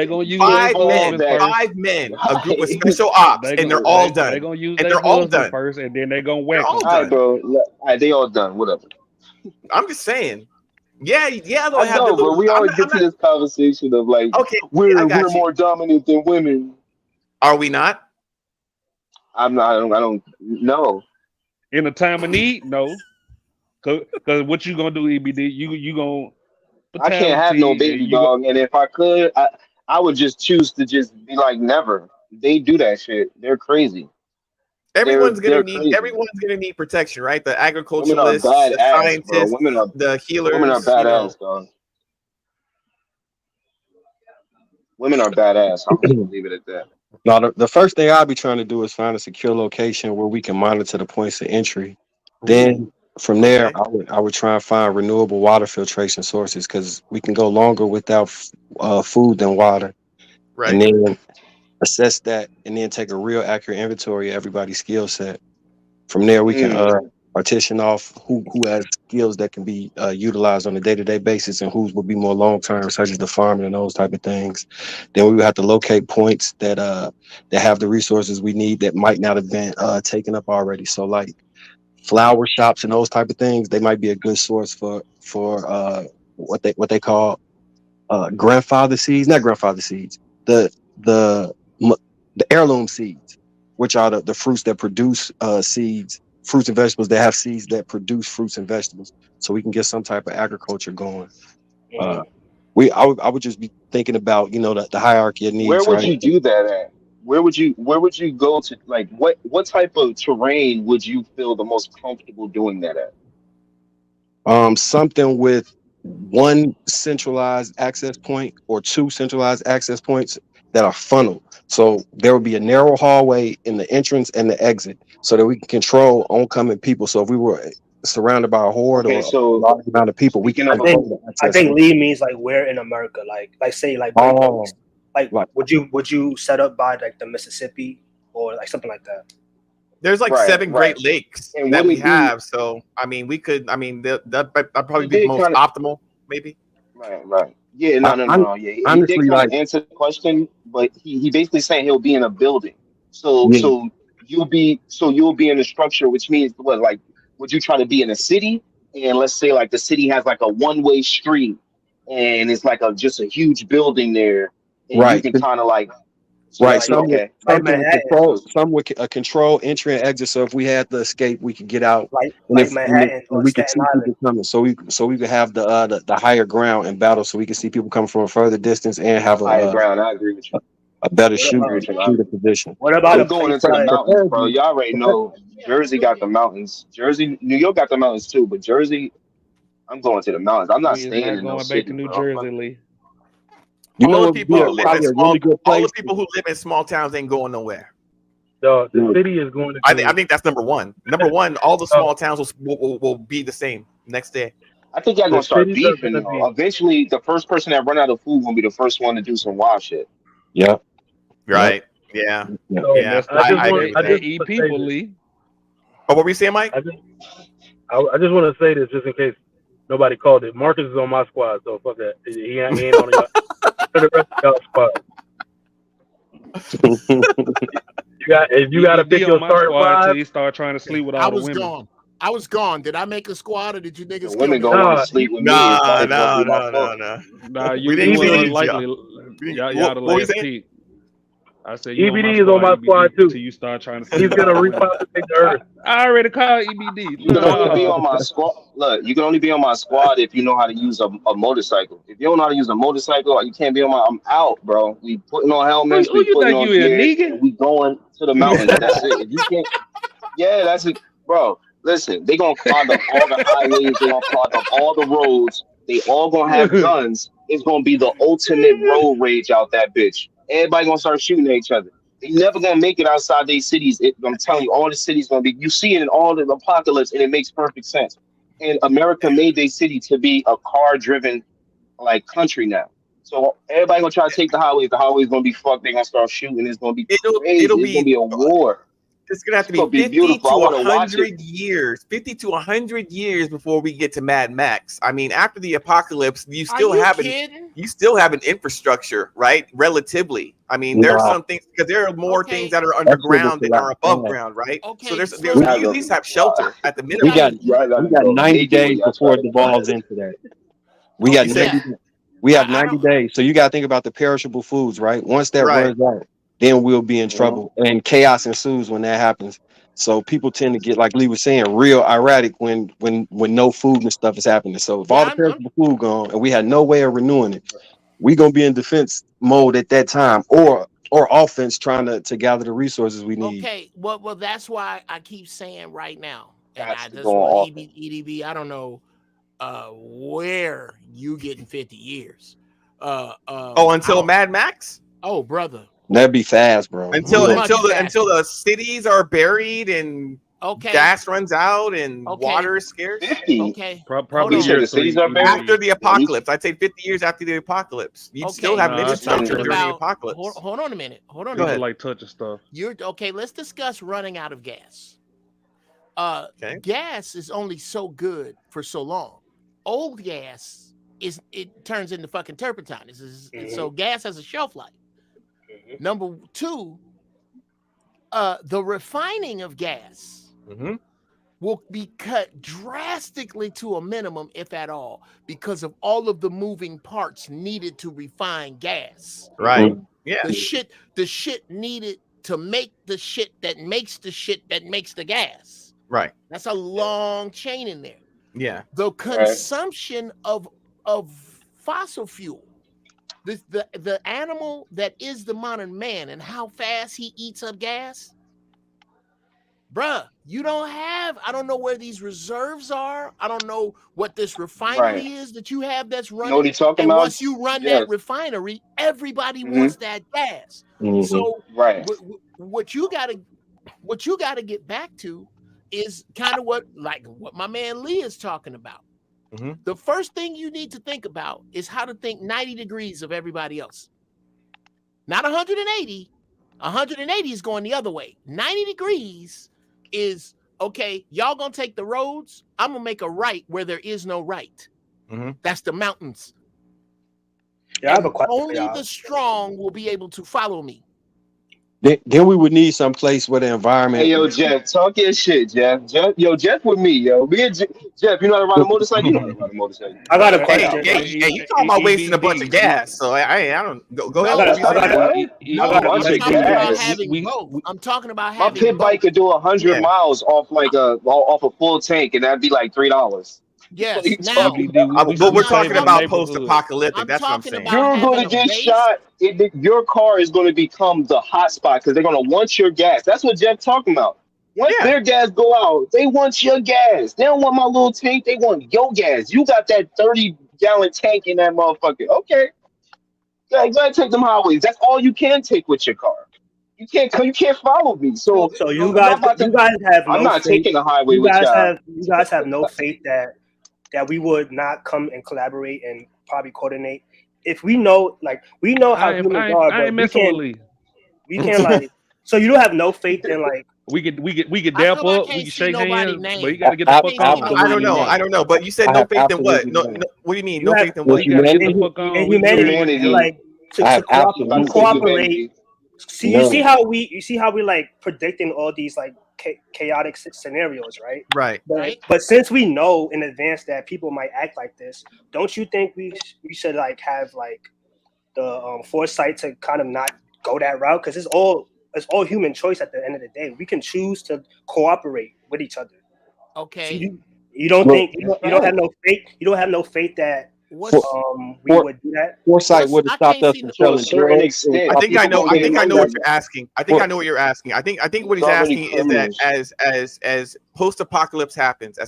gonna use 5 men, a group of special ops, and they're all done. They're gonna use and they're all done first, and then they're gonna whack them. All right, bro. All right, they all done. Whatever. I'm just saying. Yeah. I know, but we always get to this conversation of like, we're more dominant than women. Are we not? I'm not. I don't know. In a time of need, no. Cause what you gonna do, EBD? You gonna? I can't have no baby, dog. And if I could, I would just choose to just be like never. They do that shit. They're crazy. Everyone's they're crazy. gonna need protection, right? The Women are agriculturalists, the badass, bro. scientists, the Women are healers, badass, dog. Women are badass. I'm just gonna leave it at that. Now, the first thing I'll be trying to do is find a secure location where we can monitor the points of entry. Then from there, Okay. I would try and find renewable water filtration sources because we can go longer without food than water. And Right. then assess that and then take a real accurate inventory of everybody's skill set. From there, we can partition off who has skills that can be utilized on a day-to-day basis and whose will be more long-term, such as the farming and those type of things. Then we would have to locate points that have the resources we need that might not have been taken up already. So like flower shops and those type of things, they might be a good source for what they call grandfather seeds, not grandfather seeds, the heirloom seeds, which are the fruits that produce seeds, fruits and vegetables that have seeds that produce fruits and vegetables. So we can get some type of agriculture going. I would just be thinking about, the hierarchy of needs, Where would right? you do that at? Where would you go to? Like, what type of terrain would you feel the most comfortable doing that at? Something with one centralized access point or two centralized access points that are funneled. So there will be a narrow hallway in the entrance and the exit so that we can control oncoming people. So if we were surrounded by a horde Okay, or a so large amount of people, we can speaking of, control the I access think point. Lee means like where in America, like say like Great Lakes. Like right. would you set up by like the Mississippi or like something like that? There's like Right, 7 right. Great Lakes And that would we it be have. So I mean, we could. I mean, that'd probably he be the did most kind of optimal, maybe. right. Yeah, no. Yeah, he did Honestly, kind of like, answer the question, but he basically saying he'll be in a building. So yeah, you'll be in a structure, which means what? Like, would you try to be in a city? And let's say like the city has like a one-way street, and it's like just a huge building there, and you right. can kind of like. So Right, that's Like okay. like something with Manhattan, control, So some with a control entry and exit. So if we had to escape, we could get out, and like if Manhattan or we could Staten see Island. people coming, so we could have the higher ground in battle, so we could see people coming from a further distance and have higher ground, I agree with you. a better What I agree about with you. shooter position. what about I'm a going place into the like mountains, bro. Preferably, You already know Jersey got the mountains. New York got the mountains too, but Jersey, I'm going to the mountains. I'm not We is staying not in no going back to city, New bro. Jersey, Lee. you know All the what would people be who live in probably a really good all place. the people who live in small towns ain't going nowhere. The city is going to be. I think that's number one. Number one, all the small towns will be the same next day. I think y'all The gonna start cities are beefing going to though. be. Eventually, the first person that run out of food gonna be the first one to do some wild shit. Yep. Right? Yeah. Yep. So Yeah. That's the I people agree with that that. eat want to say people, this. Lee. Oh, what were you saying, Mike? I just want to say this just in case nobody called it. Marcus is on my squad, so fuck that. He ain't on y'all. The rest of y'all squad. You got to pick EBD your on my starting squad until five. he start trying to sleep with I all the was women. gone. I was gone. Did I make a squad or did you The niggas kill women me? gonna want Nah, to sleep with me. It's No, probably gonna no, be my no, fault. no, no. Nah, We you didn't more than tease likely y'all the What were you last saying? pick. I said you EBD is on my squad EBD, too. till you start trying to sleep He's with gonna all the women. repopulate the earth. I already called EBD. You can only be No. on my squad. Look, you can only be on my squad if you know how to use a motorcycle. If you don't know how to use a motorcycle, you can't be on my. I'm out, bro. We putting on helmets, Who we you putting think on you is, gear, nigga? and we going to the mountains. That's it. If you can't, yeah, that's it, bro. Listen, they gonna clog up all the highways. They gonna clog up all the roads. They all gonna have guns. It's gonna be the ultimate road rage out that bitch. Everybody gonna start shooting at each other. They never gonna make it outside these cities. I'm telling you, all the cities gonna be. You see it in all the apocalypse, and it makes perfect sense. And America made their city to be a car-driven like country now. So everybody gonna try to take the highways. The highways gonna be fucked. They gonna start shooting. It's gonna be It'll crazy. It's gonna be be a war. it's gonna have to It's be gonna be 50 beautiful. I to want to watch it. 100 years, 50 to 100 years before we get to Mad Max. I mean, after the apocalypse, you still have an infrastructure, right? Relatively. I mean, there are some things because there are more things that are underground than are above ground, right? Okay, So there's so you at least have shelter at the minimum. We got Right, 90 naked when days y'all before try it to. devolves into that. We got You said 90. We have I 90 don't. days. So you got to think about the perishable foods, right? Once that right. runs out, then we'll be in Mhm. trouble. And chaos ensues when that happens. So people tend to get, like Lee was saying, real erratic when no food and stuff is happening. So if all the perishable food gone and we had no way of renewing it, we gonna be in defense mode at that time. Or or offense trying to gather the resources we need. Okay, well, that's why I keep saying right now, and That's I to just go want on offense. EDB. I don't know where you getting 50 years. Until Mad Max? Oh, brother. That'd be fast, bro. Until Much until the cities are buried and Okay. gas runs out and Okay. water is scarce. 50. Okay. Hold Probably on. You said year the cities 3 are buried? After the apocalypse, I'd say 50 years after the apocalypse. You'd still have an Nah, I We're think talking infrastructure during the about. apocalypse. Hold on a minute. Hold on a Go minute. ahead. like touching stuff. You're okay. Let's discuss running out of gas. Okay. Gas is only so good for so long. Old gas it turns into fucking turpentine. So gas has a shelf life. Number two, the refining of gas will be cut drastically to a minimum, if at all, because of all of the moving parts needed to refine gas. Right. Yeah. The shit needed to make the shit that makes the gas. Right. That's a long chain in there. Yeah. The consumption of fossil fuel, the animal that is the modern man, and how fast he eats up gas, bruh. I don't know where these reserves are. I don't know what this refinery is that you have that's running. You know what he's talking and about? once you run that refinery, everybody wants that gas. So what you gotta get back to is kind of what my man Lee is talking about. The first thing you need to think about is how to think 90 degrees of everybody else. Not 180. 180 is going the other way. 90 degrees is, okay, y'all gonna take the roads. I'm gonna make a right where there is no right. That's the mountains. Yeah, I have a question. Only the strong will be able to follow me. Then we would need some place where the environment. Hey, yo, Jeff, talk your shit, Jeff. Jeff with me, yo. Me and Jeff, you know how to ride a motorcycle? You know how to ride a motorcycle. I got a question. Hey, you talking about wasting a bunch of gas? So I don't go ahead. I'm talking about my having pit bike could do 100 miles off off a full tank, and that'd be like $3. Yes. Now, but we're talking about post-apocalyptic. That's what I'm saying. You're going to get shot. Your car is going to become the hot spot because they're going to want your gas. That's what Jeff's talking about. Once their gas go out, they want your gas. They don't want my little tank. They want your gas. You got that 30-gallon tank in that motherfucker. Okay. Yeah, you got to take them highways. That's all you can take with your car. You can't follow me. So you guys have I'm no not faith. taking the highway You with guys y'all. you guys have no faith that we would not come and collaborate and probably coordinate if we know how humans are, but we can't so you don't have no faith in we could dap up, we can shake hands, but you gotta get the fuck on. I don't know. But you said no faith in what? No, what do you mean? No faith in what? You gotta get the fuck on. Humanity, to cooperate. See, you see how we predicting all these chaotic scenarios, right? Right. But since we know in advance that people might act like this, don't you think we should have the foresight to kind of not go that route? Because it's all human choice at the end of the day. We can choose to cooperate with each other. Okay. So you don't think you don't have no faith? You don't have no faith that we would do that? Foresight would have stopped us from selling drugs. I think I know what you're asking. I think I know what you're asking. I think what he's asking is that as post-apocalypse happens,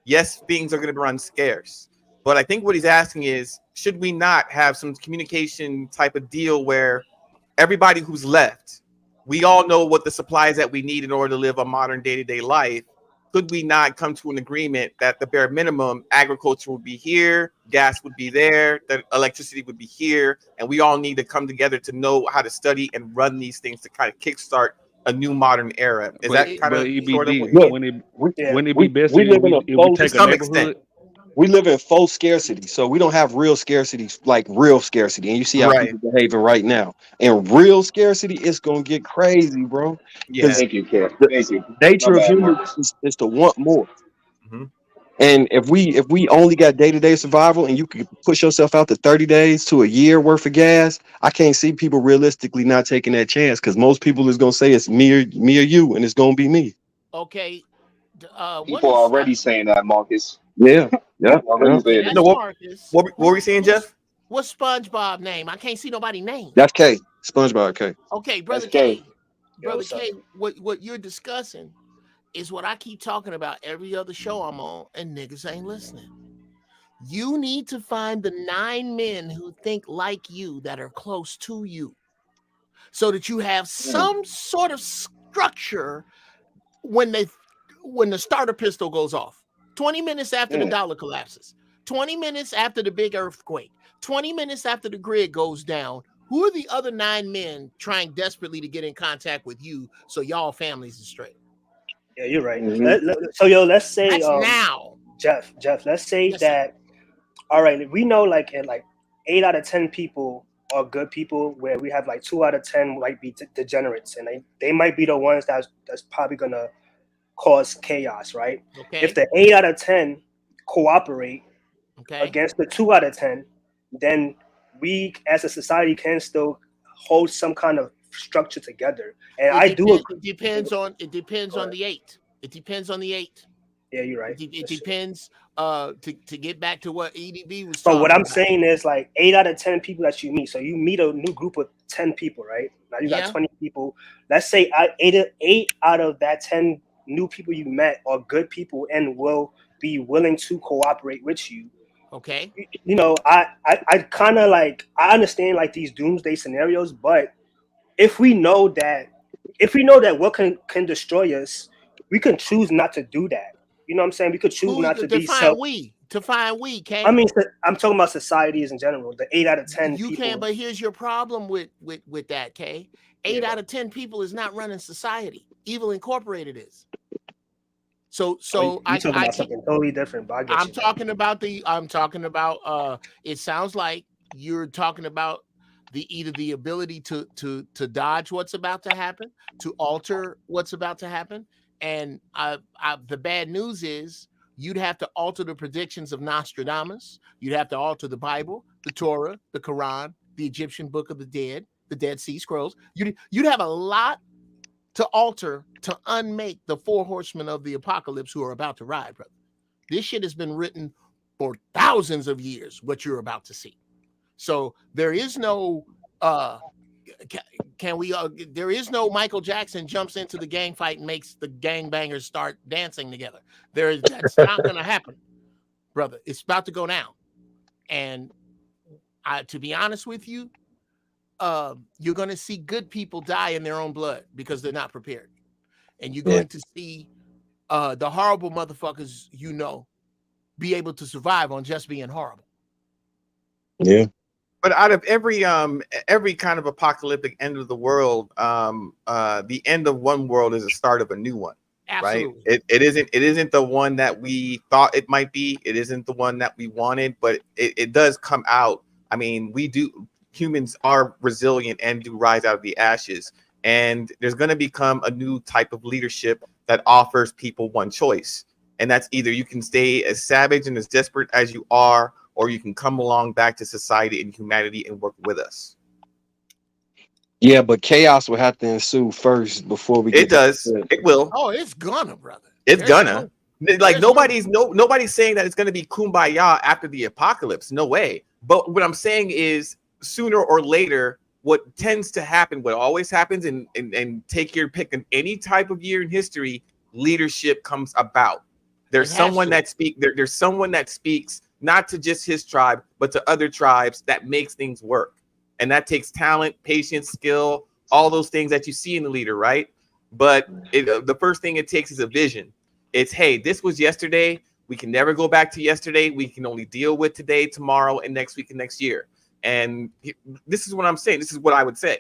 yes, things are going to run scarce. But I think what he's asking is, should we not have some communication type of deal where everybody who's left, we all know what the supplies that we need in order to live a modern day-to-day life. Could we not come to an agreement that the bare minimum agriculture would be here, gas would be there, that electricity would be here, and we all need to come together to know how to study and run these things to kind of kickstart a new modern era? Is that kind of sort of when it be best if we take a neighborhood? We live in faux scarcity, so we don't have real scarcity, and you see how people behaving right now. And real scarcity, it's gonna get crazy, bro. Yeah, thank you, kid. Thank you. Nature of humans is to want more. And if we only got day-to-day survival, and you could push yourself out to 30 days to a year worth of gas, I can't see people realistically not taking that chance, because most people is gonna say it's me or you, and it's gonna be me. Okay. People are already saying that, Marcus. Yeah. No, what were we saying, Jeff? What's SpongeBob's name? I can't see nobody's name. That's K. SpongeBob K. Okay, brother That's K. K. Yo, Brother what's up? K, what you're discussing is what I keep talking about every other show I'm on, and niggas ain't listening. You need to find the 9 men who think like you that are close to you, so that you have some sort of structure when the starter pistol goes off. 20 minutes after the dollar collapses, 20 minutes after the big earthquake, 20 minutes after the grid goes down. Who are the other 9 men trying desperately to get in contact with you so y'all families are straight? Yeah, you're right. Mm-hmm. So yo, let's say That's now. Jeff, let's say Yes, sir. that. All right, we know like in like 8 out of 10 people are good people, where we have like 2 out of 10 might be degenerates, and they might be the ones that's probably gonna cause chaos, right? Okay. If the 8 out of 10 cooperate Okay. against the 2 out of 10, then we as a society can still hold some kind of structure together. And I do agree. It depends on the 8. It depends on the 8. Yeah, you're right. It depends. To get back to what EDB was But talking what I'm about. saying is like 8 out of 10 people that you meet. So you meet a new group of 10 people, right? Now you got 20 people. Let's say 8 out of that 10 new people you met are good people and will be willing to cooperate with you. Okay. You know, I kind of like, I understand like these doomsday scenarios, but if we know that what can destroy us, we can choose not to do that. You know what I'm saying? We could choose not to be self. Define we, okay? I mean, I'm talking about societies in general. The 8 out of 10 you people. can't. But here's your problem with that, Kay. 8 out of 10 people is not running society. Evil Incorporated is. So you're talking about something totally different. But I'm talking about it sounds like you're talking about either the ability to dodge what's about to happen, to alter what's about to happen. And the bad news is you'd have to alter the predictions of Nostradamus. You'd have to alter the Bible, the Torah, the Quran, the Egyptian Book of the Dead, the Dead Sea Scrolls. You'd have a lot to alter to unmake the 4 horsemen of the apocalypse who are about to ride, brother. This shit has been written for thousands of years, what you're about to see. So there is no there is no Michael Jackson jumps into the gang fight and makes the gangbangers start dancing together. That's not going to happen, brother. It's about to go down. And to be honest with you, you're going to see good people die in their own blood because they're not prepared. And you're going to see the horrible motherfuckers, be able to survive on just being horrible. Yeah. But out of every kind of apocalyptic end of the world, the end of one world is the start of a new one. Absolutely. Right? It isn't the one that we thought it might be. It isn't the one that we wanted, but it does come out. I mean, humans are resilient and do rise out of the ashes. And there's going to become a new type of leadership that offers people one choice. And that's either you can stay as savage and as desperate as you are, or you can come along back to society and humanity and work with us. Yeah, but chaos will have to ensue first before we get. It does. It will. Oh, it's gonna, brother. It's gonna. Like nobody's saying that it's gonna be kumbaya after the apocalypse. No way. But what I'm saying is sooner or later, what tends to happen, what always happens, and take your pick in any type of year in history, leadership comes about. There's someone that there's someone that speaks not to just his tribe, but to other tribes that makes things work. And that takes talent, patience, skill, all those things that you see in the leader, right? But the first thing it takes is a vision. It's, hey, this was yesterday. We can never go back to yesterday. We can only deal with today, tomorrow, and next week and next year. And this is what I'm saying. This is what I would say.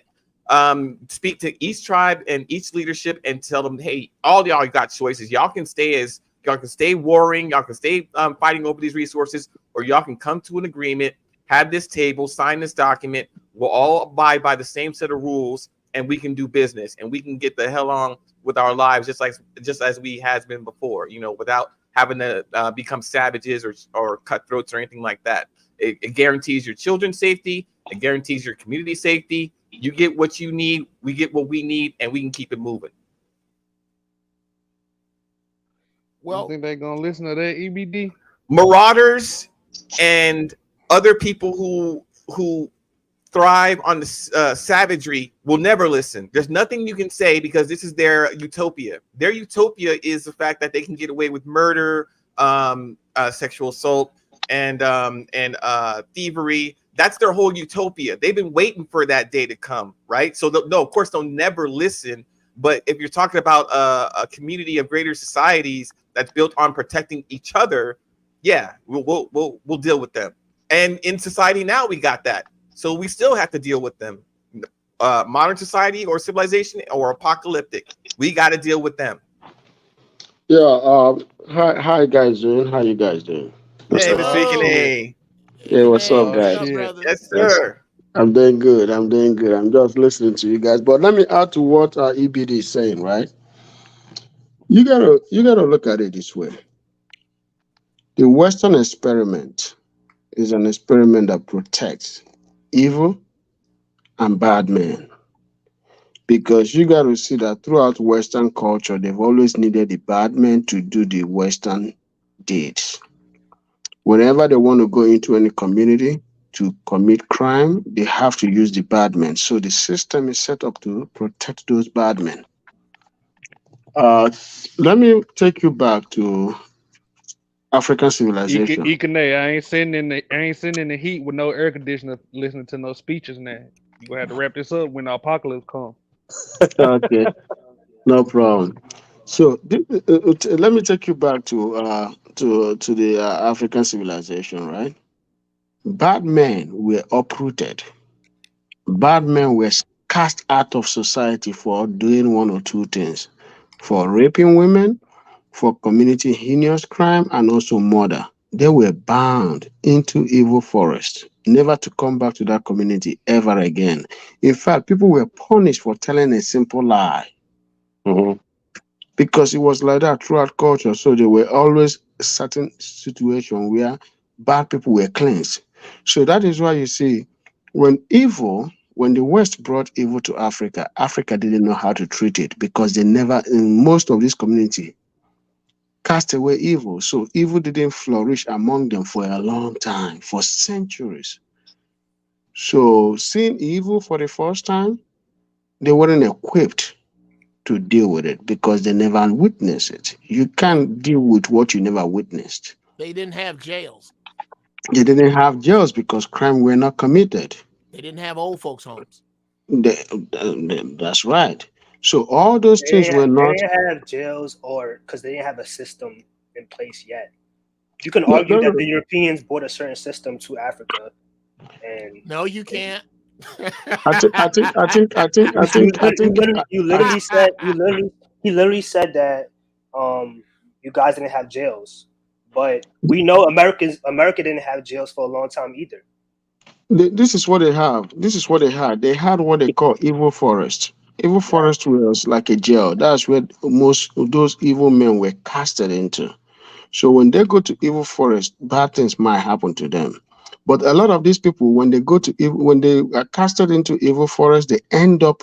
Speak to each tribe and each leadership and tell them, hey, all y'all got choices. Y'all can stay warring. Y'all can stay fighting over these resources, or y'all can come to an agreement, have this table, sign this document. We'll all abide by the same set of rules, and we can do business, and we can get the hell on with our lives, just as we has been before, without having to become savages or cutthroats or anything like that. It guarantees your children's safety. It guarantees your community safety. You get what you need. We get what we need, and we can keep it moving. Well, you think they're gonna listen to that EBD? Marauders and other people who thrive on the savagery will never listen. There's nothing you can say because this is their utopia. Their utopia is the fact that they can get away with murder, sexual assault, and thievery. That's their whole utopia. They've been waiting for that day to come, right? So no, of course they'll never listen. But if you're talking about a community of greater societies that's built on protecting each other, yeah, we'll deal with them. And in society now, we got that. So we still have to deal with them. Modern society or civilization or apocalyptic, we got to deal with them. Yeah. Hi, guys doing? How you guys doing? Hey, Mr. Hello. Ikene. Yeah, what's up, Oh What's guys? up, shit. brother? Yes, Yes, sir. I'm doing good. I'm doing good. I'm just listening to you guys. But let me add to what EBD is saying, right? You gotta look at it this way. The Western experiment is an experiment that protects evil and bad men. Because you got to see that throughout Western culture, they've always needed the bad men to do the Western deeds. Whenever they want to go into any community to commit crime, they have to use the bad men. So the system is set up to protect those bad men. Let me take you back to African civilization. Ikane, I ain't sitting in the heat with no air conditioner listening to no speeches now. You gonna have to wrap this up when the apocalypse comes. Okay, no problem. So let me take you back to the African civilization, right? Bad men were uprooted. Bad men were cast out of society for doing one or two things: for raping women, for committing heinous crime, and also murder. They were bound into evil forest, never to come back to that community ever again. In fact, people were punished for telling a simple lie. Mhm. Because it was like that throughout culture. So there were always certain situations where bad people were cleansed. So that is why you see, when the West brought evil to Africa, Africa didn't know how to treat it because they never, in most of this community, cast away evil. So evil didn't flourish among them for a long time, for centuries. So seeing evil for the first time, they weren't equipped to deal with it because they never witnessed it. You can't deal with what you never witnessed. They didn't have jails. They didn't have jails because crime were not committed. They didn't have old folks' homes. That's right. So all those things were They not. didn't have jails or because they didn't have a system in place yet. You can No, argue no, that no. the Europeans brought a certain system to Africa, and No, you can't. I think. I think. I think. I think. I think. I think. you I, literally said he literally said that you guys didn't have jails, but we know America didn't have jails for a long time either. this is what they have. This is what they had. They had what they call evil forest. Evil Right. forest was like a jail. That's where most of those evil men were casted into. So when they go to evil forest, bad things might happen to them. But a lot of these people, when they go to when they are casted into evil forest, they end up,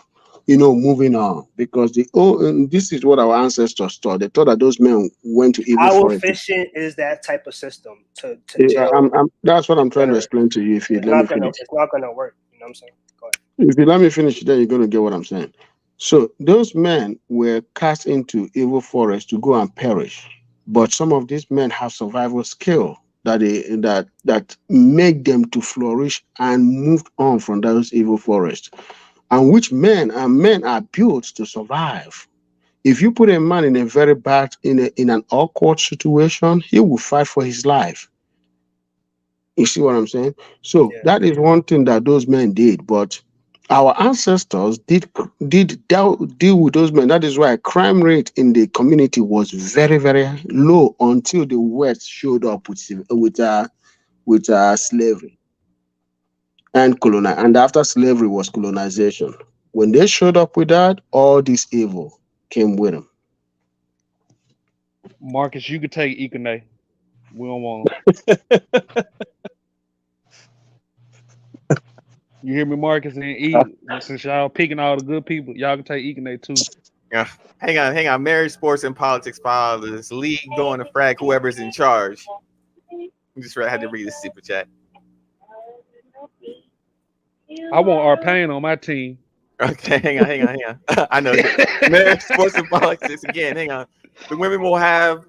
moving on because and this is what our ancestors thought. They thought that those men went to evil How forest. efficient is that type of system to jail? That's what I'm trying to Better. explain to you. If you It's let me not gonna. finish, It's not gonna work. You know what I'm saying? Go ahead. if you let me finish, then you're going to get what I'm saying. So those men were cast into evil forest to go and perish. But some of these men have survival skill that make them to flourish and move on from those evil forests. And which men are built to survive. If you put a man in a very bad in an awkward situation, he will fight for his life. You see what I'm saying? So Yeah. that is one thing that those men did. But our ancestors deal with those men. That is why crime rate in the community was very, very low until the West showed up with slavery and and after slavery was colonization. When they showed up with that, all this evil came with them. Marcus, you could take Ikane. We don't want him. You hear me, Marcus and E? Since y'all picking all the good people, y'all can take Ikane too. Yeah. Hang on. Marriage, sports, and politics fathers. League going to frag whoever's in charge. I just had to read the super chat. I want Arpain on my team. Okay, hang on. I know. Marriage, sports, and politics. Again, hang on. The women will have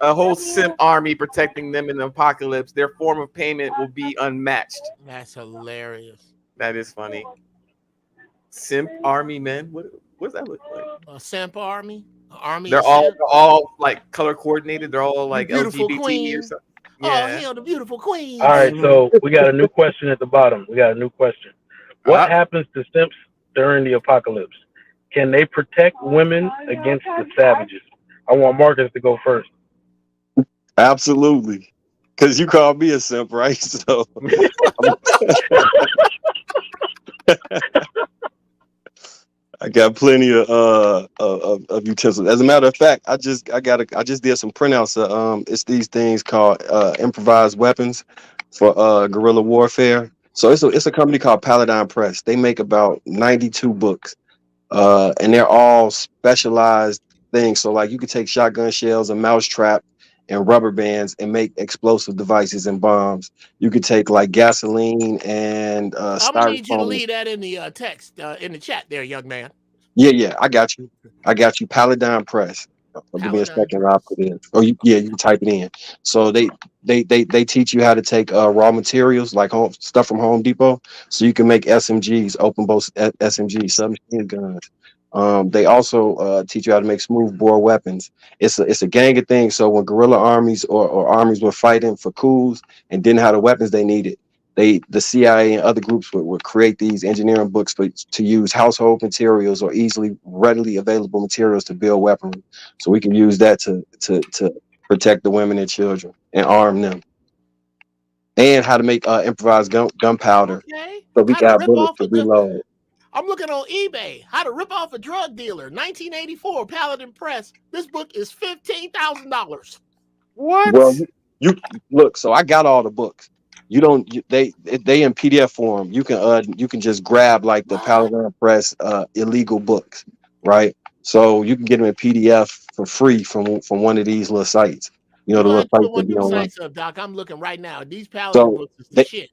a whole simp army protecting them in the apocalypse. Their form of payment will be unmatched. That's hilarious. That is funny. Simp army men. What does that look like? A simp army, army They're of all simp. they're all like color coordinated. They're all You like beautiful LGBT or queen. something. Oh, Yeah. hell, the beautiful queens. All right, Mhm. so we got a new question at the bottom. We got a new question. What happens to simps during the apocalypse? Can they protect women against the savages? I want Marcus to go first. Absolutely. Because you called me a simp, right? So I got plenty of utensils. As a matter of fact, I just did some printouts of it's these things called improvised weapons for guerrilla warfare. So it's a company called Paladin Press. They make about 92 books. And they're all specialized things. So like you could take shotgun shells, a mousetrap, and rubber bands and make explosive devices and bombs. You could take like gasoline and I'm gonna need you to styrofoam. leave that in the text in the chat there, young man. Yeah, I got you. Paladin Press. Give me a Paladin second. I'll Press. put it in. Oh, you can type it in. So they teach you how to take raw materials like stuff from Home Depot, so you can make SMGs, open bolt SMGs, submachine guns. They also teach you how to make smooth bore weapons. It's a gang of things. So when guerrilla armies or armies were fighting for coups and didn't have the weapons they needed, the CIA and other groups would create these engineering books to use household materials or readily available materials to build weaponry. So we can use that to protect the women and children and arm them. And how to make improvised gunpowder Okay. so we How can to have rip bullets off to a reload. I'm looking on eBay. How to rip off a drug dealer. 1984 Paladin Press. This book is $15,000. What? Well, you look. So I got all the books. They in PDF form. You can just grab like the What? Paladin Press illegal books, right? So you can get them in PDF for free from one of these little sites. You know, You the little lying sites to that one be them online. sites up, Doc. I'm looking right now. These Paladin So books is the they, shit.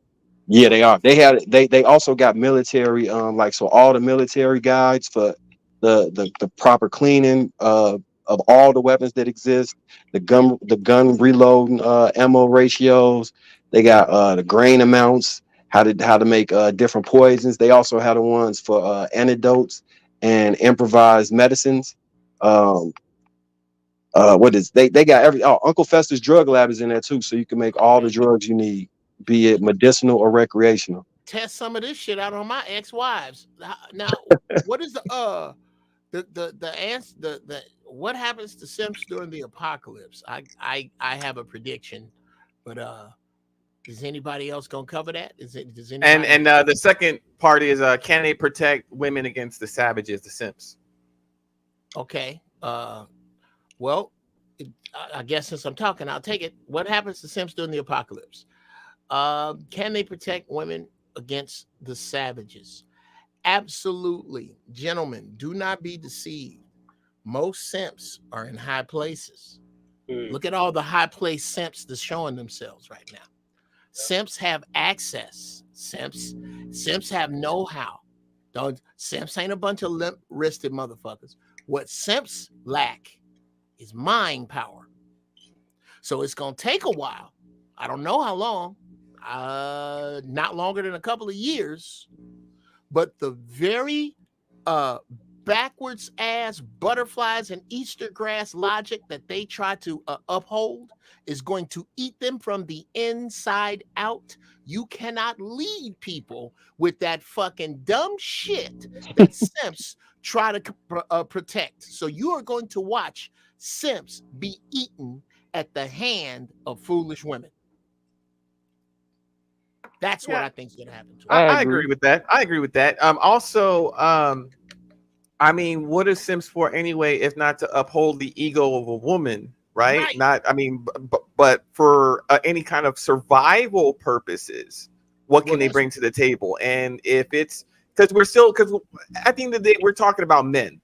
yeah, they are. They also got military like so all the military guides for the proper cleaning of all the weapons that exist, the gun reloading ammo ratios. They got the grain amounts, how to make different poisons. They also have the ones for antidotes and improvised medicines. Um what is they got Uncle Fester's drug lab is in there too, so you can make all the drugs you need, be it medicinal or recreational. Test some of this shit out on my ex-wives. Now, what is the answer the what happens to simps during the apocalypse? I have a prediction, but is anybody else gonna cover that? Does anybody And the second part is can they protect women against the savages, the simps? Okay. Well, I guess since I'm talking, I'll take it. What happens to simps during the apocalypse? Can they protect women against the savages? Absolutely. Gentlemen, do not be deceived. Most simps are in high places. Look at all the high place simps that's showing themselves right now. Simps have access. Simps have know-how. Simps ain't a bunch of limp-wristed motherfuckers. What simps lack is mind power. So it's gonna take a while. I don't know how long. Not longer than a couple of years. But the very backwards ass butterflies and Easter grass logic that they try to uphold is going to eat them from the inside out. You cannot lead people with that fucking dumb shit that simps try to protect. So you are going to watch simps be eaten at the hand of foolish women. That's what I think is going to happen to them. I agree with that. Also, I mean, what is Sims for anyway, if not to uphold the ego of a woman, right? Not, I mean, but for any kind of survival purposes, what can they bring to the table? And if it's because at the end of the day, we're talking about men,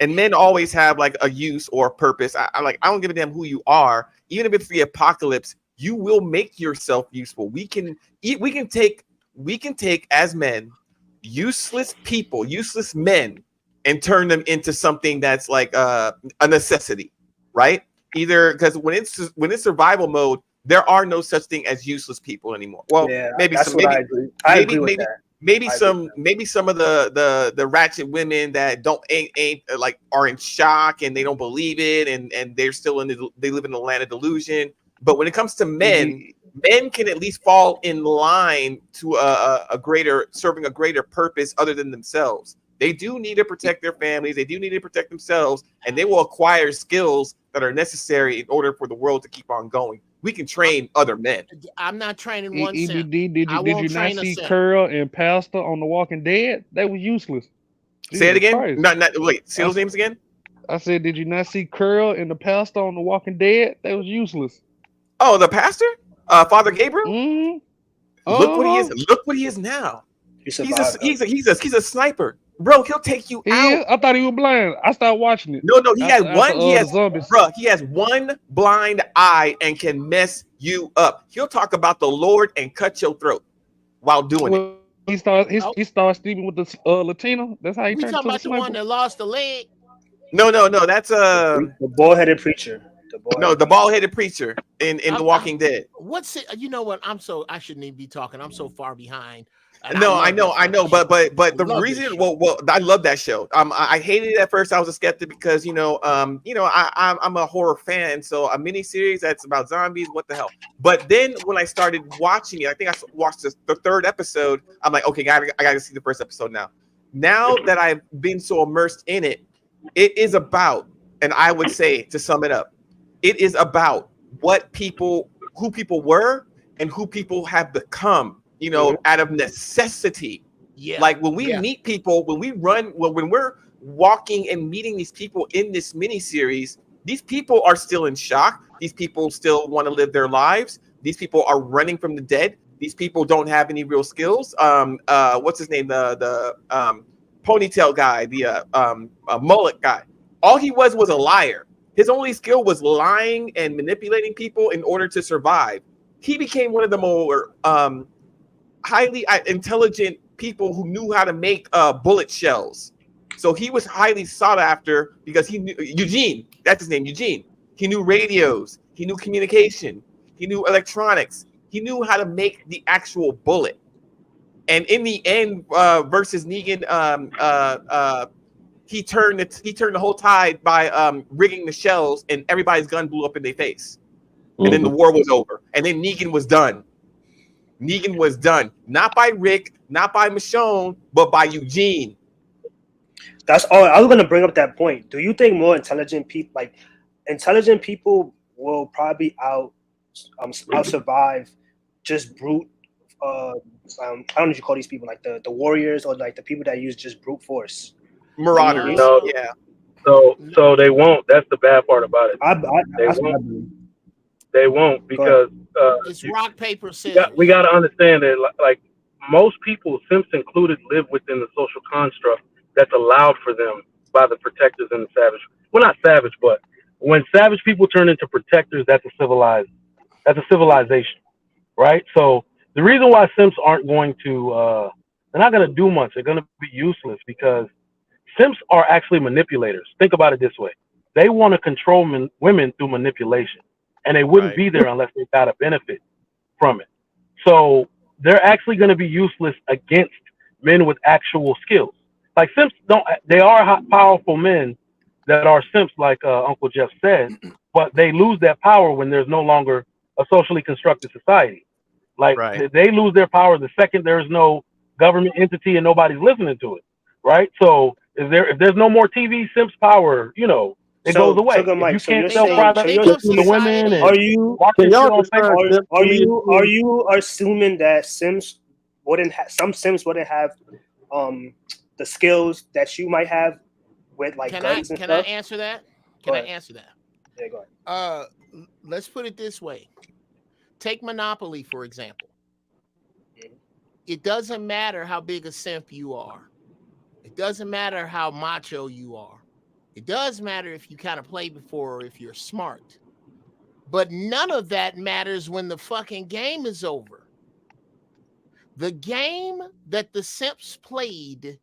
and men always have like a use or a purpose. I don't give a damn who you are, even if it's the apocalypse. You will make yourself useful. We can take we can take as men useless people, useless men, and turn them into something that's like a necessity, right? Either because when it's survival mode, there are no such thing as useless people anymore. Well, Yeah, maybe that's some, what maybe I agree. I agree with that. maybe some of the ratchet women that ain't like are in shock and they don't believe it and they're still they live in the land of delusion. But when it comes to men can at least fall in line to serving a greater purpose other than themselves. They do need to protect their families. They do need to protect themselves, and they will acquire skills that are necessary in order for the world to keep on going. We can train other men. I'm not training one EBD, simp. did I you won't not train a see simp. Curl and Pastor on The Walking Dead? They was useless. Say it Jesus again. Christ. Not wait. Say those names again. I said, did you not see Curl and the Pastor on The Walking Dead? They was useless. Oh, the pastor, Father Gabriel. Mm-hmm. Look what he is. Look what he is now. He's a sniper, bro. He'll take you out. I thought he was blind. I started watching it. No, he has one. He has, zombies. bro. He has one blind eye and can mess you up. He'll talk about the Lord and cut your throat while doing it. He started sleeping with the Latina. That's how he We turned talking into a about the one sniper. that lost the leg? No. That's the bald-headed preacher. The bald-headed preacher in The Walking Dead. What's it? You know what? I shouldn't even be talking. I'm so far behind. No, I know, but the reason, well, I love that show. I hated it at first. I was a skeptic because I'm a horror fan, so a miniseries that's about zombies, what the hell? But then when I started watching it, I think I watched the third episode. I'm like, okay, I got to see the first episode now. Now that I've been so immersed in it, it is about, and I would say to sum it up, it is about who people were and who people have become. Out of necessity. Yeah. Like when we meet people, when we're walking and meeting these people in this mini series, these people are still in shock. These people still want to live their lives. These people are running from the dead. These people don't have any real skills. What's his name? The ponytail guy, the mullet guy. All he was a liar. His only skill was lying and manipulating people in order to survive. He became one of the more highly intelligent people who knew how to make bullet shells. So he was highly sought after because he knew Eugene. That's his name, Eugene. He knew radios. He knew communication. He knew electronics. He knew how to make the actual bullet. And in the end, versus Negan, he turned the whole tide by rigging the shells, and everybody's gun blew up in their face. And then the war was over. And then Negan was done. Negan was done, not by Rick, not by Michonne, but by Eugene. That's all. I was going to bring up that point. Do you think more intelligent people will probably out survive just brute? I don't know if you call these people like the warriors or like the people that use just brute force. Marauders. No, yeah. So they won't. That's the bad part about it. They won't because it's rock, paper, scissors. We got to understand that, like most people, Simps included, live within the social construct that's allowed for them by the protectors and the savage. Well, not savage, but when savage people turn into protectors, that's a civilization, right? So the reason why Simps aren't going to, they're not going to do much. They're going to be useless because Simps are actually manipulators. Think about it this way: they want to control women through manipulation. And they wouldn't be there unless they got a benefit from it. So they're actually going to be useless against men with actual skills. Like Simps they are powerful men that are Simps, like Uncle Jeff said, but they lose that power when there's no longer a socially constructed society. Like they lose their power the second there's no government entity and nobody's listening to it, right? So if there's no more TV, Simps power, it goes away. Mike, you can't sell products to the women. Are you assuming that Sims some Sims wouldn't have the skills that you might have with like guns and stuff? I answer that? I answer that? Yeah, go ahead. Let's put it this way. Take Monopoly, for example. It doesn't matter how big a simp you are. It doesn't matter how macho you are. It does matter if you kind of play before or if you're smart. But none of that matters when the fucking game is over. The game that the simps played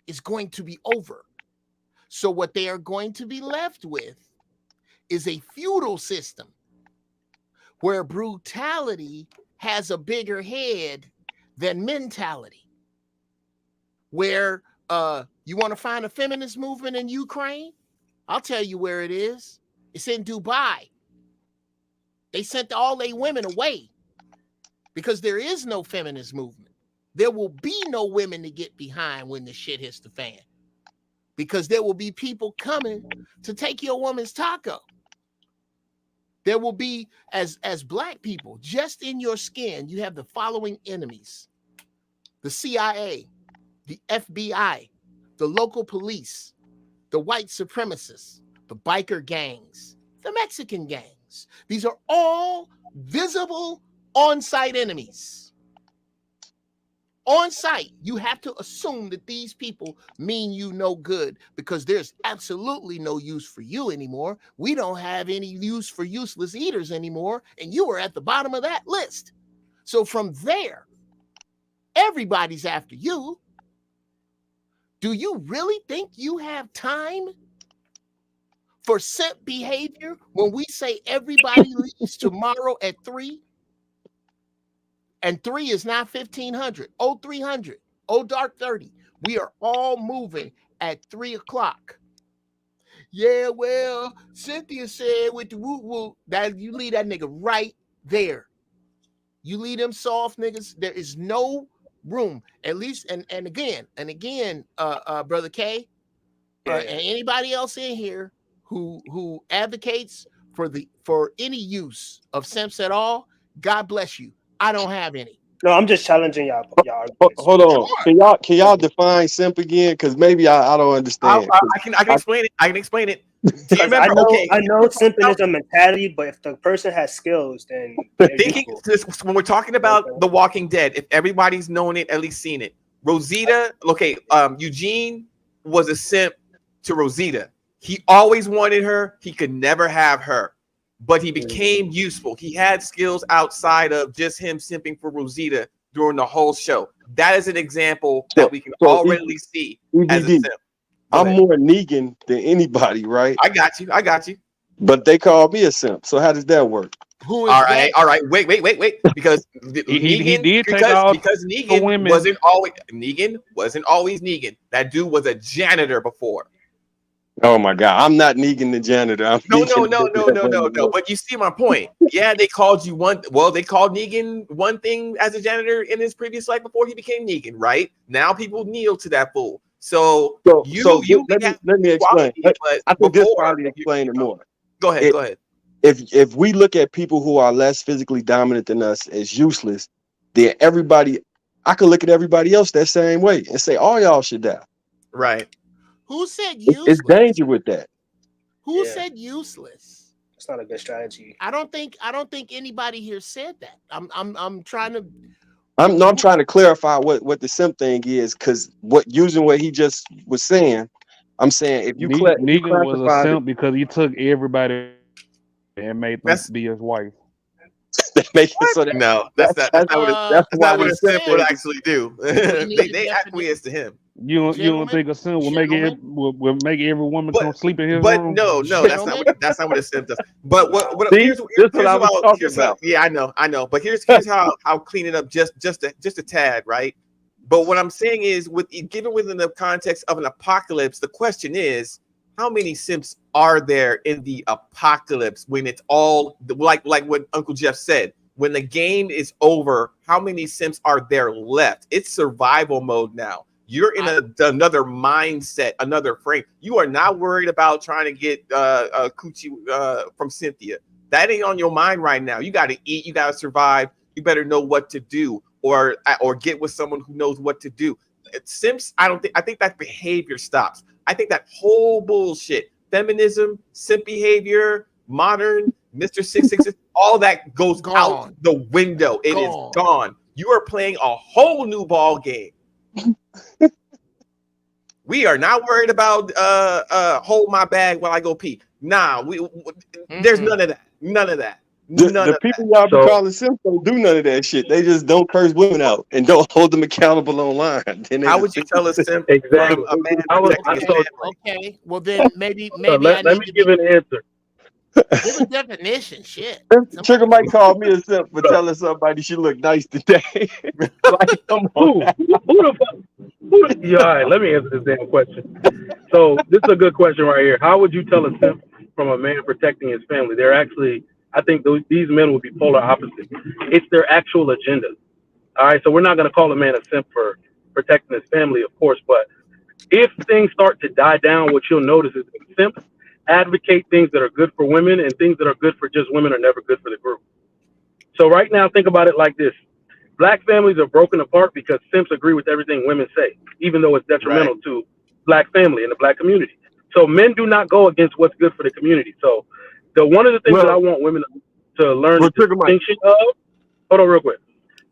is going to be over. So what they are going to be left with is a feudal system where brutality has a bigger head than mentality. Where you want to find a feminist movement in Ukraine? I'll tell you where it is. It's in Dubai. They sent all their women away because there is no feminist movement. There will be no women to get behind when the shit hits the fan, because there will be people coming to take your woman's taco. There will be, as black people, just in your skin, you have the following enemies: the CIA, the FBI, the local police, the white supremacists, the biker gangs, the Mexican gangs. These are all visible on-site enemies. On site, you have to assume that these people mean you no good, because there's absolutely no use for you anymore. We don't have any use for useless eaters anymore, and you are at the bottom of that list. So from there, everybody's after you. Do you really think you have time for simp behavior when we say everybody leaves tomorrow at 3? And 3 is not 1500, 0300, dark 30. We are all moving at 3 o'clock. Yeah, well, Cynthia said with the woo woo, that you leave that nigga right there. You leave them soft niggas. There is no room. At least, and again, Brother K, and anybody else in here who advocates for any use of simps at all, God bless you. I don't have any. No, I'm just challenging y'all. Hold on. Can y'all define simp again? Because maybe I don't understand. I can explain it. I can explain it. Do you remember? I know simping is a mentality, but if the person has skills, then when we're talking about The Walking Dead, if everybody's known it, at least seen it. Rosita, Eugene was a simp to Rosita. He always wanted her. He could never have her. But he became useful. He had skills outside of just him simping for Rosita during the whole show. That is an example that we can already see as a simp. I'm more Negan than anybody, right? I got you. But they call me a simp. So how does that work? Who is all right? Wait. Because he did take because Negan wasn't always Negan. That dude was a janitor before. Oh my God! I'm not Negan the janitor. No. But you see my point. Yeah, they called you one. Well, they called Negan one thing as a janitor in his previous life before he became Negan. Right now, people kneel to that fool. So let me explain. I think this probably explain it more. Go ahead. If we look at people who are less physically dominant than us as useless, then I could look at everybody else that same way and say all y'all should die. Right. Who said useless? It's danger with that. Who said useless? It's not a good strategy. I don't think anybody here said that. I'm trying to. I'm trying to clarify what the simp thing is, because using what he just was saying, I'm saying if you Negan was a simp because he took everybody and made them be his wife. That's not what a simp would actually do. they acquiesce to him. You don't think a simp will make every woman come sleep in his room? No, that's not what a simp does. But here's what I was talking about. Yeah, I know. But here's how I'll clean it up just a tad, right? But what I'm saying is, given within the context of an apocalypse, the question is, how many simps are there in the apocalypse when it's all like what Uncle Jeff said? When the game is over, how many simps are there left? It's survival mode now. You're in another mindset, another frame. You are not worried about trying to get coochie from Cynthia. That ain't on your mind right now. You got to eat. You got to survive. You better know what to do, or get with someone who knows what to do. Simps, I think that behavior stops. I think that whole bullshit, feminism, simp behavior, modern, Mr. 666, all that goes out the window. It is gone. You are playing a whole new ball game. We are not worried about hold my bag while I go pee. Nah, there's none of that. None of that. None The of people that. y'all be So calling simps don't do none of that shit. They just don't curse women out and don't hold them accountable online. Then they How the would you tell a simp from exactly. a man I was protecting his Okay, so family? okay. Well then maybe I let need me to give be an answer. give a definition. Shit. Trigger Somebody might call me a simp for Look, telling somebody she look nice today. Like, come on. who the fuck? Yeah, all right. Let me answer this damn question. So this is a good question right here. How would you tell a simp from a man protecting his family? They're actually, I think these men would be polar opposites. It's their actual agenda. All right. So we're not going to call a man a simp for protecting his family, of course, but if things start to die down, what you'll notice is that simps advocate things that are good for women, and things that are good for just women are never good for the group. So right now, think about it like this. Black families are broken apart because simps agree with everything women say, even though it's detrimental to black family and the black community. So men do not go against what's good for the community. So one of the things that I Well, want women to learn the Trigger Mike. distinction of, hold on real quick.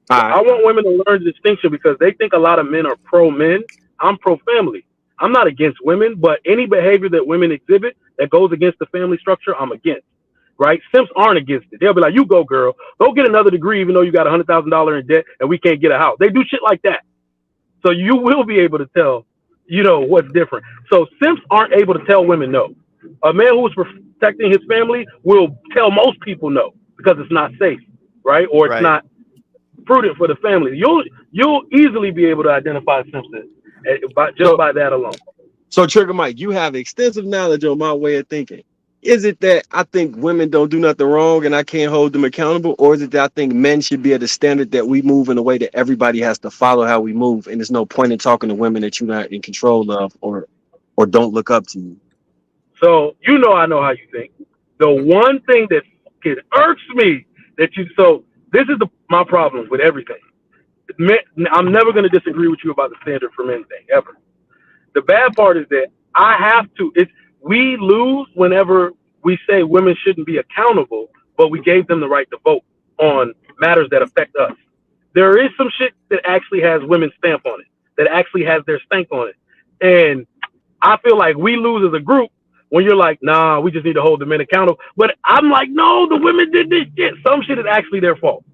All right. I want women to learn the distinction because they think a lot of men are pro men. I'm pro family. I'm not against women, but any behavior that women exhibit that goes against the family structure, I'm against. Right? Simps aren't against it. They'll be like, you go, girl. Go get another degree, even though you got $100,000 in debt and we can't get a house. They do shit like that. So you will be able to tell, what's different. So simps aren't able to tell women no. A man who is protecting his family will tell most people no because it's not safe, right? Or it's Right. not prudent for the family. You'll easily be able to identify simps by that alone. So Trigger Mike, you have extensive knowledge on my way of thinking. Is it that I think women don't do nothing wrong and I can't hold them accountable? Or is it that I think men should be at a standard that we move in a way that everybody has to follow how we move? And there's no point in talking to women that you're not in control of or don't look up to you. So I know how you think. The one thing that irks me so this is my problem with everything. I'm never going to disagree with you about the standard for men thing ever. The bad part is that we lose whenever we say women shouldn't be accountable, but we gave them the right to vote on matters that affect us. There is some shit that actually has women's stamp on it, that actually has their stank on it. And I feel like we lose as a group when you're like, nah, we just need to hold the men accountable. But I'm like, no, the women did this shit. Some shit is actually their fault.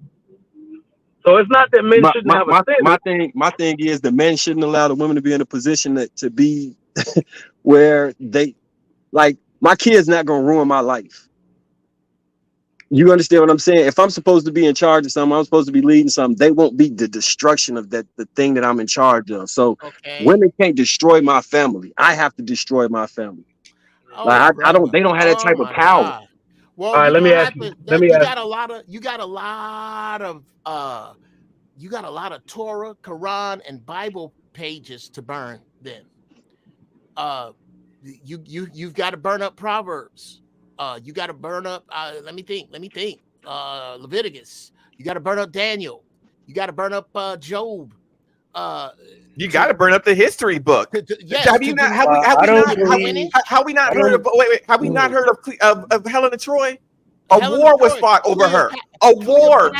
So it's not that men shouldn't have a standard. My thing is the men shouldn't allow the women to be in a position to be where they, like, my kid's not going to ruin my life. You understand what I'm saying? If I'm supposed to be in charge of something, I'm supposed to be leading something, they won't be the destruction of the thing that I'm in charge of. So women can't destroy my family. I have to destroy my family. Like they don't have that type of power. God. Well, all right, let me ask you. you got a lot of Torah, Quran, and Bible pages to burn. Then, you've got to burn up Proverbs. You got to burn up. Let me think. Leviticus. You got to burn up Daniel. You got to burn up Job. You got to burn up the history book. Yes. Have we not heard of Helena Troy? A war was fought over her. A war.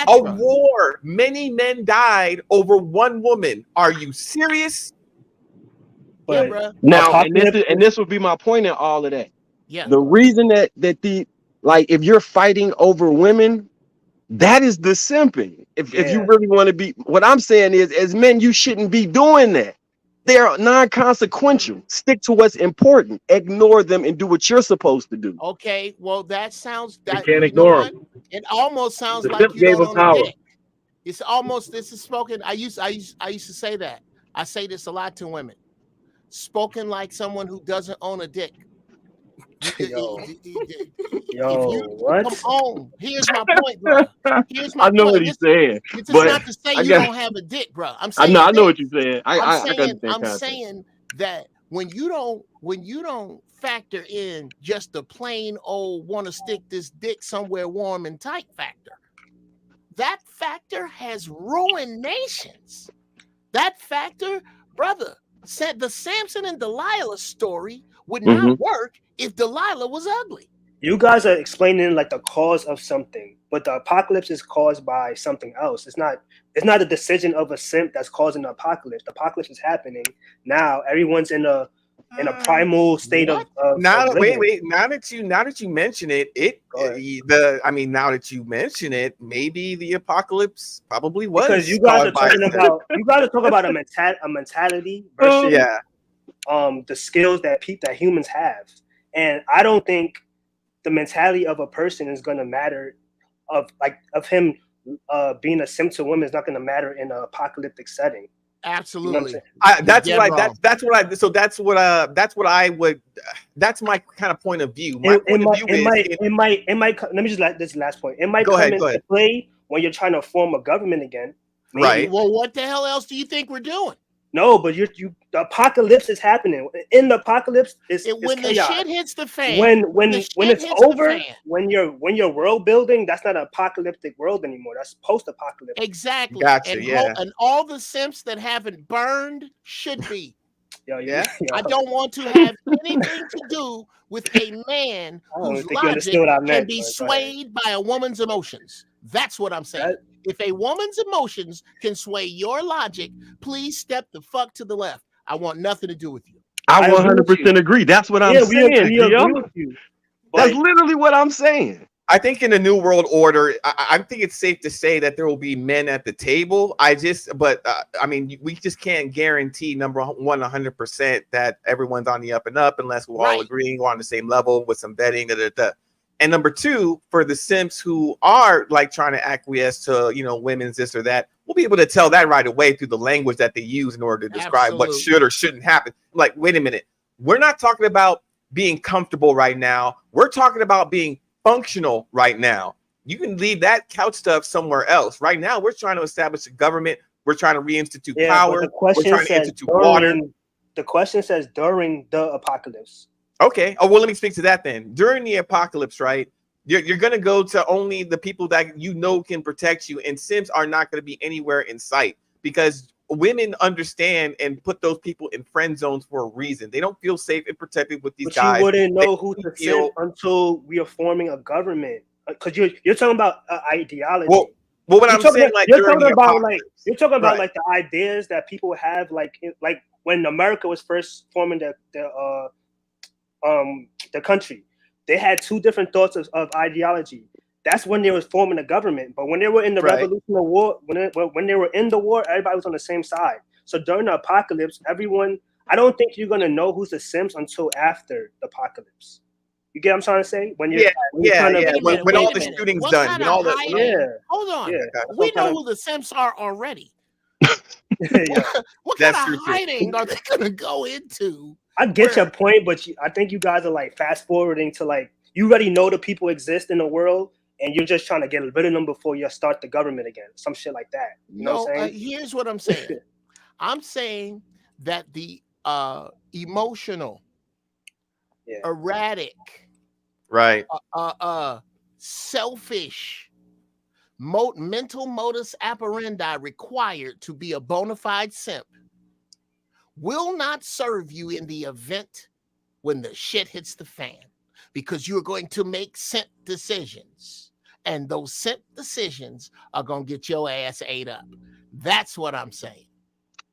Many men died over one woman. Are you serious? Yeah, bro. Now, and this would be my point in all of that. Yeah. The reason that if you're fighting over women, that is the simping. If you really want to be, what I'm saying is, as men, you shouldn't be doing that. They're non-consequential. Stick to what's important. Ignore them and do what you're supposed to do. Okay, well, that sounds you can't ignore them. It almost sounds the like you gave don't them own power. a dick. It's almost, this is spoken. I used to say that. I say this a lot to women. Spoken like someone who doesn't own a dick. What? Come on. Here's my point, bro. Here's my I know point. what he's saying. This is not to say you don't have a dick, bro. I'm saying I know what you're saying. I'm saying that when you don't factor in just the plain old want to stick this dick somewhere warm and tight factor, that factor has ruined nations. That factor, brother, said the Samson and Delilah story would not work if Delilah was ugly. You guys are explaining like the cause of something, but the apocalypse is caused by something else. It's not a decision of a simp that's causing the apocalypse. The apocalypse is happening now. Everyone's in a in a primal state of living. Wait. Now that you mention it, now that you mention it, maybe the apocalypse probably was because you guys are caused by talking about a mentality versus yeah. The skills that humans have, and I don't think the mentality of a person is going to matter. Of him being a simp to women is not going to matter in an apocalyptic setting. Absolutely. You know That's what I would. That's my kind of point of view. My point of view it might. Let me just this last point. It might come into play when you're trying to form a government again. Maybe. Right. Well, what the hell else do you think we're doing? No, but the apocalypse is happening. In the apocalypse, when the shit hits the fan. When it's over, when you're world building, that's not an apocalyptic world anymore. That's post-apocalyptic. Exactly. Gotcha. And all the simps that haven't burned should be. Yeah. I don't want to have anything to do with a man whose logic can be swayed by a woman's emotions. That's what I'm saying. If a woman's emotions can sway your logic, please step the fuck to the left. I want nothing to do with you. I 100% agree. That's what I'm saying. We agree with you. That's literally what I'm saying. I think in the New World Order, I think it's safe to say that there will be men at the table. I mean, we just can't guarantee, number one, 100% that everyone's on the up and up unless we're all agreeing on the same level with some vetting. And number two, for the simps who are like trying to acquiesce to, women's this or that, we'll be able to tell that right away through the language that they use in order to describe what should or shouldn't happen. Like, wait a minute, we're not talking about being comfortable right now. We're talking about being functional right now. You can leave that couch stuff somewhere else. Right now, we're trying to establish a government. We're trying to reinstitute power. We're trying to institute water. The question says during the apocalypse. Okay. Oh, well, let me speak to that then. During the apocalypse, right? You're going to go to only the people that can protect you, and simps are not going to be anywhere in sight because women understand and put those people in friend zones for a reason. They don't feel safe and protected with these guys. You wouldn't know who to simp until we are forming a government because you're talking about ideology. Well, what I'm saying, you're talking about like the ideas that people have, like when America was first forming the country, they had two different thoughts of ideology. That's when they was forming a government. But when they were in the Revolutionary War, when they were in the war, everybody was on the same side. So during the apocalypse, I don't think you're gonna know who's the simps until after the apocalypse. You get what I'm trying to say? When all the shooting's done, hold on. We know who the simps are already. What kind of hiding are they gonna go into? I get your point, but I think you guys are like fast forwarding to you already know the people exist in the world, and you're just trying to get rid of them before you start the government again, some shit like that. You know what I'm saying? Here's what I'm saying. I'm saying that the emotional, erratic, selfish, mental modus operandi required to be a bona fide simp will not serve you in the event when the shit hits the fan, because you're going to make simp decisions, and those simp decisions are going to get your ass ate up. That's what I'm saying.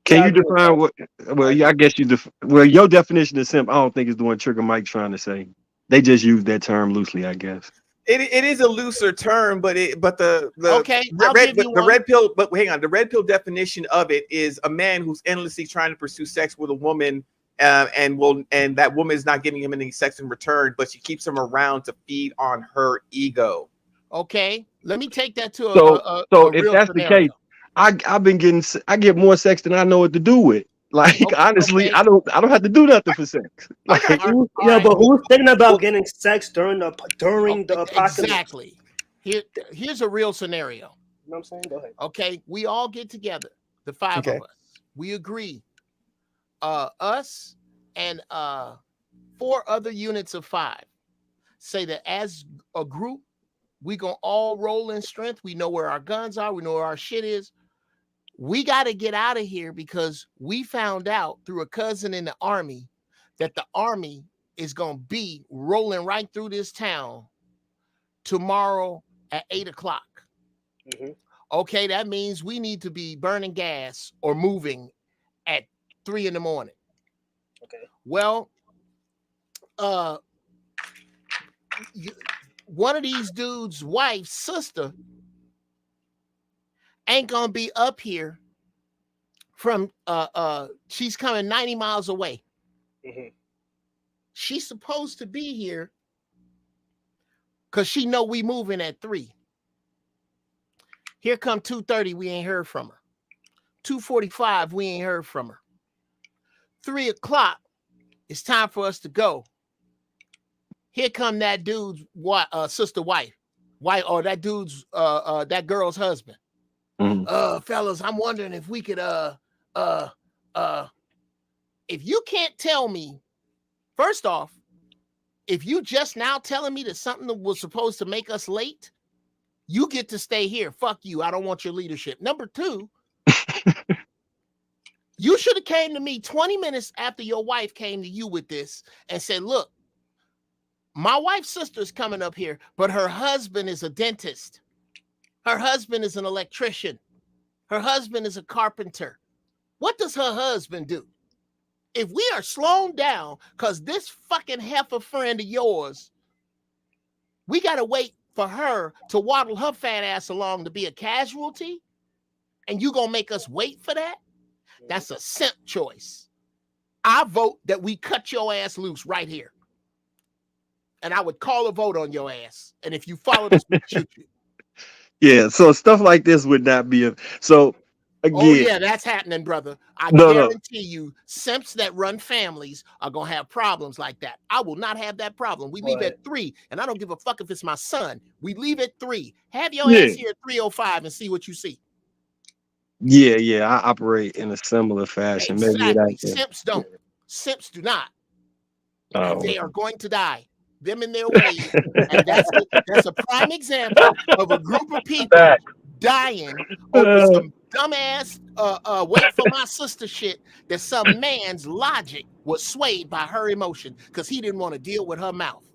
Can you define what? Well, yeah, I guess your definition of simp, I don't think is the one Trigger Mike's trying to say. They just use that term loosely, I guess. It is a looser term, but the red pill definition of it is a man who's endlessly trying to pursue sex with a woman, and that woman is not giving him any sex in return, but she keeps him around to feed on her ego. Okay, let me take that to so if that's the case, I get more sex than I know what to do with. Honestly, I don't have to do nothing for sex. But who's thinking about getting sex during the apocalypse? Exactly. Here's a real scenario. You know what I'm saying? Go ahead. Okay, we all get together, the five of us. We agree. Us and 4 other units of 5 say that as a group, we gonna all roll in strength. We know where our guns are. We know where our shit is. We got to get out of here because we found out through a cousin in the army that the army is going to be rolling right through this town tomorrow at 8:00. Mm-hmm. Okay, that means we need to be burning gas or moving at 3 a.m. Okay. Well, one of these dudes' wife's sister ain't gonna be up here from she's coming 90 miles away. Mhm. She's supposed to be here because she know we moving at 3. Here come 2:30, we ain't heard from her. 2:45, we ain't heard from her. 3 o'clock, it's time for us to go. Here come that dude's sister wife, or that dude's that girl's husband. Fellas, I'm wondering if we could if you can't tell me, first off, if you just now telling me that something that was supposed to make us late, you get to stay here. Fuck you. I don't want your leadership. Number 2, you should have came to me 20 minutes after your wife came to you with this and said, look, my wife's sister's coming up here, but her husband is a dentist. Her husband is an electrician. Her husband is a carpenter. What does her husband do? If we are slowed down because this fucking heifer friend of yours, we got to wait for her to waddle her fat ass along to be a casualty, and you going to make us wait for that? That's a simp choice. I vote that we cut your ass loose right here. And I would call a vote on your ass. And if you follow this, we'd shoot you. Yeah, so stuff like this would not be so again. Oh yeah, that's happening, brother. I guarantee you, simps that run families are gonna have problems like that. I will not have that problem. We leave at 3, and I don't give a fuck if it's my son. We leave at 3. Have your ass here at 3:05 and see what you see. Yeah, I operate in a similar fashion. Exactly. Maybe Simps don't. Simps do not. Oh. And they are going to die. Them in their ways. And that's a prime example of a group of people dying over some dumbass wait for my sister shit that some man's logic was swayed by her emotion because he didn't want to deal with her mouth.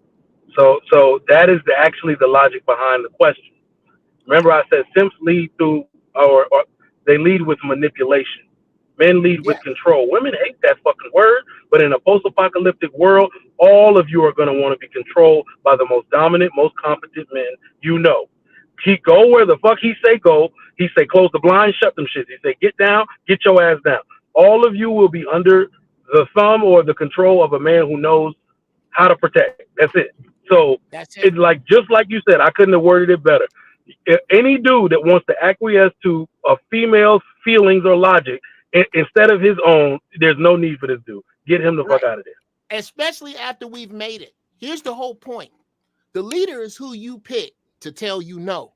So that is actually the logic behind the question. Remember, I said simps lead through or they lead with manipulation. Men lead with control. Women hate that fucking word, but in a post-apocalyptic world, all of you are going to want to be controlled by the most dominant, most competent men you know. He go where the fuck he say go. He say close the blinds, shut them shits. He say get down, get your ass down. All of you will be under the thumb or the control of a man who knows how to protect. That's it. So it's like, just like you said, I couldn't have worded it better. Any dude that wants to acquiesce to a female's feelings or logic instead of his own, there's no need for this dude. Get him the fuck out of there. Especially after we've made it. Here's the whole point. The leader is who you pick to tell you no.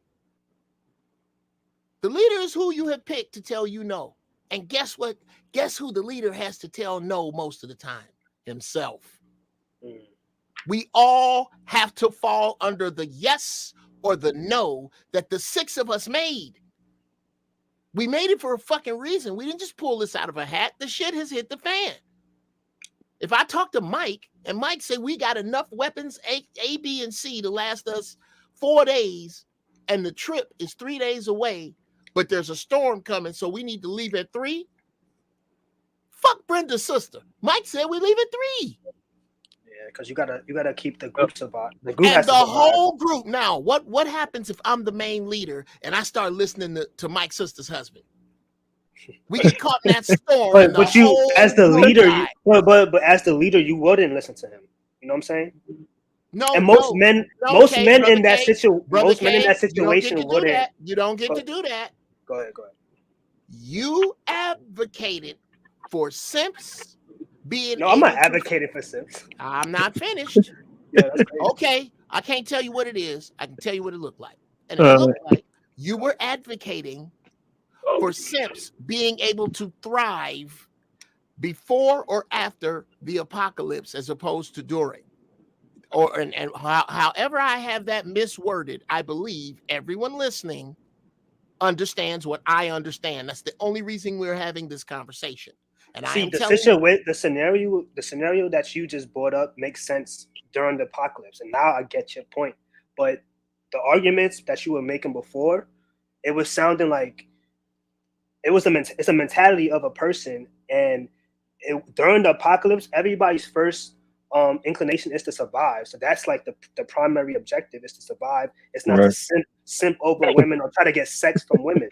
The leader is who you have picked to tell you no. And guess what? Guess who the leader has to tell no most of the time? Himself. We all have to fall under the yes or the no that the 6 of us made. We made it for a fucking reason. We didn't just pull this out of a hat. The shit has hit the fan. If I talk to Mike and Mike said we got enough weapons A, B, and C to last us 4 days and the trip is 3 days away, but there's a storm coming, so we need to leave at 3. Fuck Brenda's sister. Mike said we leave at 3. Yeah, because you gotta keep the group survive. The group and the whole group. Now, what happens if I'm the main leader and I start listening to Mike's sister's husband? We get caught in that storm. But you, as the leader, but as the leader, you wouldn't listen to him. You know what I'm saying? No. And most men in that situation wouldn't. You don't get to do that. Go ahead. You advocated for simps being. No, I'm not advocating for simps. I'm not finished. Yeah, that's crazy. Okay, I can't tell you what it is. I can tell you what it looked like. And it looked like you were advocating for simps being able to thrive before or after the apocalypse as opposed to during. However I have that misworded, I believe everyone listening understands what I understand. That's the only reason we're having this conversation. And the scenario that you just brought up makes sense during the apocalypse, and now I get your point. But the arguments that you were making before, it was sounding like it's a mentality of a person, and during the apocalypse, everybody's first inclination is to survive. So that's like the primary objective is to survive. It's not to simp over women or try to get sex from women.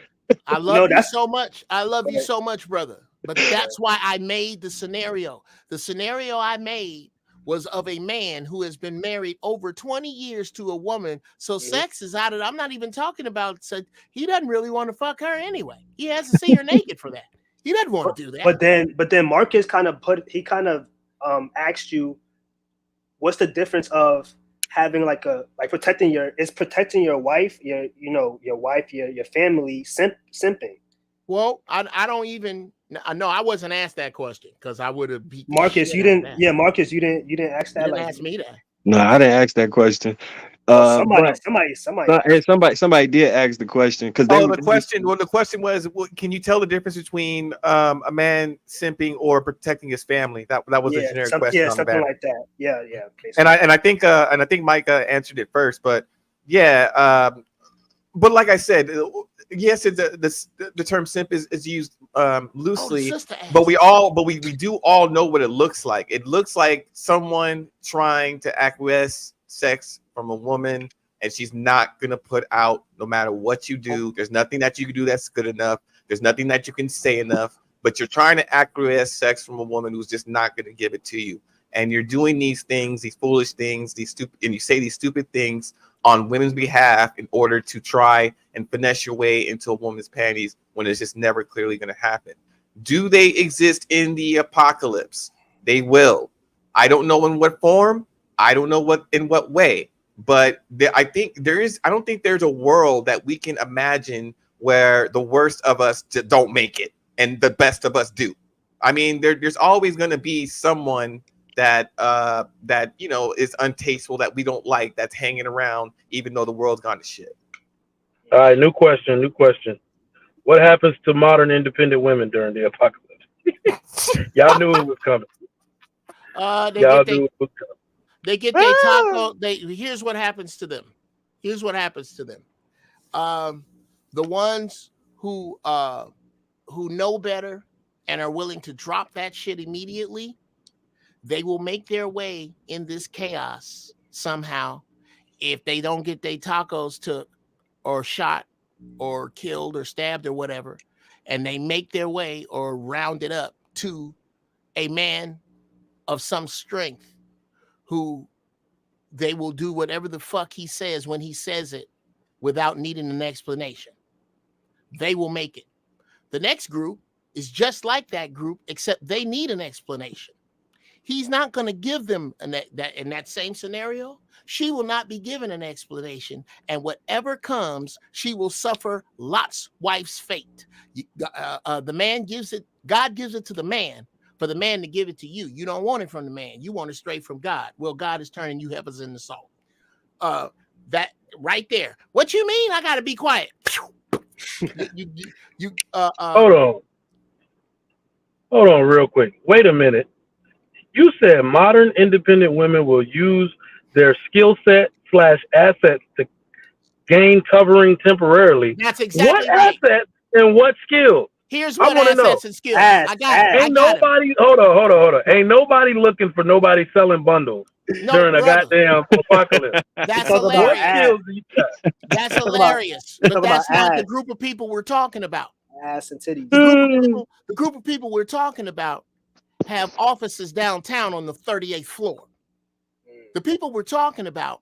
I love you so much. I love you so much, brother. But that's why I made the scenario. The scenario I made was of a man who has been married over 20 years to a woman. So sex is out of it. I'm not even talking about sex. He doesn't really want to fuck her anyway. He has to see her naked for that. He doesn't want to do that. But then Marcus kind of asked you, what's the difference of having protecting your wife, your wife, your family, simping? Well, I don't even no, I wasn't asked that question because I would have beat Marcus. You didn't. Yeah, Marcus, you didn't ask that. You didn't ask me that. No, I didn't ask that question. Somebody did ask the question because the question was, can you tell the difference between a man simping or protecting his family? That was the generic question. Yeah, something like that. Yeah. Basically. And I think Mike answered it first, but yeah, but like I said, yes, it's the term simp is used loosely, but we do all know what it looks like. It looks like someone trying to acquiesce sex from a woman, and she's not gonna put out no matter what you do. There's nothing that you can do that's good enough. There's nothing that you can say enough, but you're trying to acquiesce sex from a woman who's just not gonna give it to you. And you're doing these things, these foolish things, and you say these stupid things on women's behalf in order to try and finesse your way into a woman's panties when it's just never clearly going to happen. Do they exist in the apocalypse? They will. I don't know in what form. I don't know in what way. But I don't think there's a world that we can imagine where the worst of us don't make it and the best of us do. I mean, there's always going to be someone that is untasteful, that we don't like, that's hanging around even though the world's gone to shit. All right, new question. What happens to modern independent women during the apocalypse? Y'all knew it was coming. They get their taco. Here's what happens to them. The ones who know better and are willing to drop that shit immediately, they will make their way in this chaos somehow. If they don't get their tacos took or shot or killed or stabbed or whatever, and they make their way or rounded up to a man of some strength who they will do whatever the fuck he says when he says it without needing an explanation. They will make it. The next group is just like that group, except they need an explanation. He's not going to give them in that same scenario. She will not be given an explanation, and whatever comes, she will suffer Lot's wife's fate. The man gives it. God gives it to the man for the man to give it to you. You don't want it from the man. You want it straight from God. Well, God is turning you heavens into salt. That right there. What you mean? I got to be quiet. Hold on, real quick. Wait a minute. You said modern independent women will use their skill set / assets to gain covering temporarily. That's exactly right. What assets and what skills? Here's what assets and skills. I got it. Hold on. Ain't nobody looking for nobody selling bundles during a goddamn apocalypse. That's hilarious. That's hilarious. But that's not the group of people we're talking about. Ass and titties. The group of people we're talking about have offices downtown on the 38th floor. The people we're talking about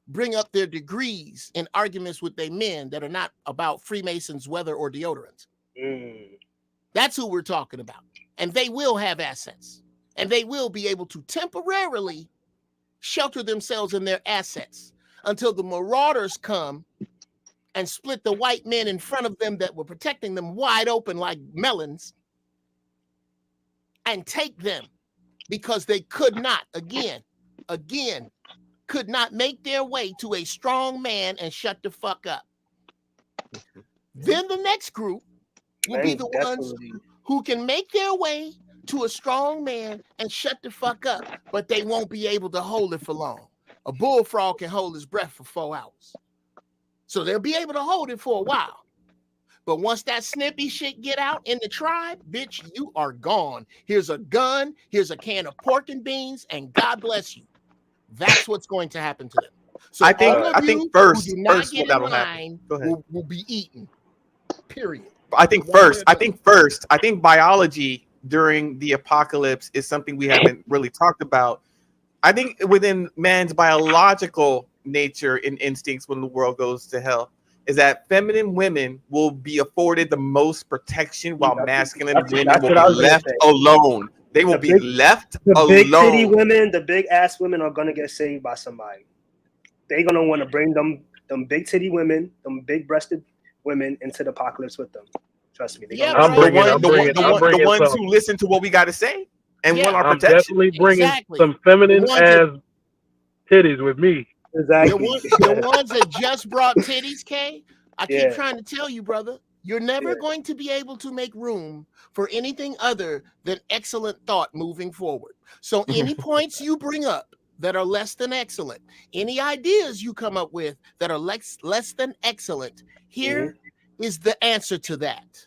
bring up their degrees in arguments with their men that are not about Freemasons, weather, or deodorants. That's who we're talking about. And they will have assets. And they will be able to temporarily shelter themselves in their assets until the marauders come and split the white men in front of them that were protecting them wide open like melons and take them, because they could not, again, could not make their way to a strong man and shut the fuck up. Then the next group will be the ones who can make their way to a strong man and shut the fuck up, but they won't be able to hold it for long. A bullfrog can hold his breath for 4 hours. So they'll be able to hold it for a while. But once that snippy shit get out in the tribe, bitch, you are gone. Here's a gun, here's a can of pork and beans, and God bless you. That's what's going to happen to them. So I think first get in line will be eaten. Period. I think biology during the apocalypse is something we haven't really talked about. I think within man's biological nature and instincts when the world goes to hell is that feminine women will be afforded the most protection while masculine women will be left alone. They will be left alone. The big titty women, the big ass women are going to get saved by somebody. They're going to want to bring them big titty women, them big breasted women into the apocalypse with them. Trust me. The ones who listen to what we got to say and want our protection. I'm definitely bringing some feminine ass titties with me. Exactly. The ones that just brought titties, Kay, I keep trying to tell you, brother, you're never going to be able to make room for anything other than excellent thought moving forward. So any points you bring up that are less than excellent, any ideas you come up with that are less than excellent, here is the answer to that.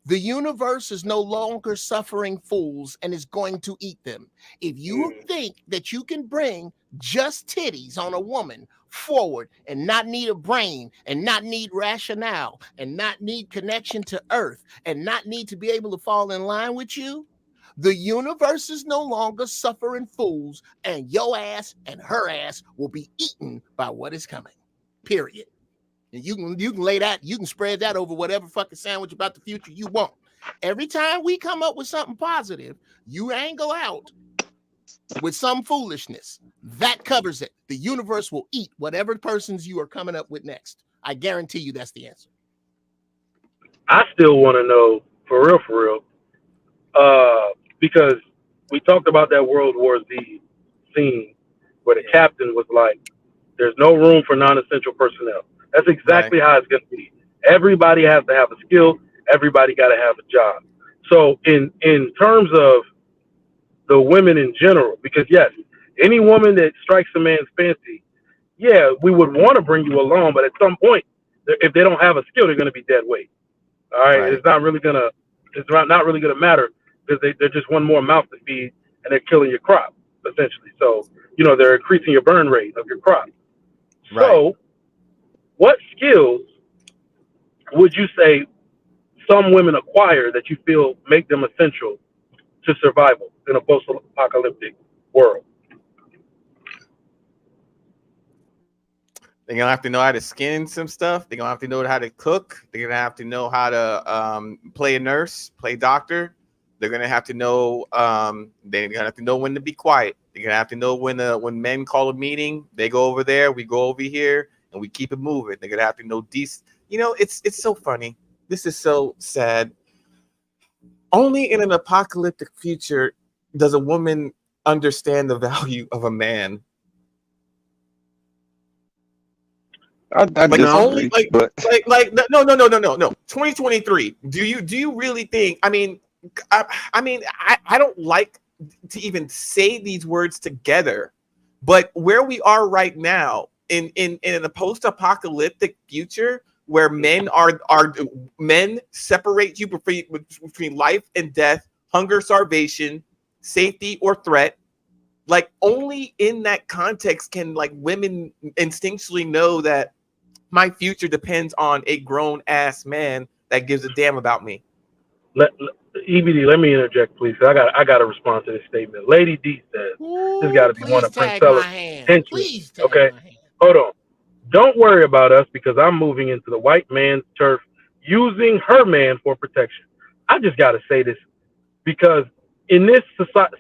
The universe is no longer suffering fools and is going to eat them. If you think that you can bring just titties on a woman forward and not need a brain and not need rationale and not need connection to earth and not need to be able to fall in line with you, the universe is no longer suffering fools and your ass and her ass will be eaten by what is coming. Period. And you can lay that, you can spread that over whatever fucking sandwich about the future you want. Every time we come up with something positive, you angle out with some foolishness. That covers it. The universe will eat whatever persons you are coming up with next. I guarantee you that's the answer. I still want to know, for real, because we talked about that World War Z scene where the captain was like, there's no room for non-essential personnel. That's exactly how it's going to be. Everybody has to have a skill. Everybody got to have a job. So in terms of the women in general, because yes, any woman that strikes a man's fancy, yeah, we would want to bring you along, but at some point, if they don't have a skill, they're going to be dead weight. All right, it's not really gonna matter because they're just one more mouth to feed, and they're killing your crop essentially. So they're increasing your burn rate of your crop. So, what skills would you say some women acquire that you feel make them essential to survival in a post-apocalyptic world? They're gonna have to know how to skin some stuff. They're gonna have to know how to cook. They're gonna have to know how to play a nurse, play doctor. They're gonna have to know. They're gonna have to know when to be quiet. They're gonna have to know when men call a meeting, they go over there, we go over here, and we keep it moving. They're gonna have to know it's so funny. This is so sad. Only in an apocalyptic future does a woman understand the value of a man. I disagree, but no. 2023. Do you really think? I mean, I don't like to even say these words together, but where we are right now in a post-apocalyptic future where men separate you between life and death, hunger, starvation, safety, or threat. Like only in that context can women instinctually know that my future depends on a grown ass man that gives a damn about me. EBD, let me interject, please. I got to respond to this statement. Lady D says this got to be one of Prince Fella's henchmen. Okay, hold on. Don't worry about us because I'm moving into the white man's turf using her man for protection. I just got to say this because in this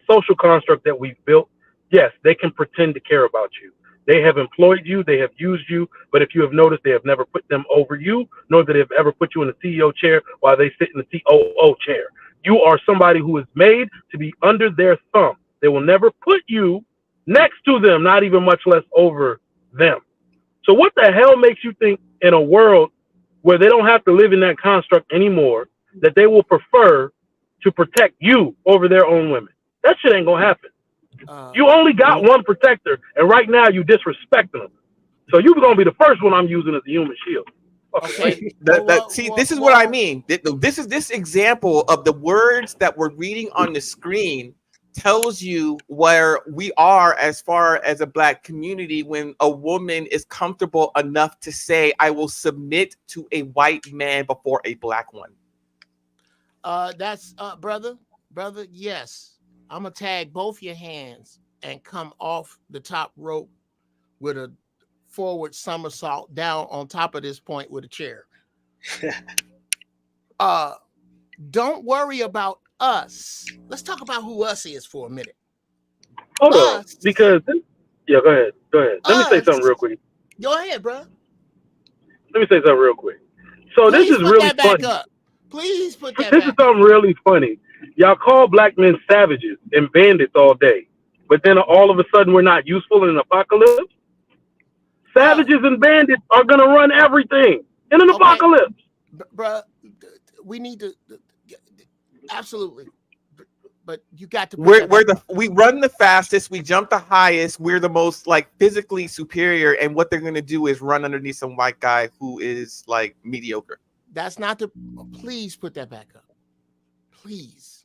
social construct that we've built, yes, they can pretend to care about you. They have employed you, they have used you, but if you have noticed, they have never put them over you, nor that they've ever put you in the CEO chair while they sit in the COO chair. You are somebody who is made to be under their thumb. They will never put you next to them, not even much less over them. So what the hell makes you think in a world where they don't have to live in that construct anymore, that they will prefer to protect you over their own women? That shit ain't gonna happen. You only got one protector, and right now you disrespecting them. So you're gonna be the first one I'm using as a human shield. Okay. See, this is what I mean. This is this example of the words that we're reading on the screen tells you where we are as far as a black community when a woman is comfortable enough to say, I will submit to a white man before a black one. That's brother, yes. I'm gonna tag both your hands and come off the top rope with a forward somersault down on top of this point with a chair. Don't worry about us. Let's talk about who us is for a minute. Hold on, because go ahead. Let me say something real quick. Go ahead, bro. Let me say something real quick. So Please this is put really that back funny. up. Please put that This back is something really funny. Y'all call black men savages and bandits all day, but then all of a sudden we're not useful in an apocalypse. Savages and bandits are gonna run everything in an apocalypse. Bruh, we need to absolutely, but you got to. We run the fastest, we jump the highest, we're the most like physically superior, and what they're gonna do is run underneath some white guy who is like mediocre. That's not the. Please put that back up. Please.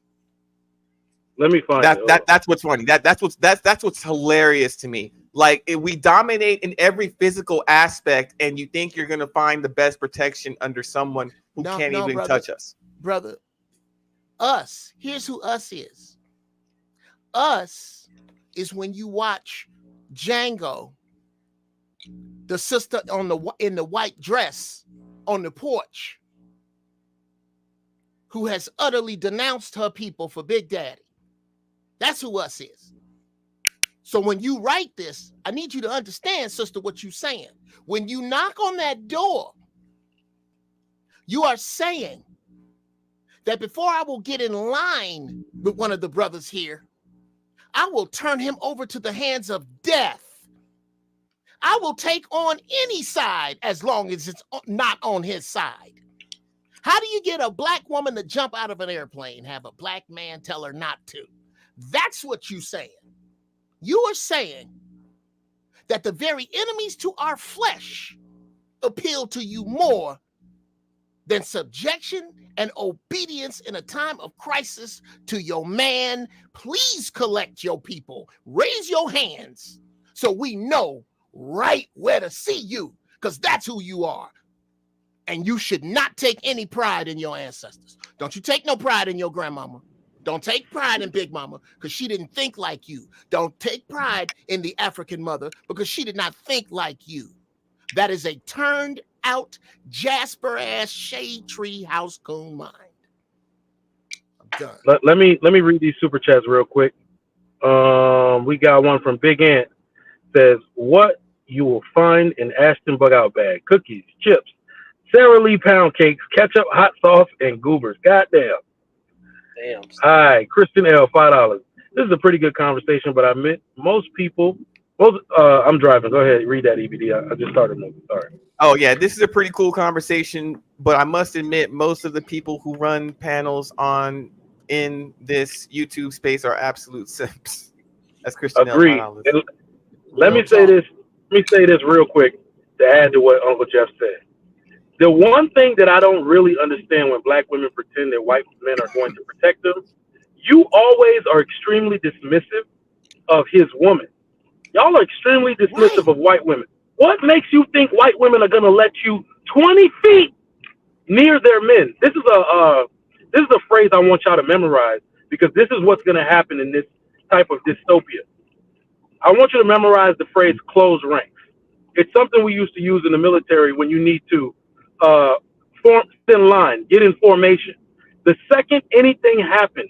Let me find that's what's funny. That's what's hilarious to me. Like if we dominate in every physical aspect, and you think you're gonna find the best protection under someone who can't even touch us, brother. Us. Here's who us is. Us is when you watch Django, the sister in the white dress on the porch, who has utterly denounced her people for Big Daddy. That's who us is. So when you write this, I need you to understand, sister, what you're saying. When you knock on that door, you are saying that before I will get in line with one of the brothers here, I will turn him over to the hands of death. I will take on any side as long as it's not on his side. How do you get a black woman to jump out of an airplane, have a black man tell her not to? That's what you're saying. You are saying that the very enemies to our flesh appeal to you more than subjection and obedience in a time of crisis to your man. Please collect your people. Raise your hands so we know right where to see you, because that's who you are. And you should not take any pride in your ancestors. Don't you take no pride in your grandmama. Don't take pride in Big Mama because she didn't think like you. Don't take pride in the African mother because she did not think like you. That is a turned out Jasper ass shade tree house coon mind. I'm done. Let me read these super chats real quick. We got one from Big Ant. Says, what you will find in Ashton Bug Out bag: cookies, chips, Sara Lee pound cakes, ketchup, hot sauce, and goobers. Goddamn. Damn. Hi, Kristen L, $5. This is a pretty good conversation, but I admit I'm driving. Go ahead, read that EBD. I just started moving. Sorry. Oh yeah, this is a pretty cool conversation, but I must admit most of the people who run panels in this YouTube space are absolute simps. That's Kristen L. Agreed. Let me say this real quick to add to what Uncle Jeff said. The one thing that I don't really understand when black women pretend that white men are going to protect them, you always are extremely dismissive of his woman. Y'all are extremely dismissive of white women. What makes you think white women are going to let you 20 feet near their men? This is a phrase I want y'all to memorize, because this is what's going to happen in this type of dystopia. I want you to memorize the phrase close ranks. It's something we used to use in the military when you need to form in line, get in formation. The second anything happens,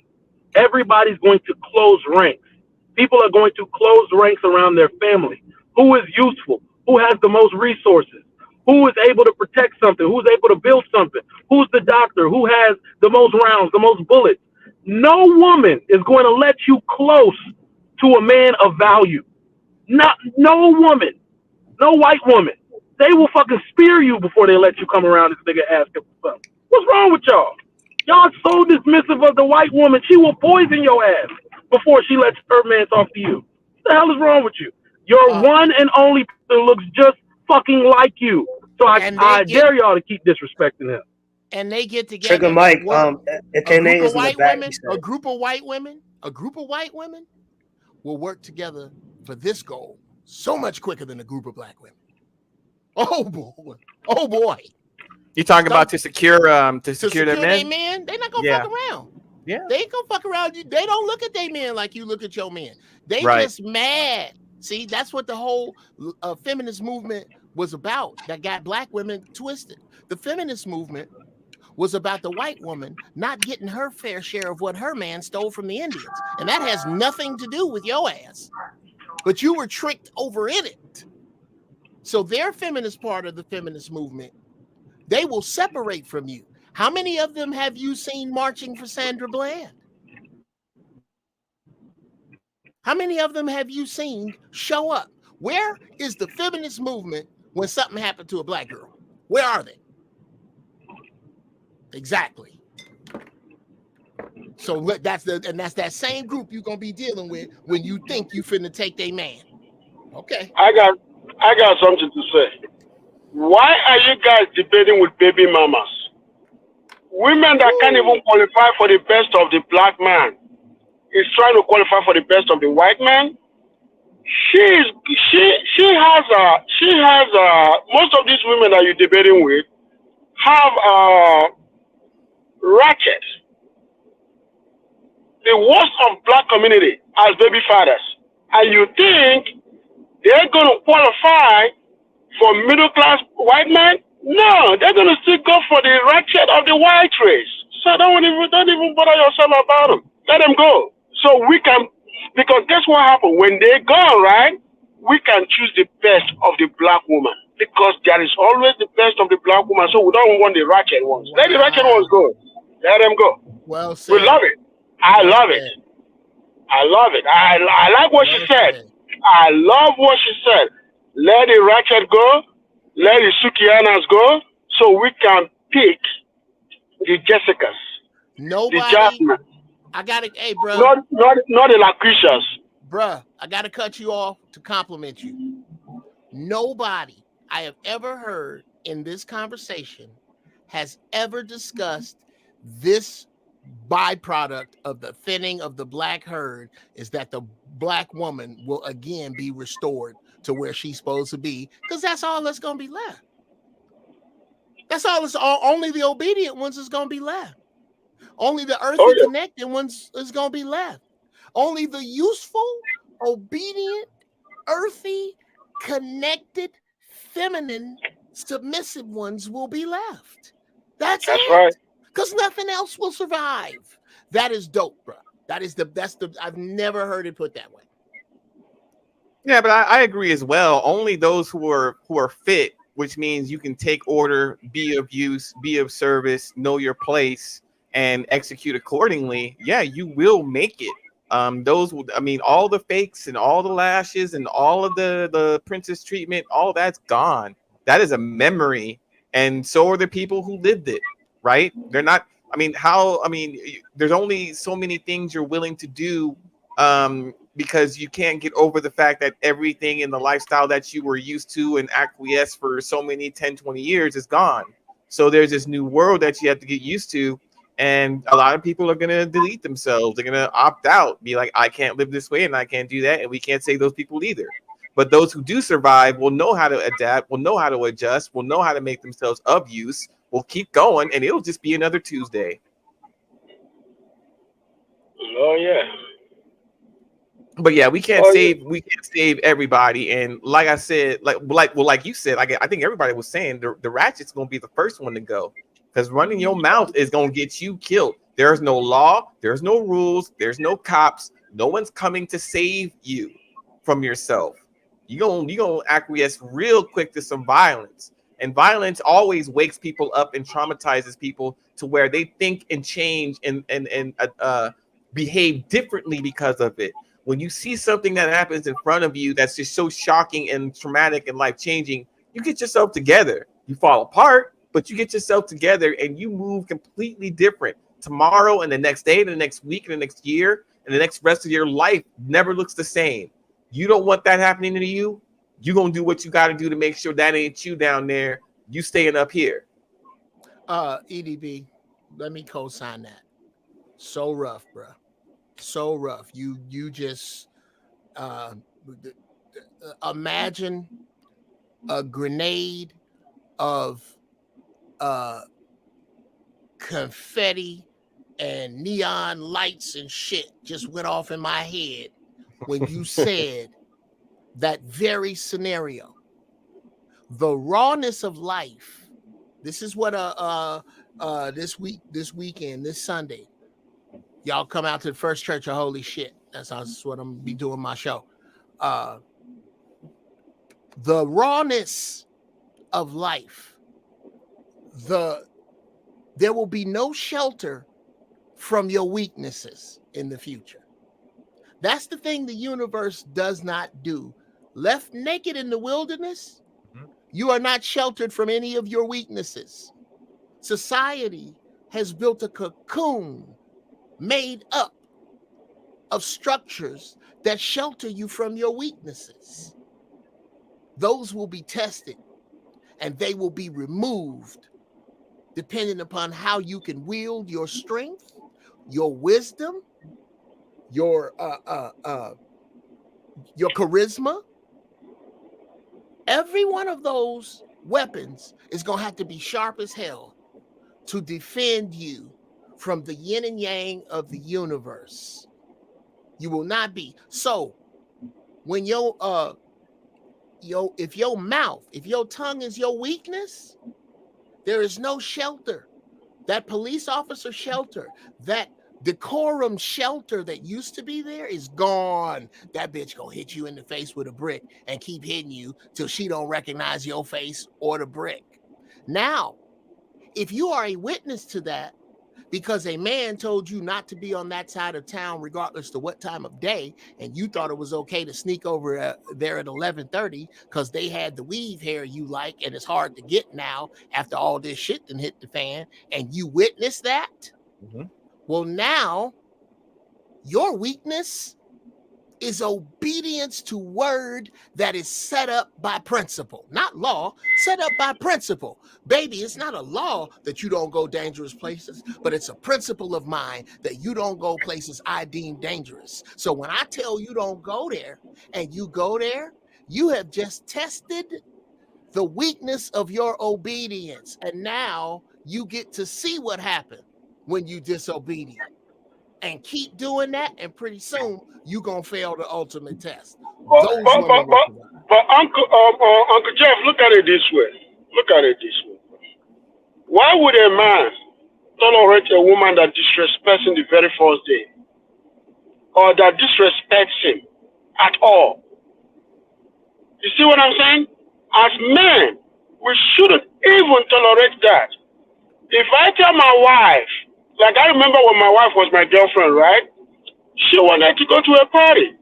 everybody's going to close ranks. People are going to close ranks around their family. Who is useful? Who has the most resources? Who is able to protect something? Who's able to build something? Who's the doctor? Who has the most rounds, the most bullets? No woman is going to let you close to a man of value. No woman, no white woman. They will fucking spear you before they let you come around this nigga asking for something. What's wrong with y'all? Y'all so dismissive of the white woman. She will poison your ass before she lets her man talk to you. What the hell is wrong with you? Your one and only person looks just fucking like you. So And they I get dare y'all to keep disrespecting him. and they get Trigger together Mike, and work. A KNA group is of in the white back. women, a group of white women will work together for this goal so much quicker than a group of black women. Oh boy. Oh boy. You talking about to secure their men? They're not gonna fuck around. Yeah. They ain't gonna fuck around. They don't look at their men like you look at your men. They Right. just mad. See, that's what the whole feminist movement was about. That got black women twisted. The feminist movement was about the white woman not getting her fair share of what her man stole from the Indians, and that has nothing to do with your ass. But you were tricked over in it. So their feminist part of the feminist movement, they will separate from you. How many of them have you seen marching for Sandra Bland? How many of them have you seen show up? Where is the feminist movement when something happened to a black girl? Where are they? Exactly. So that's that same group you're gonna be dealing with when you think you finna take their man. Okay. I got something to say. Why are you guys debating with baby mamas? Women that can't even qualify for the best of the black man is trying to qualify for the best of the white man. She has most of these women that you're debating with have ratchet. The worst of black community as baby fathers. And you think they're going to qualify for middle class white men? No, they're going to still go for the ratchet of the white race. So don't even bother yourself about them. Let them go. So we can, because guess what happened? When they go, right, we can choose the best of the black woman. Because there is always the best of the black woman. So we don't want the ratchet ones. Let the ratchet ones go. Let them go. Well said. We love it. I love it. I love it. I like what she said. I love what she said. Let the ratchet go. Let the Sukianas go. So we can pick the Jessicas. Nobody. The Jasmine. I got to, hey, bro. Not the Lucretias. Bruh, I got to cut you off to compliment you. Nobody I have ever heard in this conversation has ever discussed this byproduct of the thinning of the black herd is that the black woman will again be restored to where she's supposed to be, because that's all that's going to be left. That's all. Only the obedient ones is going to be left. Only the earthy connected ones is going to be left. Only the useful, obedient, earthy, connected, feminine, submissive ones will be left. That's it. Right. Because nothing else will survive. That is dope, bro. That's the I've never heard it put that way. Yeah, but I agree as well. Only those who are fit, which means you can take order, be of use, be of service, know your place, and execute accordingly. Yeah, you will make it. All the fakes and all the lashes and all of the princess treatment, all that's gone. That is a memory, and so are the people who lived it. Right? They're not. There's only so many things you're willing to do, because you can't get over the fact that everything in the lifestyle that you were used to and acquiesced for so many 10, 20 years is gone. So there's this new world that you have to get used to. And a lot of people are going to delete themselves. They're going to opt out, be like, I can't live this way and I can't do that. And we can't save those people either. But those who do survive will know how to adapt, will know how to adjust, will know how to make themselves of use, will keep going, and it'll just be another Tuesday. Oh, yeah. But yeah, we can't save everybody. And like I said, like you said, I think everybody was saying the ratchet's going to be the first one to go. Because running your mouth is going to get you killed. There's no law. There's no rules. There's no cops. No one's coming to save you from yourself. You're going to acquiesce real quick to some violence. And violence always wakes people up and traumatizes people to where they think and change and behave differently because of it. When you see something that happens in front of you that's just so shocking and traumatic and life-changing, you get yourself together. You fall apart, but you get yourself together and you move completely different. Tomorrow and the next day, and the next week, and the next year, and the next rest of your life never looks the same. You don't want that happening to you. You're going to do what you got to do to make sure that ain't you down there You staying up here. EDB, let me co-sign that. So rough, bro. So rough. You just imagine a grenade of confetti and neon lights and shit just went off in my head when you said that very scenario. The rawness of life. This is what this weekend, this Sunday, y'all come out to the First Church of Holy Shit. That's what I'm gonna be doing my show. The rawness of life. There will be no shelter from your weaknesses in the future. That's the thing the universe does not do. Left naked in the wilderness, you are not sheltered from any of your weaknesses. Society has built a cocoon made up of structures that shelter you from your weaknesses. Those will be tested and they will be removed depending upon how you can wield your strength, your wisdom, your charisma. Every one of those weapons is going to have to be sharp as hell to defend you from the yin and yang of the universe. You will not be. So when if your tongue is your weakness, there is no shelter. That police officer shelter, that decorum shelter that used to be there is gone. That bitch gonna hit you in the face with a brick and keep hitting you till she don't recognize your face or the brick. Now, if you are a witness to that, because a man told you not to be on that side of town regardless to what time of day, and you thought it was okay to sneak over there at 11:30 because they had the weave hair you like and it's hard to get now after all this shit done hit the fan, and you witnessed that, well, now your weakness is obedience to word that is set up by principle, not law, set up by principle. Baby, it's not a law that you don't go dangerous places, but it's a principle of mine that you don't go places I deem dangerous. So when I tell you don't go there and you go there, you have just tested the weakness of your obedience. And now you get to see what happened when you disobedient. And keep doing that, and pretty soon you're gonna fail the ultimate test. But Uncle Jeff, look at it this way. Why would a man tolerate a woman that disrespects him the very first day, or that disrespects him at all? You see what I'm saying? As men, we shouldn't even tolerate that. If I tell my wife, like I remember when my wife was my girlfriend, right? She wanted to go to a party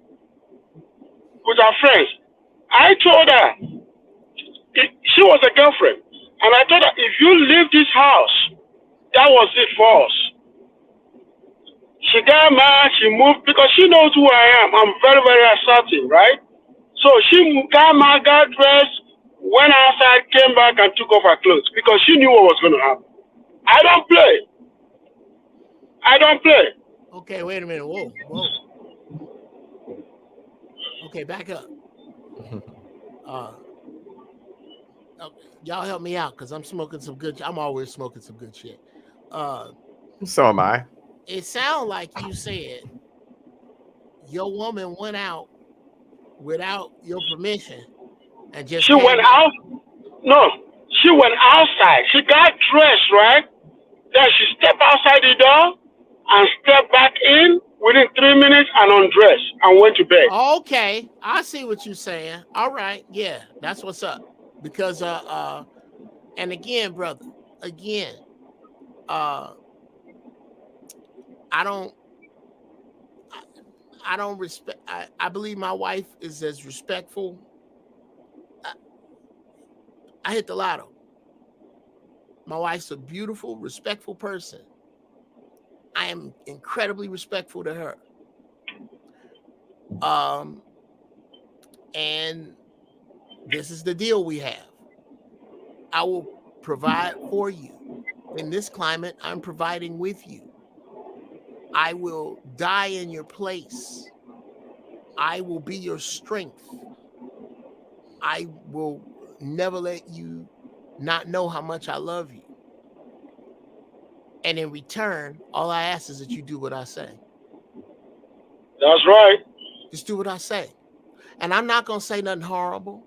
with her friends. I told her, she was a girlfriend, and I told her, if you leave this house, that was it for us. She got mad, she moved, because she knows who I am. I'm very, very assertive, right? So she got mad, got dressed, went outside, came back, and took off her clothes, because she knew what was going to happen. I don't play. Okay, wait a minute. Whoa. Okay, back up. Y'all help me out, because I'm smoking some good. I'm always smoking some good shit. So am I. It sounds like you said your woman went out without your permission and just. She went out. No, she went outside. She got dressed, right? Then she stepped outside the door and stepped back in within 3 minutes and undressed and went to bed. Okay, I see what you're saying. All right, yeah, that's what's up. Because and again, brother, I don't respect. I believe my wife is as respectful. I hit the lotto. My wife's a beautiful, respectful person. I am incredibly respectful to her. And this is the deal we have. I will provide for you. In this climate, I'm providing with you. I will die in your place. I will be your strength. I will never let you not know how much I love you. And in return, all I ask is that you do what I say. That's right. Just do what I say. And I'm not going to say nothing horrible.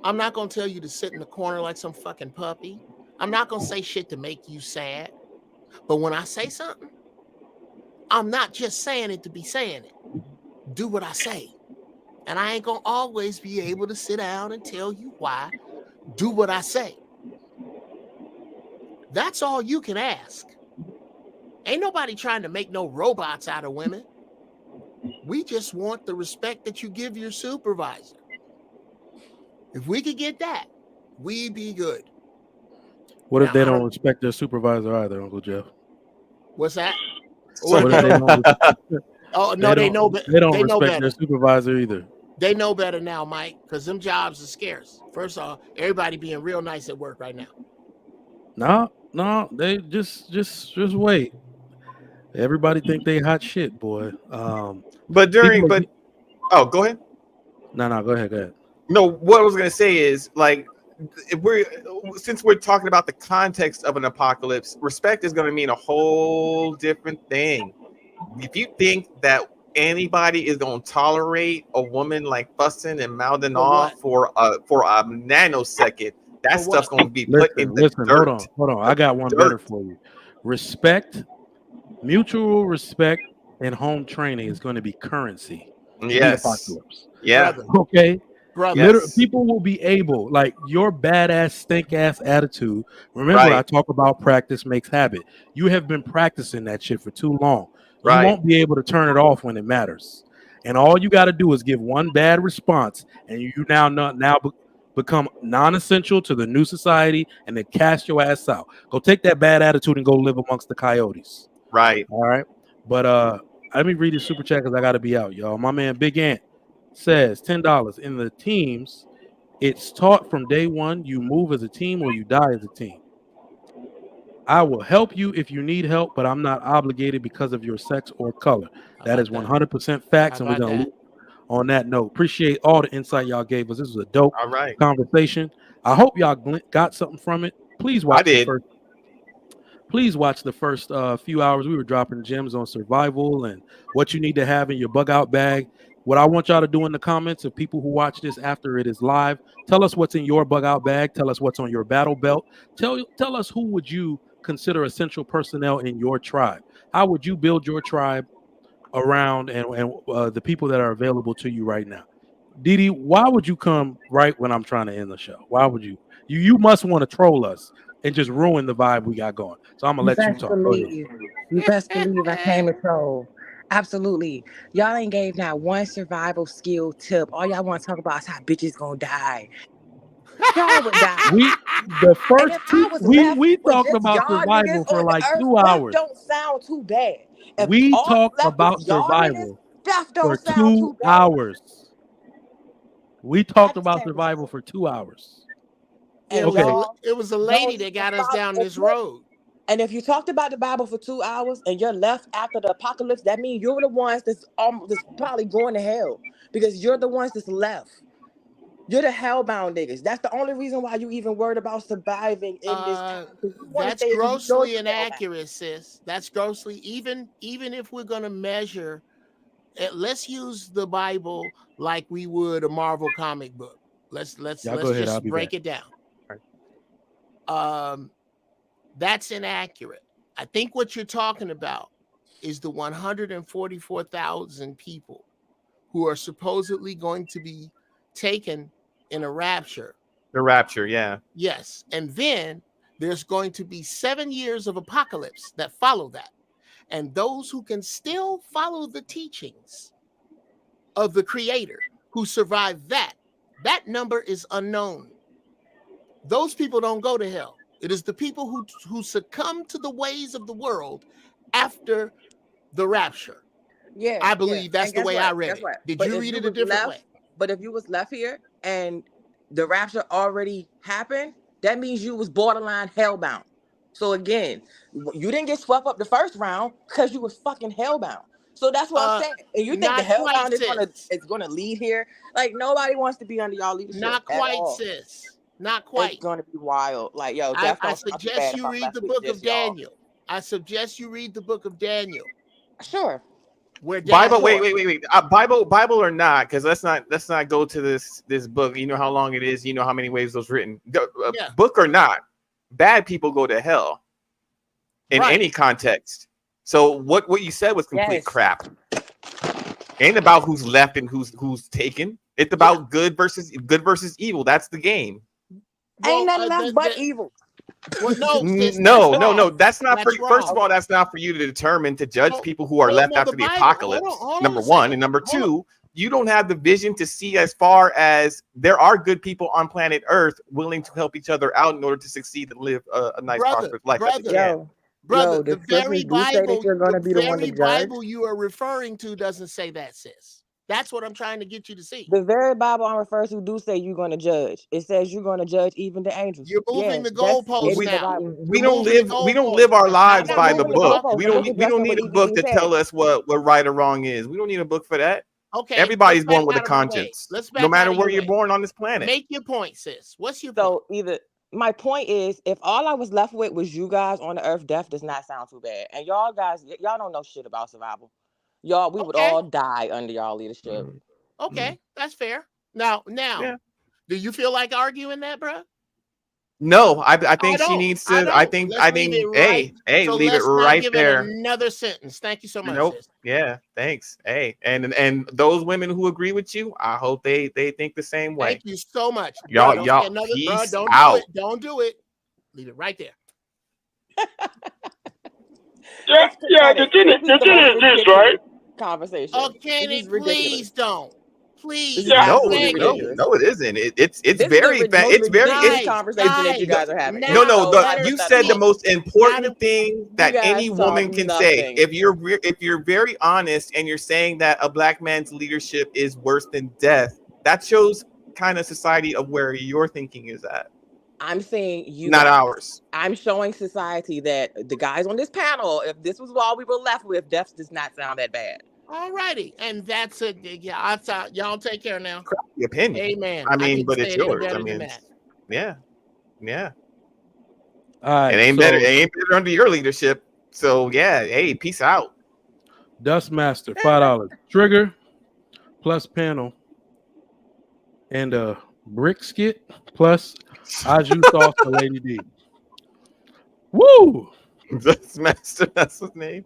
I'm not going to tell you to sit in the corner like some fucking puppy. I'm not going to say shit to make you sad. But when I say something, I'm not just saying it to be saying it. Do what I say. And I ain't going to always be able to sit down and tell you why. Do what I say. That's all you can ask. Ain't nobody trying to make no robots out of women. We just want the respect that you give your supervisor. If we could get that, we'd be good. What if Now, they I don't don't- respect their supervisor either, Uncle Jeff? What's that? What if they don't respect, Oh no, they know. they don't They know respect their better. supervisor either? They know better now, Mike, because them jobs are scarce. First off, everybody being real nice at work right now. No, they just wait. Everybody think they hot shit, boy. But oh, go ahead. No, go ahead. No, what I was gonna say is like, since we're talking about the context of an apocalypse, respect is gonna mean a whole different thing. If you think that anybody is gonna tolerate a woman like fussing and mouthing off for a nanosecond, that stuff's gonna be put in the dirt. Hold on. I got one better for you. Respect, mutual respect, and home training is going to be currency. Yes. In the apocalypse. Yeah. Okay. Brother. People will be able, like your badass stink ass attitude. Remember, I talk about practice makes habit. You have been practicing that shit for too long. You won't be able to turn it off when it matters. And all you got to do is give one bad response, and you now become non-essential to the new society, and then cast your ass out. Go take that bad attitude and go live amongst the coyotes. Right. All right. But let me read his super chat because I got to be out, y'all. My man Big Ant says $10 in the teams. It's taught from day one. You move as a team or you die as a team. I will help you if you need help, but I'm not obligated because of your sex or color. That is 100% facts, and we're going to leave on that note. Appreciate all the insight y'all gave us. This was a dope conversation. I hope y'all got something from it. Please watch the first few hours. We were dropping gems on survival and what you need to have in your bug out bag. What I want y'all to do in the comments of people who watch this after it is live, tell us what's in your bug out bag. Tell us what's on your battle belt. Tell us who would you consider essential personnel in your tribe. How would you build your tribe around and the people that are available to you right now? Didi, why would you come right when I'm trying to end the show? Why would you? You must want to troll us and just ruin the vibe we got going. So I'm gonna let you talk. You best believe I came to troll. Absolutely. Y'all ain't gave not one survival skill tip. All y'all want to talk about is how bitches gonna die. Y'all would die. We talked about survival for like 2 hours. Don't sound too bad. We talked about survival for 2 hours. We talked about survival for 2 hours. It was a lady that got us down this road. And if you talked about the Bible for 2 hours and you're left after the apocalypse, that means you're the ones that's probably going to hell because you're the ones that's left. You're the hellbound niggas. That's the only reason why you even worried about surviving in this time. That's grossly inaccurate, sis. That's grossly even if we're gonna measure it, let's use the Bible like we would a Marvel comic book. Let's just break it down. That's inaccurate. I think what you're talking about is the 144,000 people who are supposedly going to be taken in a rapture. The rapture, yeah. Yes. And then there's going to be 7 years of apocalypse that follow that. And those who can still follow the teachings of the Creator who survive that number is unknown. Those people don't go to hell. It is the people who succumb to the ways of the world after the rapture. Yeah, I believe that's the way I read it. Did you read it a different way? But if you was left here and the rapture already happened, that means you was borderline hellbound. So again, you didn't get swept up the first round because you was fucking hellbound. So that's what I'm saying. And you think the Not quite, hellbound sis. is gonna lead here? Like nobody wants to be under y'all leadership Not at quite, all. sis. Not It's quite. gonna be wild. Like yo, I Def don't sound too suggest bad you if I'm read the messing with book of this, y'all. Daniel. I suggest you read the book of Daniel. Sure. Where Bible, Daniel, wait. Bible or not? Because let's not go to this book. You know how long it is. You know how many ways it was written. Yeah. Book or not, bad people go to hell in Right. any context. So what you said was complete Yes. crap. Ain't about who's left and who's taken. It's about good versus evil. That's the game. Ain't nothing left but evil. Well, no, sis, No. That's not for. That's First wrong. of all, that's not for you to determine to judge people who are well, left no, after the the Bible- apocalypse. hold on Number a one, second. and number Hold two, you don't have the vision to see as far as there are good people on planet Earth willing to help each other out in order to succeed and live a nice, prosperous life. Brother, the the very scriptures do say that Bible, you're gonna be the one to very judge. Bible you are referring to doesn't say that, sis. That's what I'm trying to get you to see. The very Bible I'm referring to do say you're going to judge. It says you're going to judge even the angels. You're moving the that's goalposts in the now. Bible. We don't live our lives by the book. We don't need a book to tell us what right or wrong is. We don't need a book for that. Okay, everybody's let's born with a back out of my way. conscience. Let's back No matter out of where your you're way. born on this planet. Make your point, sis. What's your So either my point is, if all I was left with was you guys on the earth, death does not sound too bad. And y'all guys, y'all don't know shit about survival. Y'all, we would all die under y'all leadership. Okay, that's fair. Now, do you feel like arguing that, bro? No, I think she needs to. I think. Let's leave it right. Hey, So leave it let's not right give there. it another sentence. Thank you so much. Nope. Sis. Yeah. Thanks. Hey, and those women who agree with you, I hope they think the same way. Thank you so much. Y'all, Bro, y'all. another, Peace bro, out. Don't do it. Leave it right there. Yeah. The thing is this, right? Conversation. Oh, Kenny, please don't. Please. No, it isn't. It's very conversation that you guys are having. You said the most important thing that any woman can say. If you're very honest and you're saying that a black man's leadership is worse than death, that shows kind of society of where your thinking is at. I'm saying you not guys, ours. I'm showing society that the guys on this panel, if this was all we were left with, death does not sound that bad. All righty, and that's it. Yeah, y'all take care now. Crappy opinion. Amen. I mean, but it's yours. I mean, yeah. All right, it ain't better under your leadership. So yeah, hey, peace out. Dustmaster, $5. Trigger plus panel and a brick skit plus Aju sauce for Lady D. Woo! Dustmaster, that's his name.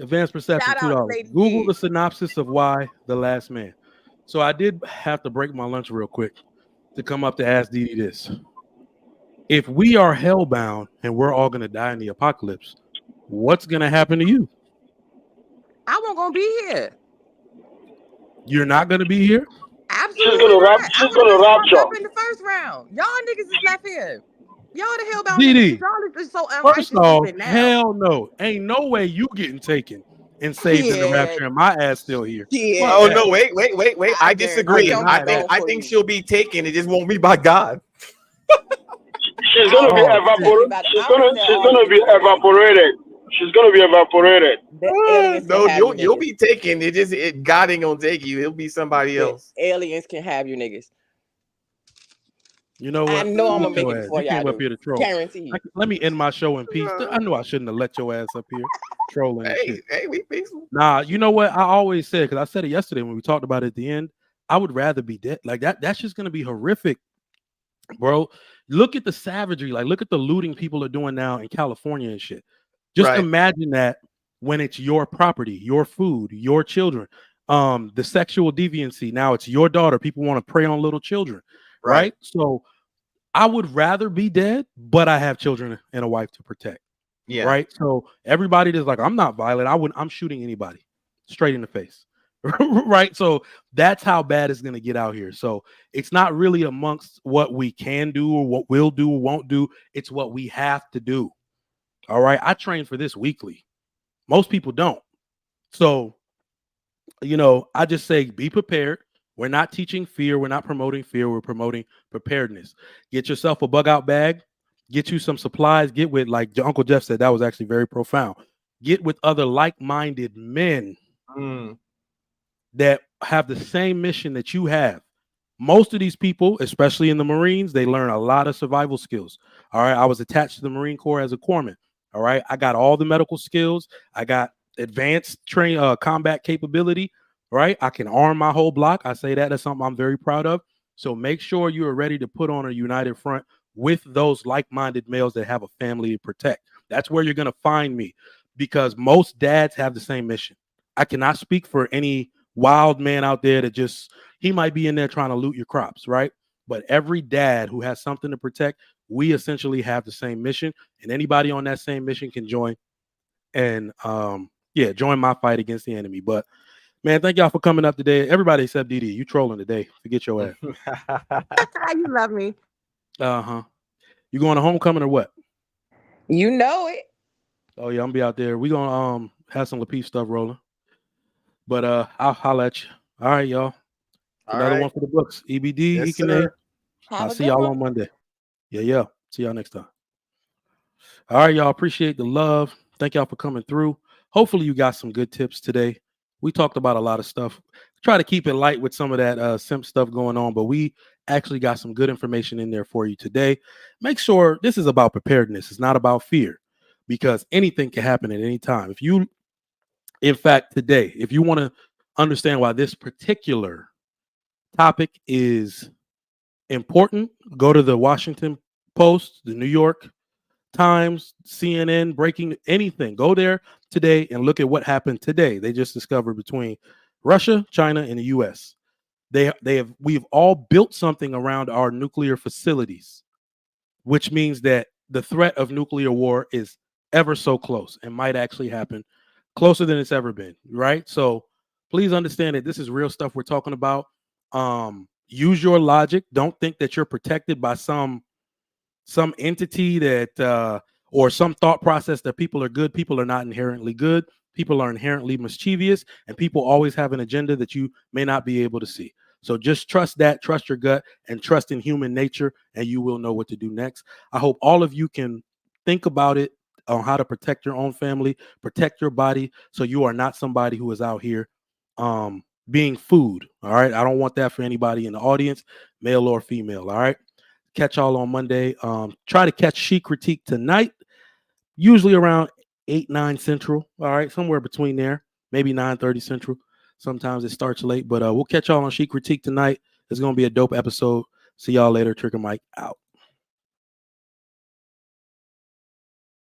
Advanced perception, $2. Google the synopsis of Why the Last Man. So I did have to break my lunch real quick to come up to ask Dee Dee this. If we are hellbound and we're all going to die in the apocalypse, what's going to happen to you? I wasn't going to be here. You're not going to be here? Absolutely. She's gonna rapture in the first round. Y'all niggas is left here. Y'all the hellbound Dee niggas. Dee, Y'all is so unrighteous. first off, even now. hell no. Ain't no way you getting taken and saved in the rapture and my ass still here. Yeah. Oh no, wait. I disagree. I think she'll be taken. It just won't be by God. She's gonna be evaporated. She's gonna be evaporated. She's gonna be evaporated. No, you'll be taken. God ain't gonna take you. It'll be somebody else. Aliens can have you niggas. You know what? I know I'm gonna make it before you y'all came up do. here to troll. Guaranteed. Let me end my show in peace. I knew I shouldn't have let your ass up here trolling. Hey, we peaceful. Nah, you know what? I always said, because I said it yesterday when we talked about it at the end, I would rather be dead. Like that's just gonna be horrific, bro. Look at the savagery. Like, look at the looting people are doing now in California and shit. Just imagine that when it's your property, your food, your children. The sexual deviancy. Now it's your daughter. People want to prey on little children. Right. So I would rather be dead, but I have children and a wife to protect. Yeah. Right. So everybody that's like, I'm not violent. I'm shooting anybody straight in the face. Right. So that's how bad it's going to get out here. So it's not really amongst what we can do or what we'll do or won't do. It's what we have to do. All right. I train for this weekly. Most people don't. So, I just say be prepared. We're not teaching fear. We're not promoting fear. We're promoting preparedness. Get yourself a bug out bag. Get you some supplies. Get with, like Uncle Jeff said, that was actually very profound. Get with other like-minded men that have the same mission that you have. Most of these people, especially in the Marines, they learn a lot of survival skills. All right. I was attached to the Marine Corps as a corpsman. All right. I got all the medical skills. I got advanced combat capability. Right. I can arm my whole block. I say that. That's something I'm very proud of. So make sure you are ready to put on a united front with those like-minded males that have a family to protect. That's where you're going to find me, because most dads have the same mission. I cannot speak for any wild man out there that just, he might be in there trying to loot your crops, right? But every dad who has something to protect, we essentially have the same mission, and anybody on that same mission can join and join my fight against the enemy. But man, thank y'all for coming up today. Everybody except DD, you trolling today. Forget your ass. You love me. You going to homecoming or what? You know it. Oh yeah, I'm gonna be out there. We gonna have some Lapeef stuff rolling. But I'll holler at you. All right, y'all. Another one for the books. EBD, Yes, Ekene. sir. I'll see y'all on Monday. Yeah. See y'all next time. All right, y'all. Appreciate the love. Thank y'all for coming through. Hopefully you got some good tips today. We talked about a lot of stuff. Try to keep it light with some of that simp stuff going on, but we actually got some good information in there for you today. Make sure this is about preparedness. It's not about fear, because anything can happen at any time. In fact, today, if you want to understand why this particular topic is important, go to the Washington Post, the New York Times, CNN, breaking anything. Go there today and look at what happened today. They just discovered between Russia, China, and the U.S. We've all built something around our nuclear facilities, which means that the threat of nuclear war is ever so close and might actually happen closer than it's ever been, right? So please understand that this is real stuff we're talking about. Use your logic. Don't think that you're protected by some entity that or some thought process that people are good. People are not inherently good. People are inherently mischievous, and people always have an agenda that you may not be able to see. So just trust that, trust your gut, and trust in human nature, and you will know what to do next. I hope all of you can think about it on how to protect your own family, protect your body, so you are not somebody who is out here being food. All right. I don't want that for anybody in the audience, male or female. All right. Catch y'all on Monday. Try to catch She Critique tonight, usually around 8-9 Central. All right. Somewhere between there, maybe 9:30 Central. Sometimes it starts late, but we'll catch y'all on She Critique tonight. It's going to be a dope episode. See y'all later. Trigger Mike out.